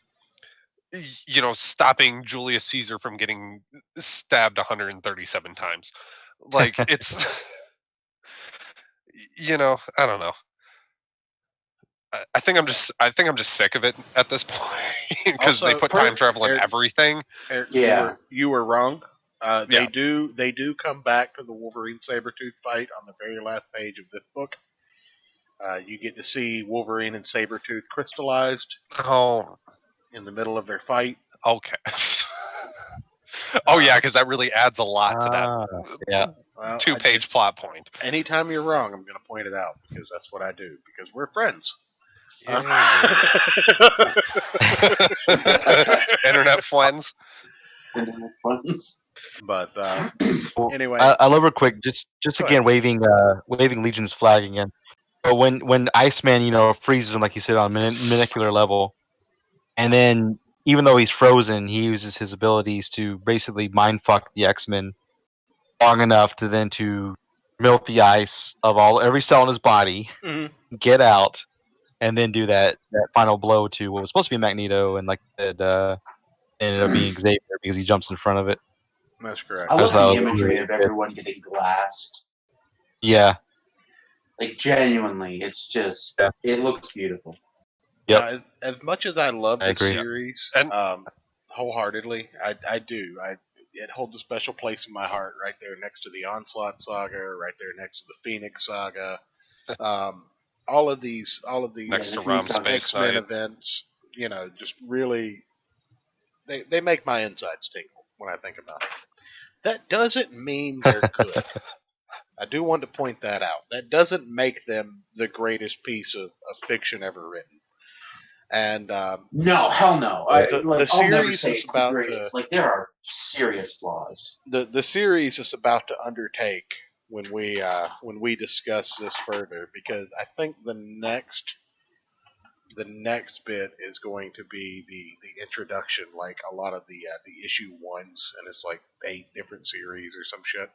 stopping Julius Caesar from getting stabbed 137 times. Like it's I don't know. I think I'm just sick of it at this point because they Also, put time travel in Eric- everything. Eric, Yeah. you were wrong. They Yeah. do come back to the Wolverine Sabretooth fight on the very last page of this book. You get to see Wolverine and Sabretooth crystallized Oh, in the middle of their fight. okay. Oh yeah, because that really adds a lot to that Yeah. Well, 2-page plot point. Anytime you're wrong, I'm going to point it out because that's what I do. Because we're friends. Internet friends. But Well, anyway, I love real quick. Just Go again, waving Legion's flag again. But when Iceman, freezes him like you said on a molecular level, and then even though he's frozen, he uses his abilities to basically mind fuck the X-Men long enough to melt the ice of every cell in his body, get out, and then do that final blow to what was supposed to be Magneto, and like it ended up being Xavier because he jumps in front of it. that's correct. I love That's the imagery really of good. everyone getting glassed. Yeah. Like, genuinely, it's just, it looks beautiful. Yep. As much as I love I the agree. series, wholeheartedly, I do. It holds a special place in my heart, right there next to the Onslaught saga, right there next to the Phoenix saga. All of these Next to Rom Space X-Men Knight. events, just really, they make my insides tingle when I think about it. That doesn't mean they're good. I do want to point that out. That doesn't make them the greatest piece of fiction ever written. And No, hell no. The I'll never series say is it's the about greatest. Like, there are serious flaws. the series is about to undertake when we discuss this further, because I think the next bit is going to be the introduction, like a lot of the issue ones, and it's like 8 different series or some shit.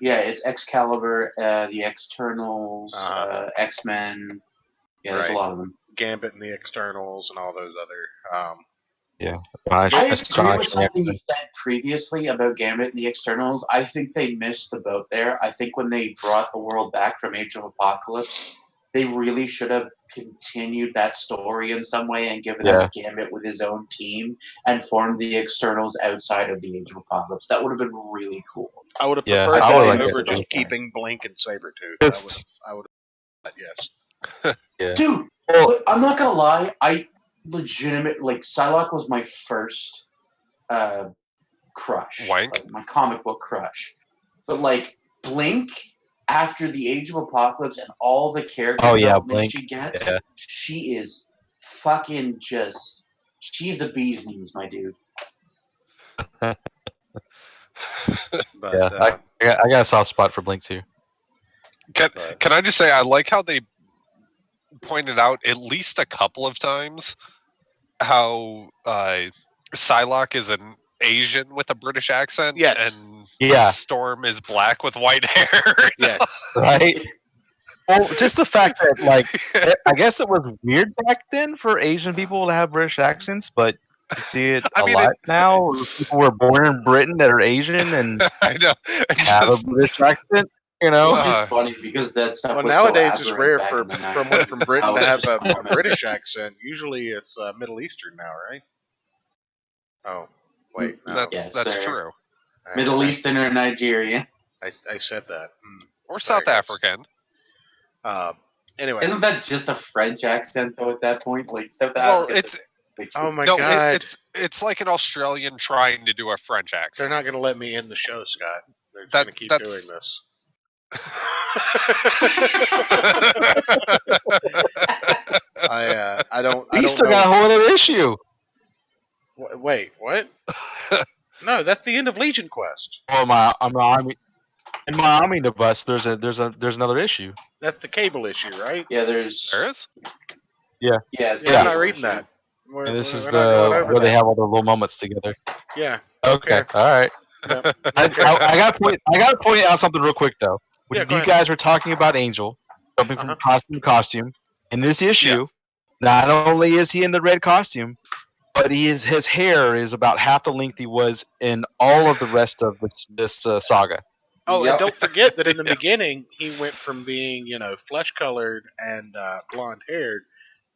Yeah, it's Excalibur, the Externals, X-Men. Yeah, there's a lot of them. Gambit and the Externals and all those other. I agree with something you said previously about Gambit and the Externals. I think they missed the boat there. I think when they brought the world back from Age of Apocalypse, they really should have continued that story in some way and given us Gambit with his own team and formed the Externals outside of the Age of Apocalypse. That would have been really cool. I would have preferred that over just keeping Blink and Sabretooth. I would have yes. Yeah. Dude, but I'm not going to lie. I Psylocke was my first crush. Wank? My comic book crush. But, Blink, after the Age of Apocalypse and all the character development she gets, she is fucking just... She's the bee's knees, my dude. I got a soft spot for Blink, too. Can I just say, I like how they pointed out at least a couple of times how Psylocke is an Asian with a British accent, and Storm is black with white hair. Yes, right. Well, just the fact that, I guess it was weird back then for Asian people to have British accents, but you see it a lot now. People were born in Britain that are Asian and I know have a British accent. It's just funny because that stuff was nowadays so it's rare for back someone from Britain to have a British accent. Usually it's Middle Eastern now, right? Oh, wait. No. That's true. Middle Eastern or Nigerian. I said that. Or South African. Anyway. Isn't that just a French accent, though, at that point? South African. Oh my God. It's like an Australian trying to do a French accent. They're not going to let me end the show, Scott. They're going to keep doing this. I don't. You still got a whole other issue. Wait, what? No, that's the end of Legion Quest. Oh my! In my omnibus, there's another issue. That's the cable issue, right? Yeah, there is. Yeah. Yeah. I'm not reading that. And this is where they have all the little moments together. Yeah. Okay. All right. Yep. I got to point out something real quick though. When you guys were talking about Angel jumping from costume to costume, in this issue, not only is he in the red costume, but his hair is about half the length he was in all of the rest of this saga. Oh, Yep. and don't forget that in the beginning, he went from being, flesh colored and blonde haired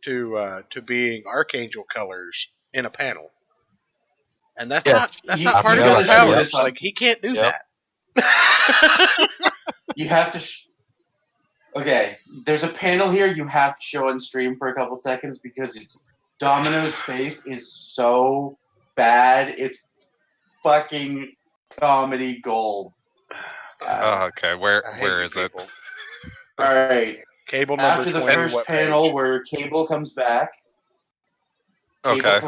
to being archangel colors in a panel, and that's Yes. not part of gotta his show powers. this on- Like he can't do Yep. that. You have to. Okay, there's a panel here you have to show on stream for a couple seconds because Domino's face is so bad. It's fucking comedy gold. Okay, where I hate you is it? people. All right. Cable number After the 20. first what panel page? where Cable comes back. Okay.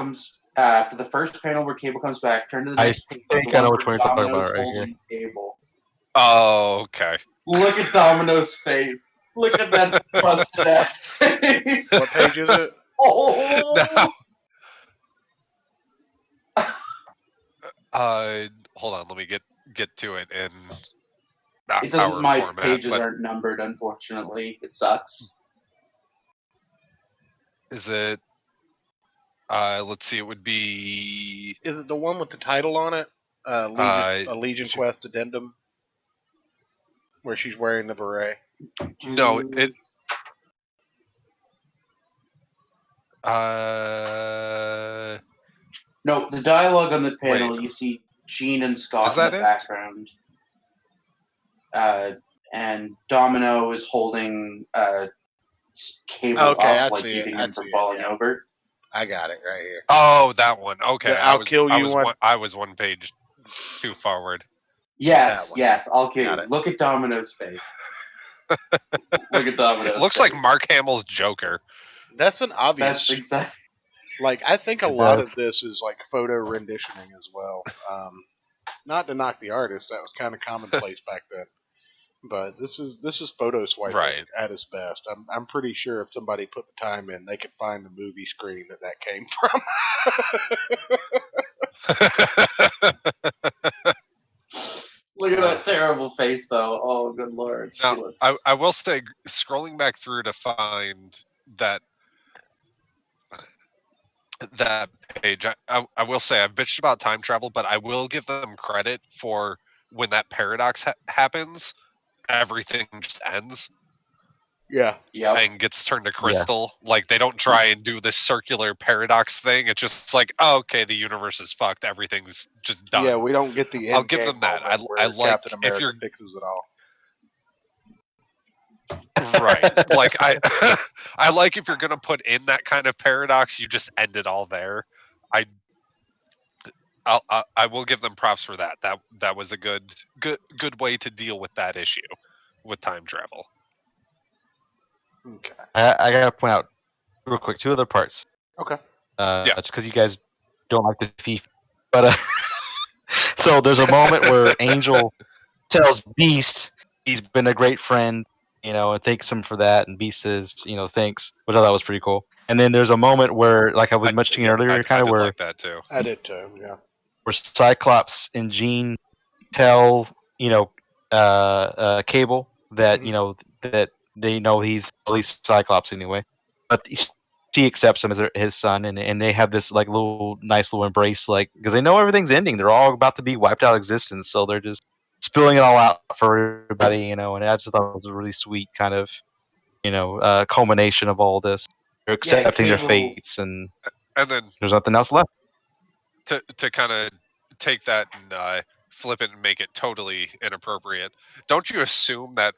After the first panel where Cable comes back, turn to the I next page. think the I know one which where one you're talking Domino's about right here. holding Cable. Oh, okay. Look at Domino's face. Look at that busted ass face. What page is it? Oh. No. Hold on. Let me get to it in It doesn't. our My format. pages but aren't numbered, unfortunately. It sucks. is it? Let's see. It would be. Is it the one with the title on it? A Legion Quest Addendum, where she's wearing the beret. No, it. No, the dialogue on the panel. Wait. You see Gene and Scott Is that in the it? background, and Domino is holding Cable Okay, up, I like see it, keeping I him from see it, falling yeah. over. I got it right here. Oh, that one. Okay. The I'll kill you one. I was one page too forward. Yes, That one. yes, I'll kill Got you. it. Look at Domino's face. Look at Domino's Looks face. like Mark Hamill's Joker. That's an obvious. That's exactly. Like, I think a It lot does. of this is like photo renditioning as well. Not to knock the artist, that was kind of commonplace back then. But this is photo swiping Right. at its best. I'm pretty sure if somebody put the time in, they could find the movie screen that came from. Look at that terrible face, though. Oh, good lord. She Now, looks... I will say, scrolling back through to find that page, I will say I've bitched about time travel, but I will give them credit for when that paradox happens, everything just ends Yeah. Yep. and gets turned to crystal. Like, they don't try and do this circular paradox thing. It's just like, oh, okay, the universe is fucked. Everything's just done. Yeah, we don't get the end I'll give game them that. moment where I like Captain if America you're fixes it all. right. Like, I like if you're gonna put in that kind of paradox, you just end it all there. I will give them props for that. That was a good way to deal with that issue with time travel. Okay. I gotta point out real quick 2 other parts. Okay. Yeah. Just because you guys don't like the FIFA, but so there's a moment where Angel tells Beast he's been a great friend, and thanks him for that, and Beast says, thanks, which I thought was pretty cool. And then there's a moment where, like I was mentioning earlier, kind of I did where like that too. I did too, yeah. where Cyclops and Jean tell Cable that Mhm. that they know he's at least Cyclops anyway, but she accepts him as his son, and they have this like nice little embrace, like because they know everything's ending. They're all about to be wiped out of existence, so they're just spilling it all out for everybody, and I just thought it was a really sweet kind of culmination of all this. They're accepting their Cable- fates, and And then there's nothing else left. to kind of take that and flip it and make it totally inappropriate. Don't you assume that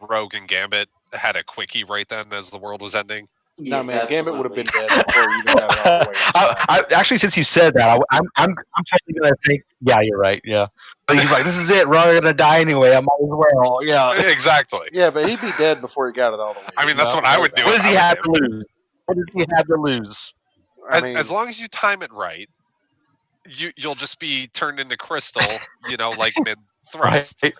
Rogue and Gambit had a quickie right then as the world was ending? No, Yes, man, Gambit would have been absolutely. dead before you even got it all the way inside. I actually, since you said that, I'm totally gonna think. Yeah, you're right. Yeah, but he's like, this is it. We're gonna die anyway. I might as well. Yeah. Exactly. Yeah, but he'd be dead before he got it all the way. I mean, that's what I would do. What does he if I have was to him. lose? What does he have to lose? As long as you time it right, you'll just be turned into crystal. Like mid thrust. Right.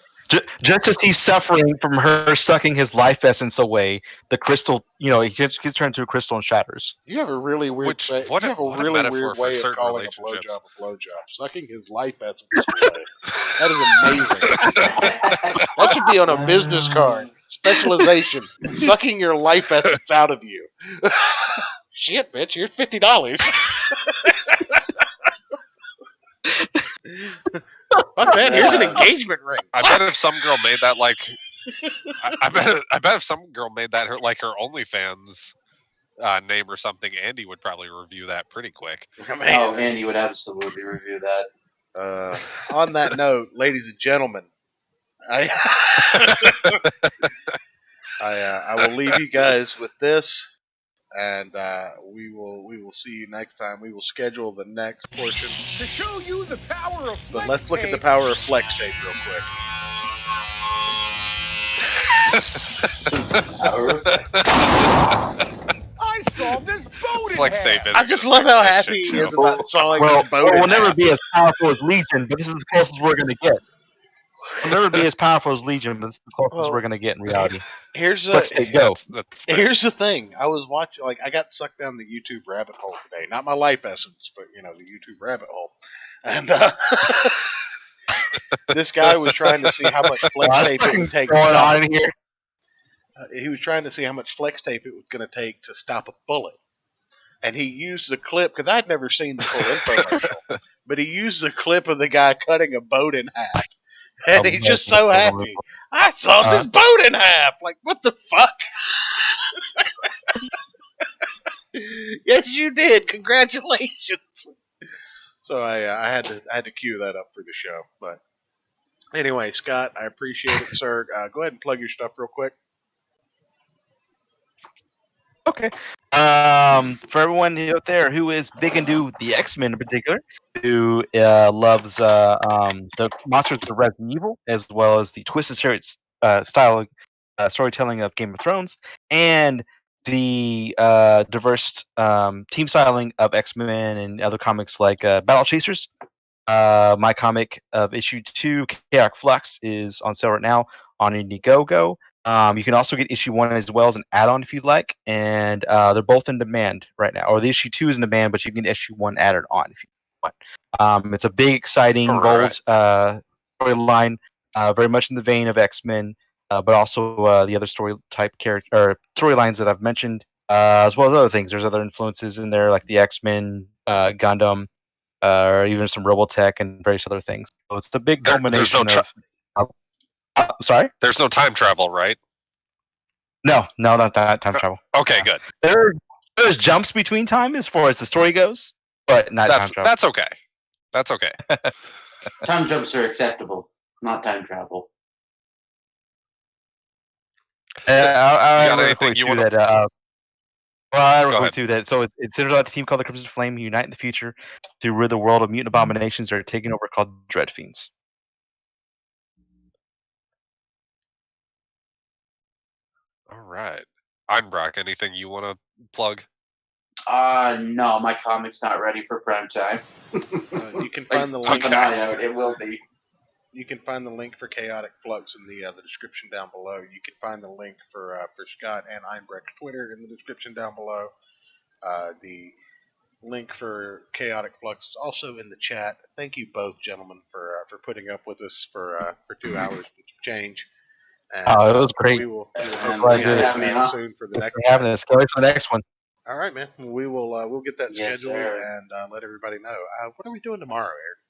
Just as he's suffering from her sucking his life essence away, the crystal, he gets turned into a crystal and shatters. you have a really weird. What you a have a really metaphor weird for way of certain calling a relationships. blowjob a blowjob. Sucking his life essence away. That is amazing. That should be on a business card. Specialization: sucking your life essence out of you. Shit, bitch! Here's $50. Fuck that. Here's an engagement ring. I bet if some girl made that like, I bet if some girl made that her OnlyFans name or something, Andy would probably review that pretty quick. Oh, Andy would absolutely review that. On that note, ladies and gentlemen, I will leave you guys with this, and we will see you next time. We will schedule the next portion To show you the power of flex But let's look at the tape, power of flex tape real quick. I saw this boat in Flex half. tape. I just love how happy he is about sawing Well, his boat in we'll never half. be as powerful as Legion, but this is as close as we're going to get. We'll never be as powerful as Legion, but this is the closest Well, we're going to get in reality. Here's Flex tape, go. Here's the thing. I was watching, I got sucked down the YouTube rabbit hole today. Not my life essence, but the YouTube rabbit hole. And this guy was trying to see how much flex tape it would take. Going on in here. He was trying to see how much flex tape it was going to take to stop a bullet. And he used the clip, because I'd never seen the full infomercial, but he used the clip of the guy cutting a boat in half. And he's just so happy. I saw this boat in half. Like, what the fuck? Yes, you did. Congratulations. So I had to cue that up for the show. But anyway, Scott, I appreciate it, sir. Go ahead and plug your stuff real quick. Okay. For everyone out there who is big into the X-Men in particular, who loves the monsters of Resident Evil, as well as the twisted style storytelling of Game of Thrones, and the diverse team styling of X-Men and other comics like Battle Chasers, my comic of issue 2, Chaotic Flux, is on sale right now on Indiegogo. You can also get issue 1 as well as an add-on if you'd like, and they're both in demand right now. Or the issue 2 is in demand, but you can get issue 1 added on if you want. It's a big, exciting, bold storyline, very much in the vein of X-Men, but also the other storylines that I've mentioned, as well as other things. There's other influences in there, like the X-Men, Gundam, or even some Robotech and various other things. So it's the big culmination of. Sorry? There's no time travel, right? No, not that time travel. Okay, good. There's jumps between time as far as the story goes, but not time travel. That's okay. That's okay. Time jumps are acceptable, not time travel. I got anything you want to... Well, I recommend too that. So it centers on a team called the Crimson Flame who unite in the future to rid the world of mutant abominations that are taking over called Dread Fiends. All right. Einbrecht, anything you want to plug? No, my comic's not ready for prime time. You can find the link. Keep an eye out. It will be. You can find the link for Chaotic Flux in the description down below. You can find the link for Scott and Einbrecht's Twitter in the description down below. The link for Chaotic Flux is also in the chat. Thank you both, gentlemen, for putting up with us for 2 hours and change. And, it was great. We will glad get to it soon for the next one. Having us. Can't wait for the next one. All right, man. We will we'll get that Yes, scheduled sir. and let everybody know. What are we doing tomorrow, Ayrton?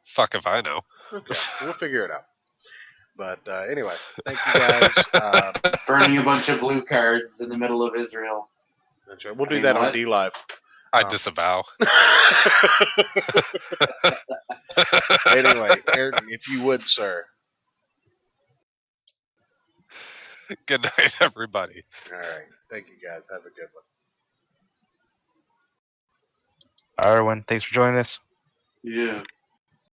Fuck if I know. Okay, we'll figure it out. But anyway, thank you guys. Burning a bunch of blue cards in the middle of Israel. That's right. We'll do that on D-Live. I disavow. Anyway, Ayrton, if you would, sir. Good night, everybody. All right. Thank you, guys. Have a good one. All right, everyone. Thanks for joining us. Yeah.